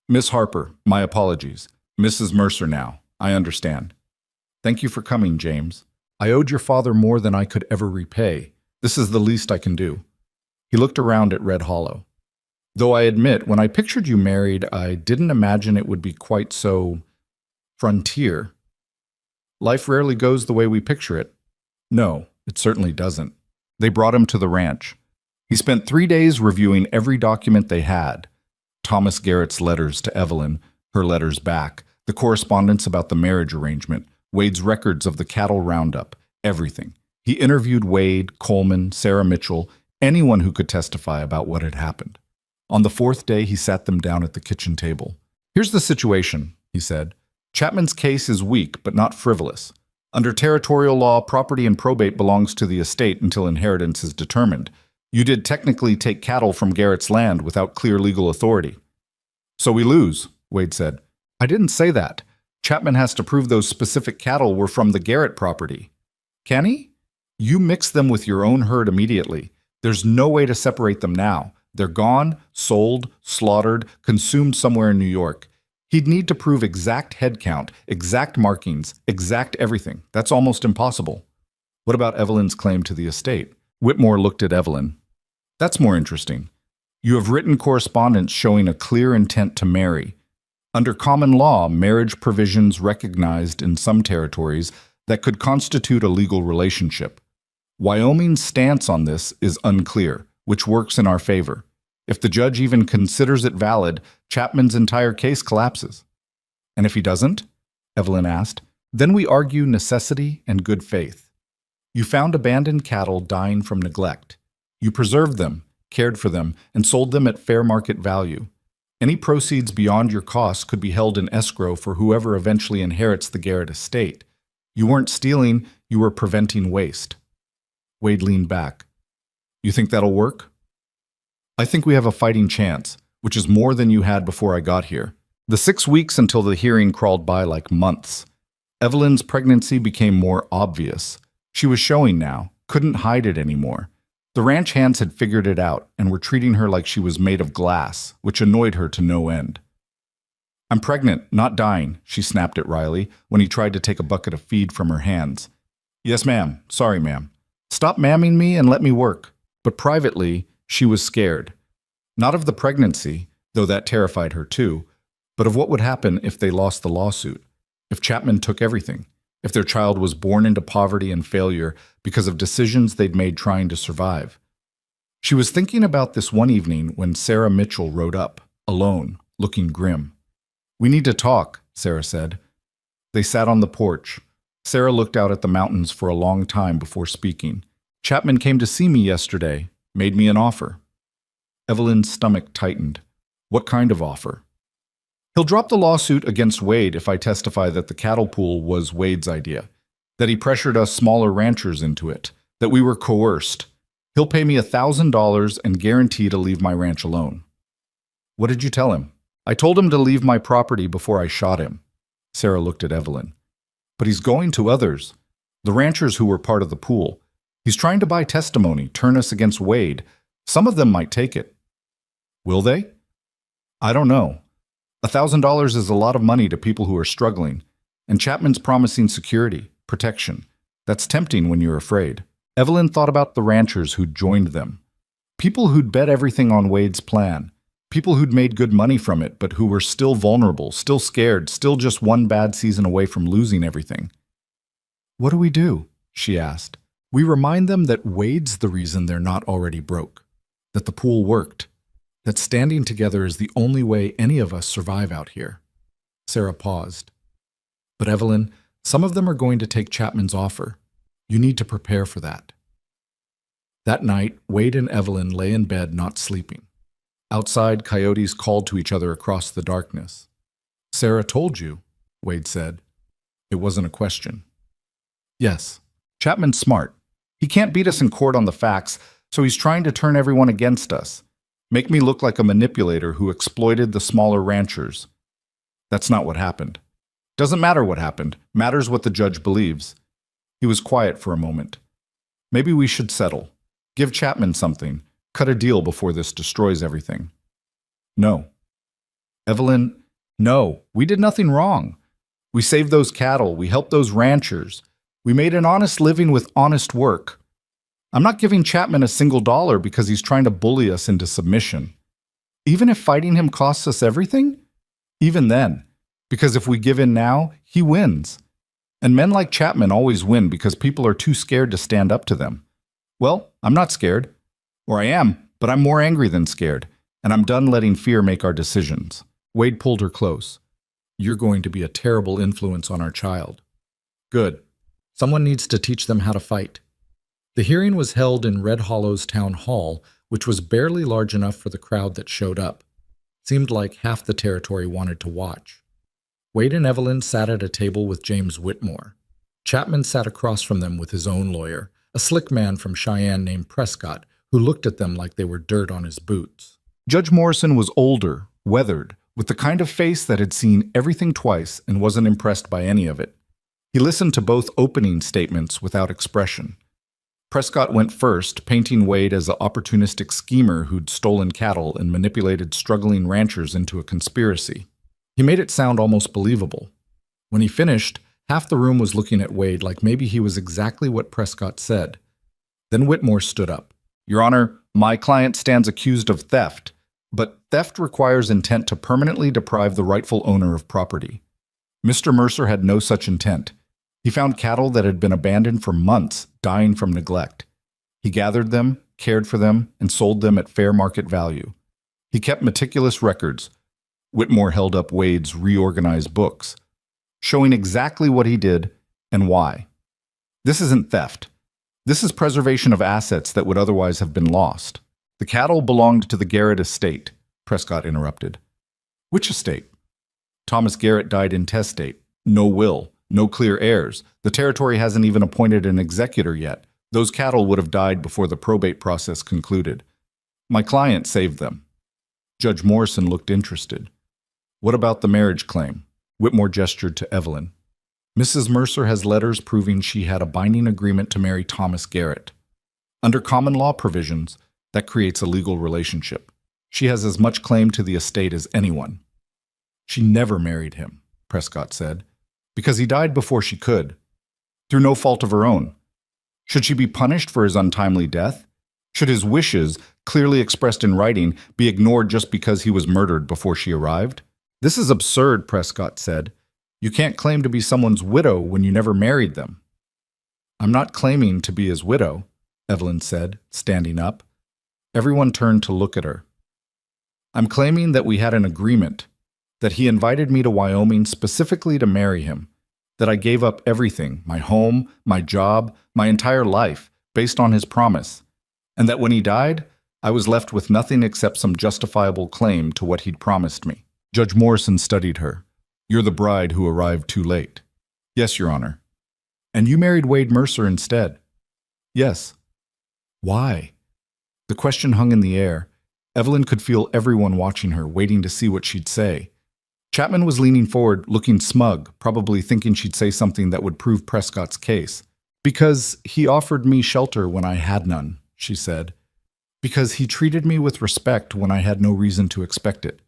Miss Harper, my apologies. Mrs. Mercer now. I understand. Thank you for coming, James. I owed your father more than I could ever repay. This is the least I can do. He looked around at Red Hollow. Though I admit, when I pictured you married, I didn't imagine it would be quite so frontier. Life rarely goes the way we picture it. No, it certainly doesn't. They brought him to the ranch. He spent 3 days reviewing every document they had. Thomas Garrett's letters to Evelyn, her letters back, the correspondence about the marriage arrangement, Wade's records of the cattle roundup, everything. He interviewed Wade, Coleman, Sarah Mitchell, anyone who could testify about what had happened. On the 4th day, he sat them down at the kitchen table. Here's the situation, he said. Chapman's case is weak, but not frivolous. Under territorial law, property and probate belongs to the estate until inheritance is determined. You did technically take cattle from Garrett's land without clear legal authority. So we lose, Wade said. I didn't say that. Chapman has to prove those specific cattle were from the Garrett property. Can he? You mix them with your own herd immediately. There's no way to separate them now. They're gone, sold, slaughtered, consumed somewhere in New York. He'd need to prove exact head count, exact markings, exact everything. That's almost impossible. What about Evelyn's claim to the estate? Whitmore looked at Evelyn. That's more interesting. You have written correspondence showing a clear intent to marry. Under common law, marriage provisions recognized in some territories that could constitute a legal relationship. Wyoming's stance on this is unclear, which works in our favor. If the judge even considers it valid, Chapman's entire case collapses. And if he doesn't? Evelyn asked. Then we argue necessity and good faith. You found abandoned cattle dying from neglect. You preserved them, cared for them, and sold them at fair market value. Any proceeds beyond your costs could be held in escrow for whoever eventually inherits the Garrett estate. You weren't stealing, you were preventing waste. Wade leaned back. You think that'll work? I think we have a fighting chance, which is more than you had before I got here. The 6 weeks until the hearing crawled by like months. Evelyn's pregnancy became more obvious. She was showing now, couldn't hide it anymore. The ranch hands had figured it out and were treating her like she was made of glass, which annoyed her to no end. I'm pregnant, not dying, she snapped at Riley when he tried to take a bucket of feed from her hands. Yes, ma'am. Sorry, ma'am. Stop mamming me and let me work. But privately, she was scared. Not of the pregnancy, though that terrified her too, but of what would happen if they lost the lawsuit, if Chapman took everything, if their child was born into poverty and failure because of decisions they'd made trying to survive. She was thinking about this one evening when Sarah Mitchell rode up, alone, looking grim. We need to talk, Sarah said. They sat on the porch. Sarah looked out at the mountains for a long time before speaking. Chapman came to see me yesterday, made me an offer. Evelyn's stomach tightened. What kind of offer? He'll drop the lawsuit against Wade if I testify that the cattle pool was Wade's idea, that he pressured us smaller ranchers into it, that we were coerced. He'll pay me $1,000 and guarantee to leave my ranch alone. What did you tell him? I told him to leave my property before I shot him. Sarah looked at Evelyn. But he's going to others, the ranchers who were part of the pool. He's trying to buy testimony, turn us against Wade. Some of them might take it. Will they? I don't know. $1,000 is a lot of money to people who are struggling, and Chapman's promising security, protection. That's tempting when you're afraid. Evelyn thought about the ranchers who'd joined them. People who'd bet everything on Wade's plan. People who'd made good money from it, but who were still vulnerable, still scared, still just one bad season away from losing everything. What do we do? She asked. We remind them that Wade's the reason they're not already broke, that the pool worked. That standing together is the only way any of us survive out here. Sarah paused. But Evelyn, some of them are going to take Chapman's offer. You need to prepare for that. That night, Wade and Evelyn lay in bed not sleeping. Outside, coyotes called to each other across the darkness. Sarah told you, Wade said. It wasn't a question. Yes. Chapman's smart. He can't beat us in court on the facts, so he's trying to turn everyone against us. Make me look like a manipulator who exploited the smaller ranchers. That's not what happened. Doesn't matter what happened. Matters what the judge believes. He was quiet for a moment. Maybe we should settle. Give Chapman something. Cut a deal before this destroys everything. No. Evelyn, no. We did nothing wrong. We saved those cattle. We helped those ranchers. We made an honest living with honest work. I'm not giving Chapman a single dollar because he's trying to bully us into submission. Even if fighting him costs us everything? Even then. Because if we give in now, he wins. And men like Chapman always win because people are too scared to stand up to them. Well, I'm not scared. Or I am, but I'm more angry than scared. And I'm done letting fear make our decisions. Wade pulled her close. You're going to be a terrible influence on our child. Good. Someone needs to teach them how to fight. The hearing was held in Red Hollow's town hall, which was barely large enough for the crowd that showed up. Seemed like half the territory wanted to watch. Wade and Evelyn sat at a table with James Whitmore. Chapman sat across from them with his own lawyer, a slick man from Cheyenne named Prescott, who looked at them like they were dirt on his boots. Judge Morrison was older, weathered, with the kind of face that had seen everything twice and wasn't impressed by any of it. He listened to both opening statements without expression. Prescott went first, painting Wade as an opportunistic schemer who'd stolen cattle and manipulated struggling ranchers into a conspiracy. He made it sound almost believable. When he finished, half the room was looking at Wade like maybe he was exactly what Prescott said. Then Whitmore stood up. Your Honor, my client stands accused of theft, but theft requires intent to permanently deprive the rightful owner of property. Mr. Mercer had no such intent. He found cattle that had been abandoned for months, dying from neglect. He gathered them, cared for them, and sold them at fair market value. He kept meticulous records. Whitmore held up Wade's reorganized books, showing exactly what he did and why. This isn't theft. This is preservation of assets that would otherwise have been lost. The cattle belonged to the Garrett estate, Prescott interrupted. Which estate? Thomas Garrett died intestate. No will. No clear heirs. The territory hasn't even appointed an executor yet. Those cattle would have died before the probate process concluded. My client saved them. Judge Morrison looked interested. What about the marriage claim? Whitmore gestured to Evelyn. Mrs. Mercer has letters proving she had a binding agreement to marry Thomas Garrett. Under common law provisions, that creates a legal relationship. She has as much claim to the estate as anyone. She never married him, Prescott said, because he died before she could, through no fault of her own. Should she be punished for his untimely death? Should his wishes, clearly expressed in writing, be ignored just because he was murdered before she arrived? This is absurd, Prescott said. You can't claim to be someone's widow when you never married them. I'm not claiming to be his widow, Evelyn said, standing up. Everyone turned to look at her. I'm claiming that we had an agreement, that he invited me to Wyoming specifically to marry him, that I gave up everything, my home, my job, my entire life, based on his promise, and that when he died, I was left with nothing except some justifiable claim to what he'd promised me. Judge Morrison studied her. You're the bride who arrived too late. Yes, Your Honor. And you married Wade Mercer instead. Yes. Why? The question hung in the air. Evelyn could feel everyone watching her, waiting to see what she'd say. Chapman was leaning forward, looking smug, probably thinking she'd say something that would prove Prescott's case. Because he offered me shelter when I had none, she said. Because he treated me with respect when I had no reason to expect it.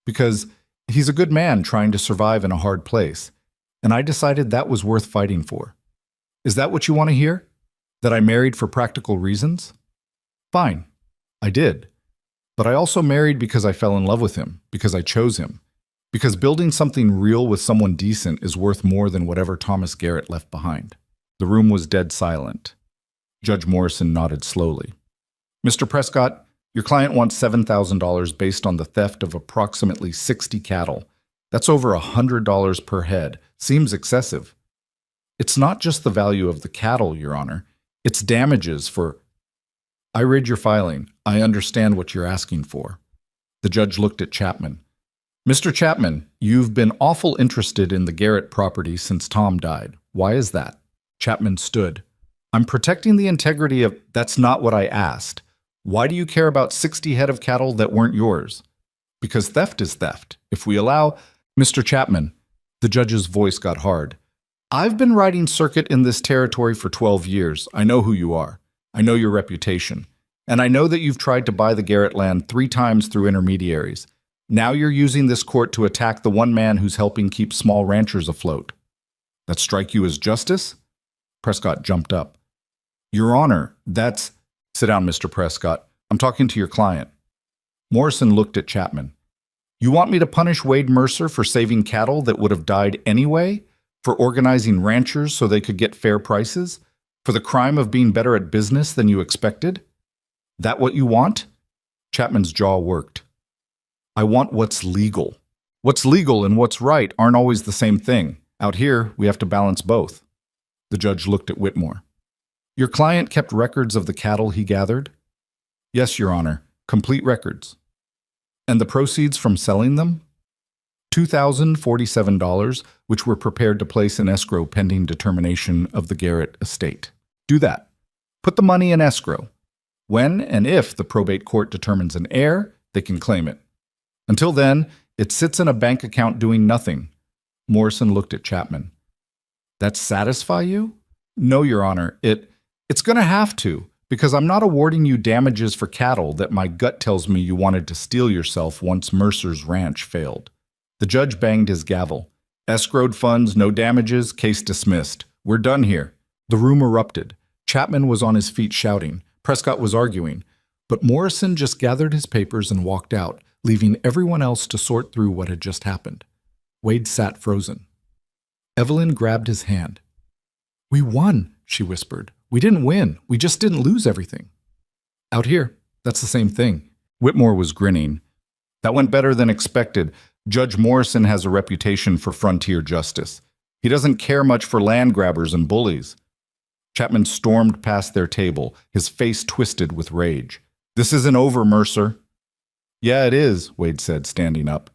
Because he's a good man trying to survive in a hard place, and I decided that was worth fighting for. Is that what you want to hear? That I married for practical reasons? Fine, I did. But I also married because I fell in love with him, because I chose him, because building something real with someone decent is worth more than whatever Thomas Garrett left behind. The room was dead silent. Judge Morrison nodded slowly. Mr. Prescott, Your client wants $7,000 based on the theft of approximately 60 cattle. That's over $100 per head. Seems excessive. It's not just the value of the cattle, Your Honor. It's damages for... I read your filing. I understand what you're asking for. The judge looked at Chapman. Mr. Chapman, you've been awful interested in the Garrett property since Tom died. Why is that? Chapman stood. I'm protecting the integrity of... That's not what I asked. Why do you care about 60 head of cattle that weren't yours? Because theft is theft. If we allow... Mr. Chapman, the judge's voice got hard. I've been riding circuit in this territory for 12 years. I know who you are. I know your reputation. And I know that you've tried to buy the Garrett land 3 times through intermediaries. Now you're using this court to attack the one man who's helping keep small ranchers afloat. That strike you as justice? Prescott jumped up. Your Honor, that's... Sit down, Mr. Prescott. I'm talking to your client. Morrison looked at Chapman. You want me to punish Wade Mercer for saving cattle that would have died anyway? For organizing ranchers so they could get fair prices? For the crime of being better at business than you expected? That what you want? Chapman's jaw worked. I want what's legal. What's legal and what's right aren't always the same thing. Out here, we have to balance both. The judge looked at Whitmore. Your client kept records of the cattle he gathered? Yes, Your Honor. Complete records. And the proceeds from selling them? $2,047, which were prepared to place in escrow pending determination of the Garrett estate. Do that. Put the money in escrow. When and if the probate court determines an heir, they can claim it. Until then, it sits in a bank account doing nothing. Morrison looked at Chapman. That satisfy you? No, Your Honor. It's going to have to, because I'm not awarding you damages for cattle that my gut tells me you wanted to steal yourself once Mercer's ranch failed. The judge banged his gavel. Escrowed funds, no damages, case dismissed. We're done here. The room erupted. Chapman was on his feet shouting. Prescott was arguing. But Morrison just gathered his papers and walked out, leaving everyone else to sort through what had just happened. Wade sat frozen. Evelyn grabbed his hand. We won, she whispered. We didn't win. We just didn't lose everything. Out here, that's the same thing. Whitmore was grinning. That went better than expected. Judge Morrison has a reputation for frontier justice. He doesn't care much for land grabbers and bullies. Chapman stormed past their table, his face twisted with rage. This isn't over, Mercer. Yeah, it is, Wade said, standing up.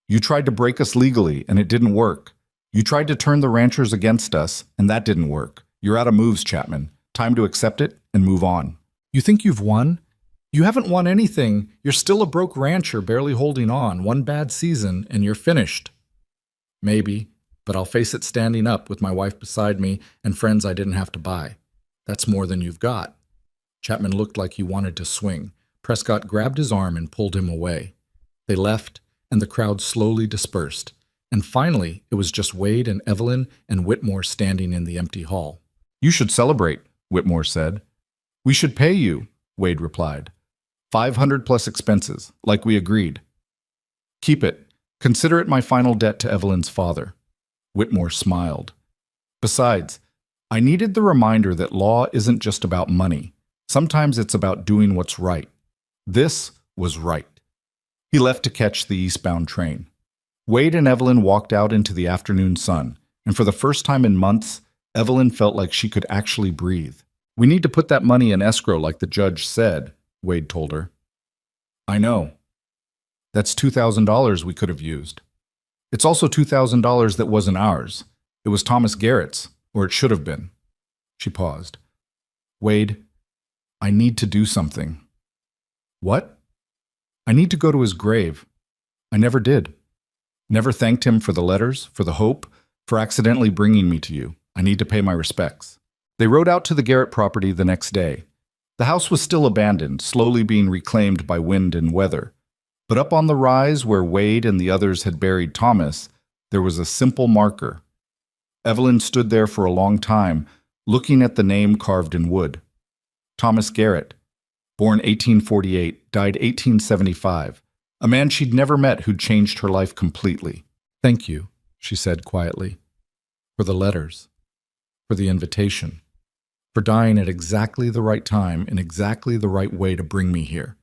You tried to break us legally, and it didn't work. You tried to turn the ranchers against us, and that didn't work. You're out of moves, Chapman. Time to accept it and move on. You think you've won? You haven't won anything. You're still a broke rancher barely holding on. One bad season, and you're finished. Maybe, but I'll face it standing up with my wife beside me and friends I didn't have to buy. That's more than you've got. Chapman looked like he wanted to swing. Prescott grabbed his arm and pulled him away. They left, and the crowd slowly dispersed. And finally, it was just Wade and Evelyn and Whitmore standing in the empty hall. You should celebrate, Whitmore said. We should pay you, Wade replied. 500 plus expenses, like we agreed. Keep it. Consider it my final debt to Evelyn's father. Whitmore smiled. Besides, I needed the reminder that law isn't just about money. Sometimes it's about doing what's right. This was right. He left to catch the eastbound train. Wade and Evelyn walked out into the afternoon sun, and for the first time in months, Evelyn felt like she could actually breathe. We need to put that money in escrow like the judge said, Wade told her. I know. That's $2,000 we could have used. It's also $2,000 that wasn't ours. It was Thomas Garrett's, or it should have been. She paused. Wade, I need to do something. What? I need to go to his grave. I never did. Never thanked him for the letters, for the hope, for accidentally bringing me to you. I need to pay my respects. They rode out to the Garrett property the next day. The house was still abandoned, slowly being reclaimed by wind and weather. But up on the rise where Wade and the others had buried Thomas, there was a simple marker. Evelyn stood there for a long time, looking at the name carved in wood. Thomas Garrett, born 1848, died 1875. A man she'd never met who'd changed her life completely. Thank you, she said quietly, for the letters, for the invitation, for dying at exactly the right time in exactly the right way to bring me here.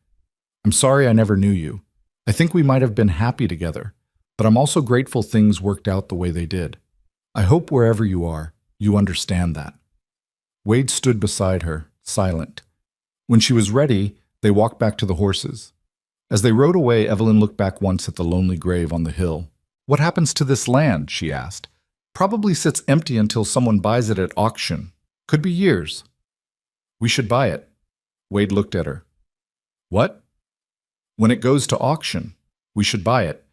I'm sorry I never knew you. I think we might have been happy together, but I'm also grateful things worked out the way they did. I hope wherever you are, you understand that." Wade stood beside her, silent. When she was ready, they walked back to the horses. As they rode away, Evelyn looked back once at the lonely grave on the hill. "What happens to this land?" she asked. "Probably sits empty until someone buys it at auction. Could be years." "We should buy it." Wade looked at her. "What?" "When it goes to auction, we should buy it.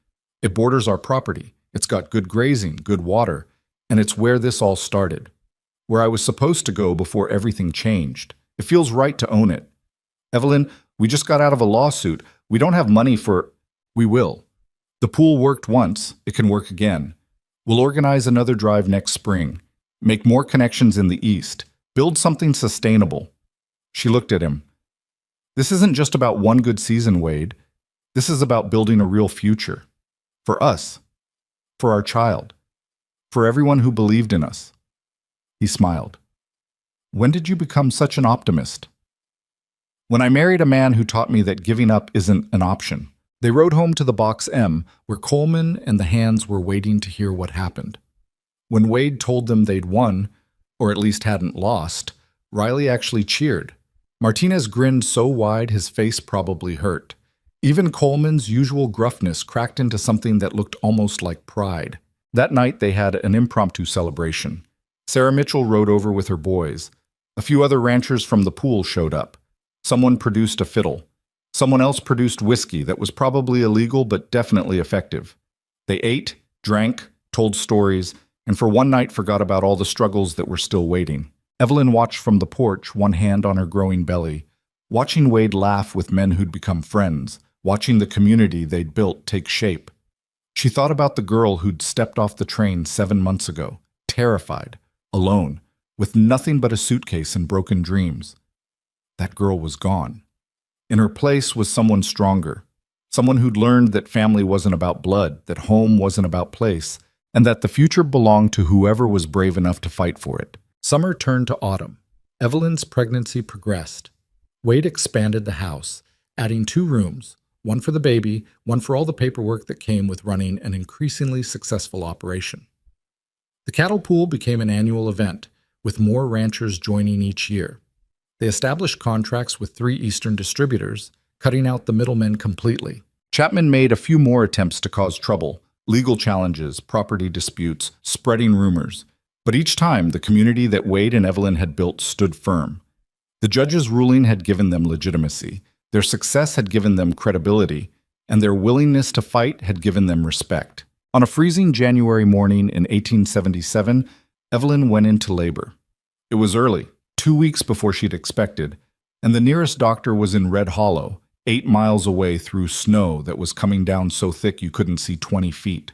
It borders our property. It's got good grazing, good water, and it's where this all started. Where I was supposed to go before everything changed. It feels right to own it. Evelyn, we just got out of a lawsuit. We don't have money for... We will. The pool worked once. It can work again. We'll organize another drive next spring. Make more connections in the East. Build something sustainable." She looked at him. "This isn't just about one good season, Wade. This is about building a real future. For us. For our child. For everyone who believed in us." He smiled. "When did you become such an optimist?" "When I married a man who taught me that giving up isn't an option." They rode home to the Box M, where Coleman and the hands were waiting to hear what happened. When Wade told them they'd won, or at least hadn't lost, Riley actually cheered. Martinez grinned so wide his face probably hurt. Even Coleman's usual gruffness cracked into something that looked almost like pride. That night they had an impromptu celebration. Sarah Mitchell rode over with her boys. A few other ranchers from the pool showed up. Someone produced a fiddle. Someone else produced whiskey that was probably illegal but definitely effective. They ate, drank, told stories, and for one night forgot about all the struggles that were still waiting. Evelyn watched from the porch, one hand on her growing belly, watching Wade laugh with men who'd become friends, watching the community they'd built take shape. She thought about the girl who'd stepped off the train 7 months ago, terrified, alone, with nothing but a suitcase and broken dreams. That girl was gone. In her place was someone stronger, someone who'd learned that family wasn't about blood, that home wasn't about place, and that the future belonged to whoever was brave enough to fight for it. Summer turned to autumn. Evelyn's pregnancy progressed. Wade expanded the house, adding 2 rooms, one for the baby, one for all the paperwork that came with running an increasingly successful operation. The cattle pool became an annual event, with more ranchers joining each year. They established contracts with 3 eastern distributors, cutting out the middlemen completely. Chapman made a few more attempts to cause trouble, legal challenges, property disputes, spreading rumors. But each time, the community that Wade and Evelyn had built stood firm. The judge's ruling had given them legitimacy, their success had given them credibility, and their willingness to fight had given them respect. On a freezing January morning in 1877, Evelyn went into labor. It was early, 2 weeks before she'd expected, and the nearest doctor was in Red Hollow, 8 miles away through snow that was coming down so thick you couldn't see 20 feet.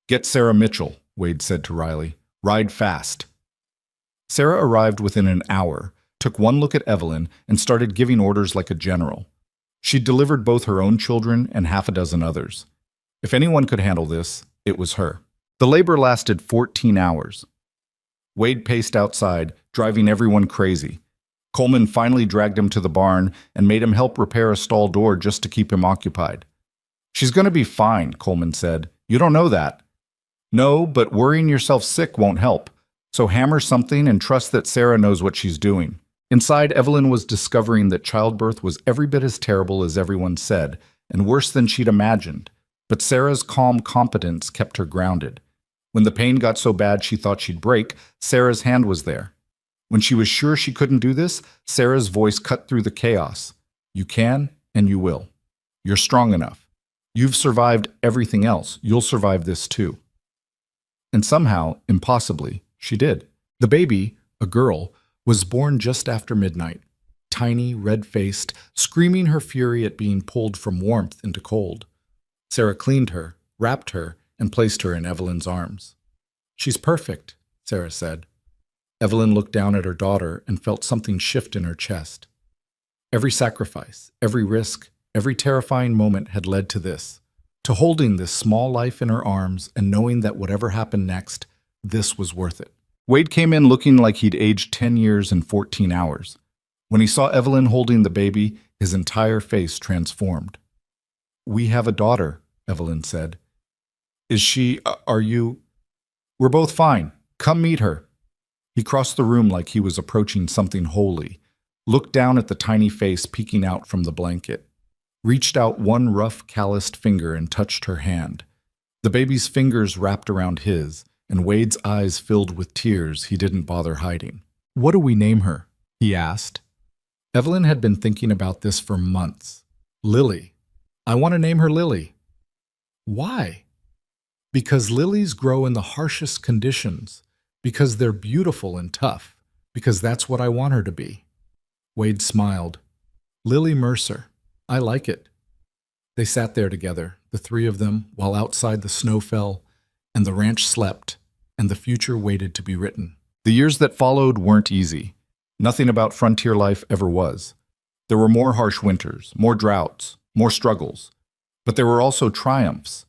"Get Sarah Mitchell," Wade said to Riley. "Ride fast." Sarah arrived within an hour, took one look at Evelyn, and started giving orders like a general. She'd delivered both her own children and half a dozen others. If anyone could handle this, it was her. The labor lasted 14 hours. Wade paced outside, driving everyone crazy. Coleman finally dragged him to the barn and made him help repair a stall door just to keep him occupied. "She's going to be fine," Coleman said. "You don't know that." "No, but worrying yourself sick won't help. So hammer something and trust that Sarah knows what she's doing." Inside, Evelyn was discovering that childbirth was every bit as terrible as everyone said, and worse than she'd imagined. But Sarah's calm competence kept her grounded. When the pain got so bad she thought she'd break, Sarah's hand was there. When she was sure she couldn't do this, Sarah's voice cut through the chaos. "You can, and you will. You're strong enough. You've survived everything else. You'll survive this too." And somehow, impossibly, she did. The baby, a girl, was born just after midnight, tiny, red-faced, screaming her fury at being pulled from warmth into cold. Sarah cleaned her, wrapped her, and placed her in Evelyn's arms. "She's perfect," Sarah said. Evelyn looked down at her daughter and felt something shift in her chest. Every sacrifice, every risk, every terrifying moment had led to this, to holding this small life in her arms and knowing that whatever happened next, this was worth it. Wade came in looking like he'd aged 10 years and 14 hours. When he saw Evelyn holding the baby, his entire face transformed. "We have a daughter," Evelyn said. "Is she, are you?" "We're both fine. Come meet her." He crossed the room like he was approaching something holy, looked down at the tiny face peeking out from the blanket, reached out one rough, calloused finger and touched her hand. The baby's fingers wrapped around his, and Wade's eyes filled with tears he didn't bother hiding. "What do we name her?" he asked. Evelyn had been thinking about this for months. "Lily. I want to name her Lily." "Why?" "Because lilies grow in the harshest conditions, because they're beautiful and tough, because that's what I want her to be." Wade smiled. "Lily Mercer. I like it." They sat there together, the three of them, while outside the snow fell, and the ranch slept, and the future waited to be written. The years that followed weren't easy. Nothing about frontier life ever was. There were more harsh winters, more droughts, more struggles. But there were also triumphs.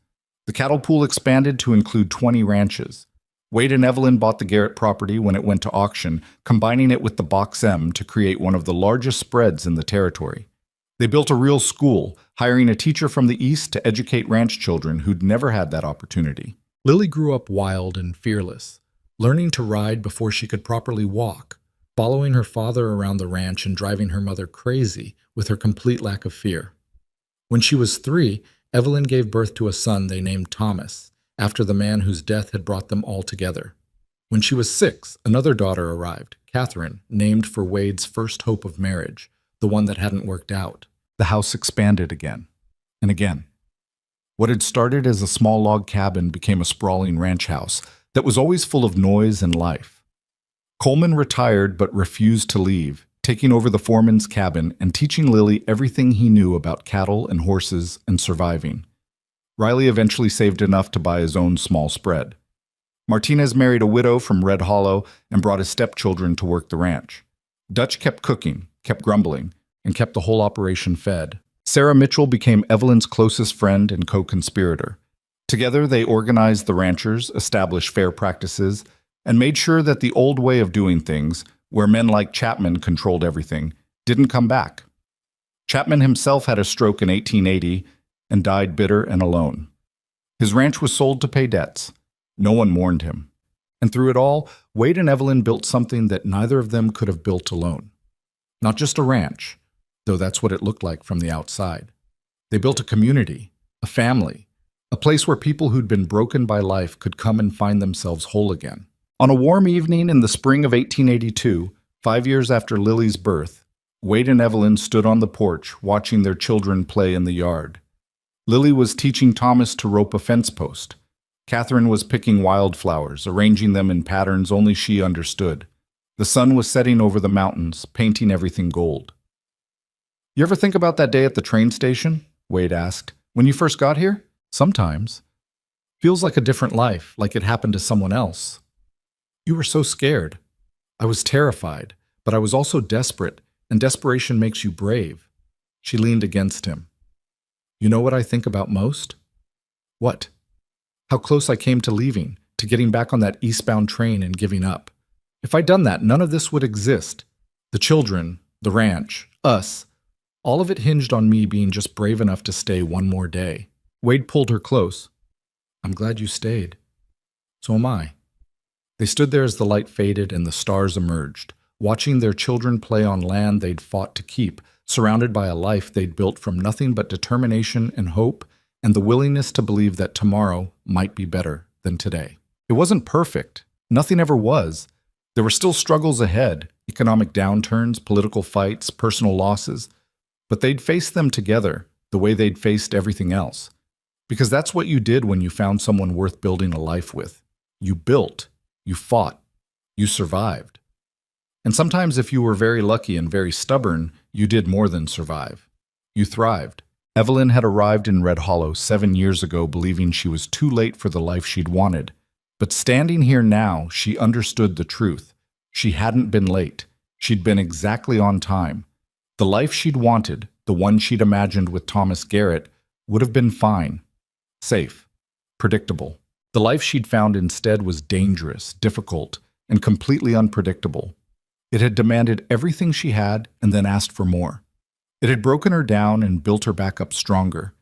The cattle pool expanded to include 20 ranches. Wade and Evelyn bought the Garrett property when it went to auction, combining it with the Box M to create one of the largest spreads in the territory. They built a real school, hiring a teacher from the East to educate ranch children who'd never had that opportunity. Lily grew up wild and fearless, learning to ride before she could properly walk, following her father around the ranch and driving her mother crazy with her complete lack of fear. When she was 3, Evelyn gave birth to a son they named Thomas, after the man whose death had brought them all together. When she was 6, another daughter arrived, Catherine, named for Wade's first hope of marriage, the one that hadn't worked out. The house expanded again and again. What had started as a small log cabin became a sprawling ranch house that was always full of noise and life. Coleman retired but refused to leave, taking over the foreman's cabin and teaching Lily everything he knew about cattle and horses and surviving. Riley eventually saved enough to buy his own small spread. Martinez married a widow from Red Hollow and brought his stepchildren to work the ranch. Dutch kept cooking, kept grumbling, and kept the whole operation fed. Sarah Mitchell became Evelyn's closest friend and co-conspirator. Together, they organized the ranchers, established fair practices, and made sure that the old way of doing things, where men like Chapman controlled everything, didn't come back. Chapman himself had a stroke in 1880 and died bitter and alone. His ranch was sold to pay debts. No one mourned him. And through it all, Wade and Evelyn built something that neither of them could have built alone. Not just a ranch, though that's what it looked like from the outside. They built a community, a family, a place where people who'd been broken by life could come and find themselves whole again. On a warm evening in the spring of 1882, 5 years after Lily's birth, Wade and Evelyn stood on the porch watching their children play in the yard. Lily was teaching Thomas to rope a fence post. Catherine was picking wildflowers, arranging them in patterns only she understood. The sun was setting over the mountains, painting everything gold. "You ever think about that day at the train station?" Wade asked. "When you first got here?" "Sometimes. Feels like a different life, like it happened to someone else." "You were so scared." "I was terrified, but I was also desperate, and desperation makes you brave." She leaned against him. "You know what I think about most?" "What?" "How close I came to leaving, to getting back on that eastbound train and giving up. If I'd done that, none of this would exist. The children, the ranch, us. All of it hinged on me being just brave enough to stay one more day." Wade pulled her close. "I'm glad you stayed." "So am I." They stood there as the light faded and the stars emerged, watching their children play on land they'd fought to keep, surrounded by a life they'd built from nothing but determination and hope and the willingness to believe that tomorrow might be better than today. It wasn't perfect. Nothing ever was. There were still struggles ahead, economic downturns, political fights, personal losses. But they'd faced them together, the way they'd faced everything else. Because that's what you did when you found someone worth building a life with. You built. You fought. You survived. And sometimes if you were very lucky and very stubborn, you did more than survive. You thrived. Evelyn had arrived in Red Hollow 7 years ago believing she was too late for the life she'd wanted. But standing here now, she understood the truth. She hadn't been late. She'd been exactly on time. The life she'd wanted, the one she'd imagined with Thomas Garrett, would have been fine, safe, predictable. The life she'd found instead was dangerous, difficult, and completely unpredictable. It had demanded everything she had and then asked for more. It had broken her down and built her back up stronger.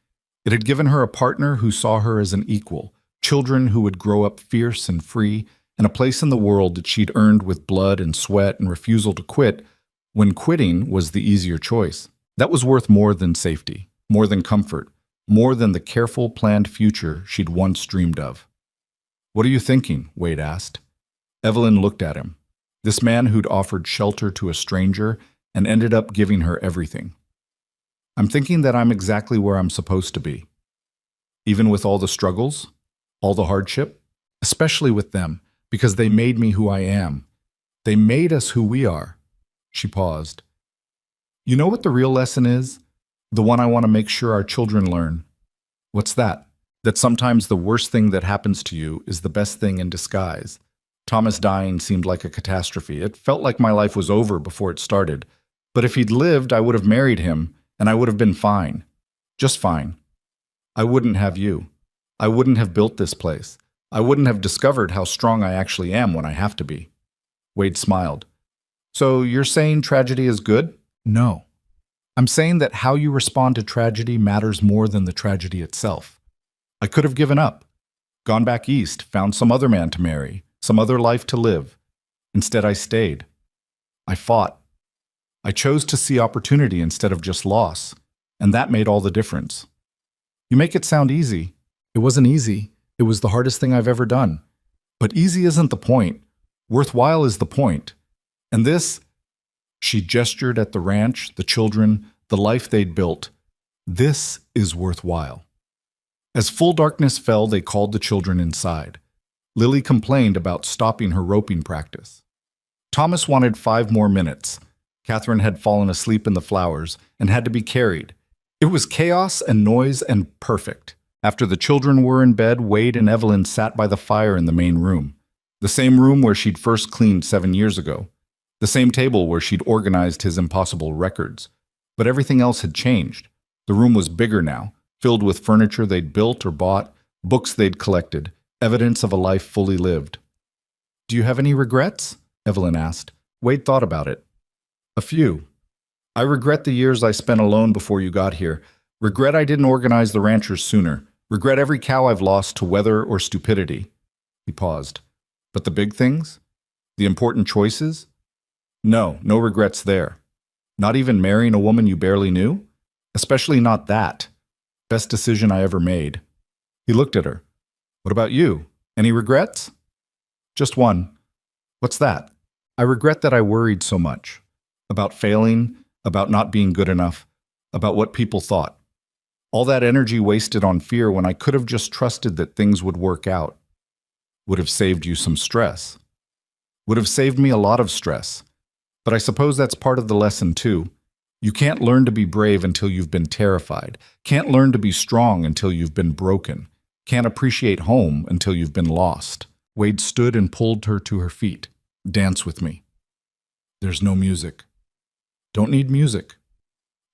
It had given her a partner who saw her as an equal, children who would grow up fierce and free, and a place in the world that she'd earned with blood and sweat and refusal to quit when quitting was the easier choice. That was worth more than safety, more than comfort, more than the careful, planned future she'd once dreamed of. "What are you thinking?" Wade asked. Evelyn looked at him. This man who'd offered shelter to a stranger and ended up giving her everything. "I'm thinking that I'm exactly where I'm supposed to be. Even with all the struggles, all the hardship, especially with them, because they made me who I am. They made us who we are." She paused. "You know what the real lesson is? The one I want to make sure our children learn." "What's that?" "That sometimes the worst thing that happens to you is the best thing in disguise." Thomas dying seemed like a catastrophe. It felt like my life was over before it started. But if he'd lived, I would have married him, and I would have been fine. Just fine. I wouldn't have you. I wouldn't have built this place. I wouldn't have discovered how strong I actually am when I have to be. Wade smiled. "So you're saying tragedy is good?" "No. I'm saying that how you respond to tragedy matters more than the tragedy itself. I could have given up, gone back east, found some other man to marry, some other life to live. Instead, I stayed. I fought. I chose to see opportunity instead of just loss, and that made all the difference." "You make it sound easy." "It wasn't easy. It was the hardest thing I've ever done. But easy isn't the point. Worthwhile is the point. And this," she gestured at the ranch, the children, the life they'd built, "this is worthwhile." As full darkness fell, they called the children inside. Lily complained about stopping her roping practice. Thomas wanted 5 more minutes. Catherine had fallen asleep in the flowers and had to be carried. It was chaos and noise and perfect. After the children were in bed, Wade and Evelyn sat by the fire in the main room. The same room where she'd first cleaned 7 years ago. The same table where she'd organized his impossible records. But everything else had changed. The room was bigger now, filled with furniture they'd built or bought, books they'd collected, evidence of a life fully lived. "Do you have any regrets?" Evelyn asked. Wade thought about it. "A few. I regret the years I spent alone before you got here. Regret I didn't organize the ranchers sooner. Regret every cow I've lost to weather or stupidity." He paused. "But the big things? The important choices? No regrets there. Not even marrying a woman you barely knew? Especially not that. Best decision I ever made." He looked at her. "What about you? Any regrets?" "Just one." "What's that?" "I regret that I worried so much. About failing, about not being good enough, about what people thought. All that energy wasted on fear when I could have just trusted that things would work out. Would have saved you some stress. Would have saved me a lot of stress. But I suppose that's part of the lesson too. You can't learn to be brave until you've been terrified. Can't learn to be strong until you've been broken. Can't appreciate home until you've been lost." Wade stood and pulled her to her feet. "Dance with me." "There's no music." "Don't need music."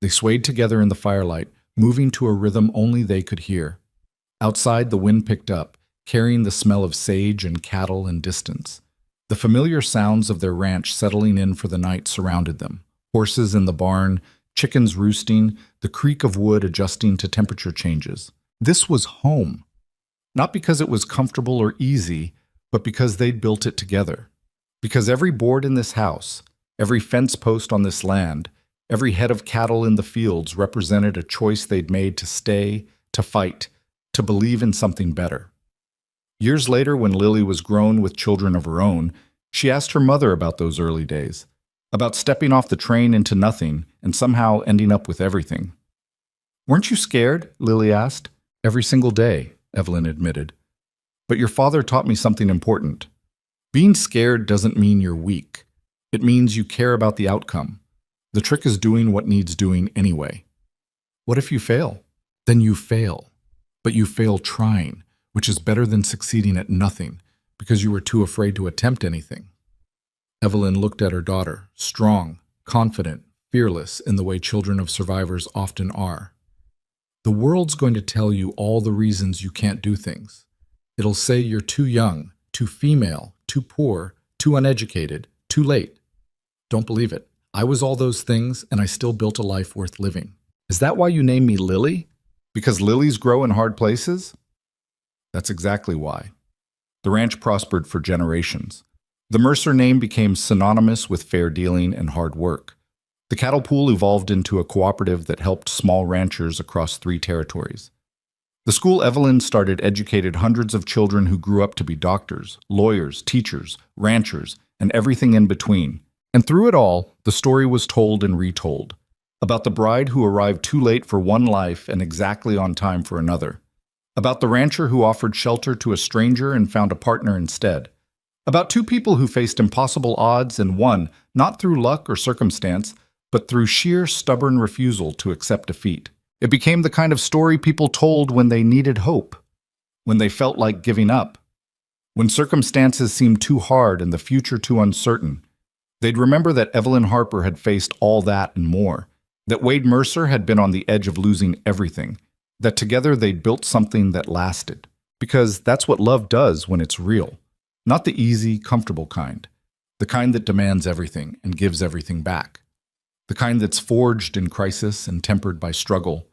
They swayed together in the firelight, moving to a rhythm only they could hear. Outside, the wind picked up, carrying the smell of sage and cattle and distance. The familiar sounds of their ranch settling in for the night surrounded them. Horses in the barn, chickens roosting, the creak of wood adjusting to temperature changes. This was home. Not because it was comfortable or easy, but because they'd built it together. Because every board in this house, every fence post on this land, every head of cattle in the fields represented a choice they'd made to stay, to fight, to believe in something better. Years later, when Lily was grown with children of her own, she asked her mother about those early days, about stepping off the train into nothing and somehow ending up with everything. "Weren't you scared?" Lily asked. "Every single day," Evelyn admitted. "But your father taught me something important. Being scared doesn't mean you're weak. It means you care about the outcome. The trick is doing what needs doing anyway. What if you fail? Then you fail. But you fail trying, which is better than succeeding at nothing because you were too afraid to attempt anything." Evelyn looked at her daughter, strong, confident, fearless in the way children of survivors often are. "The world's going to tell you all the reasons you can't do things. It'll say you're too young, too female, too poor, too uneducated, too late. Don't believe it. I was all those things, and I still built a life worth living. Is that why you named me Lily? Because lilies grow in hard places? That's exactly why. The ranch prospered for generations. The Mercer name became synonymous with fair dealing and hard work. The cattle pool evolved into a cooperative that helped small ranchers across 3 territories. The school Evelyn started educated hundreds of children who grew up to be doctors, lawyers, teachers, ranchers, and everything in between. And through it all, the story was told and retold, about the bride who arrived too late for one life and exactly on time for another, about the rancher who offered shelter to a stranger and found a partner instead, about 2 people who faced impossible odds and won, not through luck or circumstance, but through sheer stubborn refusal to accept defeat. It became the kind of story people told when they needed hope, when they felt like giving up, when circumstances seemed too hard and the future too uncertain. They'd remember that Evelyn Harper had faced all that and more, that Wade Mercer had been on the edge of losing everything, that together they'd built something that lasted. Because that's what love does when it's real. Not the easy, comfortable kind. The kind that demands everything and gives everything back. The kind that's forged in crisis and tempered by struggle.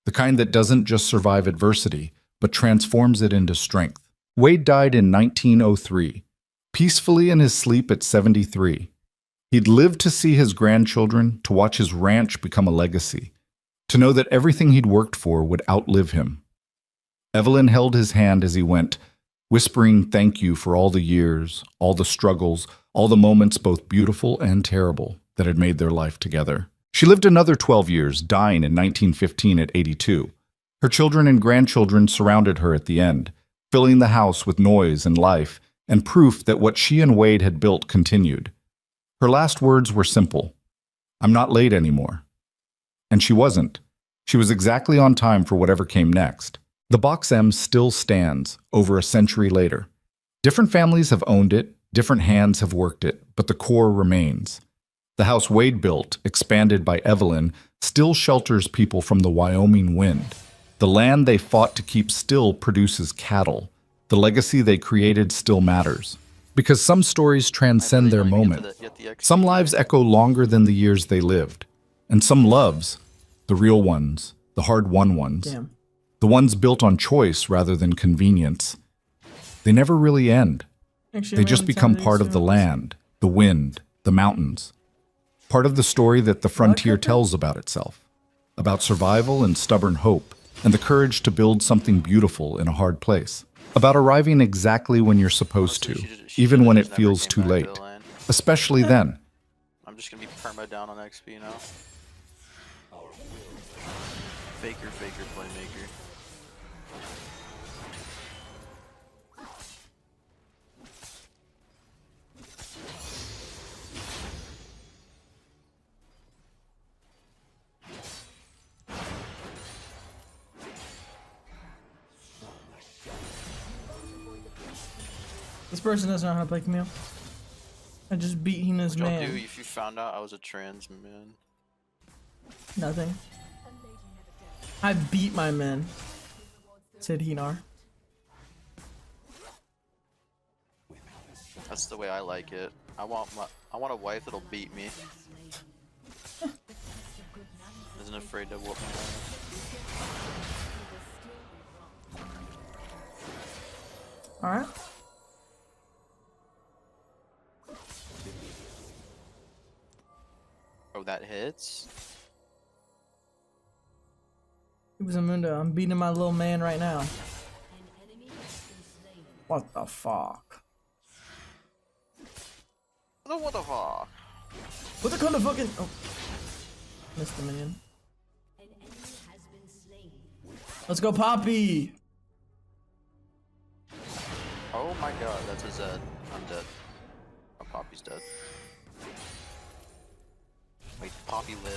The kind that doesn't just survive adversity, but transforms it into strength. Wade died in 1903, peacefully in his sleep at 73. He'd lived to see his grandchildren, to watch his ranch become a legacy, to know that everything he'd worked for would outlive him. Evelyn held his hand as he went, whispering thank you for all the years, all the struggles, all the moments both beautiful and terrible that had made their life together. She lived another 12 years, dying in 1915 at 82. Her children and grandchildren surrounded her at the end, filling the house with noise and life, and proof that what she and Wade had built continued. Her last words were simple: "I'm not late anymore." And she wasn't. She was exactly on time for whatever came next. The Box M still stands, over a century later. Different families have owned it, different hands have worked it, but the core remains. The house Wade built, expanded by Evelyn, still shelters people from the Wyoming wind. The land they fought to keep still produces cattle. The legacy they created still matters. Because some stories transcend their moment. Some lives echo longer than the years they lived. And some loves, the real ones, the hard-won ones, the ones built on choice rather than convenience, they never really end. They just become part of the land, the wind, the mountains. Part of the story that the frontier tells about itself, about survival and stubborn hope, and the courage to build something beautiful in a hard place, about arriving exactly when you're supposed to, even when it feels too late, especially then. I'm just gonna be perma down on XP now. Faker, playmaker. This person doesn't know how to play Camille. I just beat his What y'all man. do if you found out I was a trans man? Nothing. I beat my man, said Hinar. That's the way I like it. I want a wife that'll beat me. Isn't afraid to whoop me. Alright. Oh, that hits? Zamunda, I'm beating my little man right now. What the fuck? What the fuck? What the kind of fucking... Oh. Missed the minion. Let's go, Poppy! Oh my god, that's a Zed. I'm dead. Oh, Poppy's dead. Wait, Poppy lived.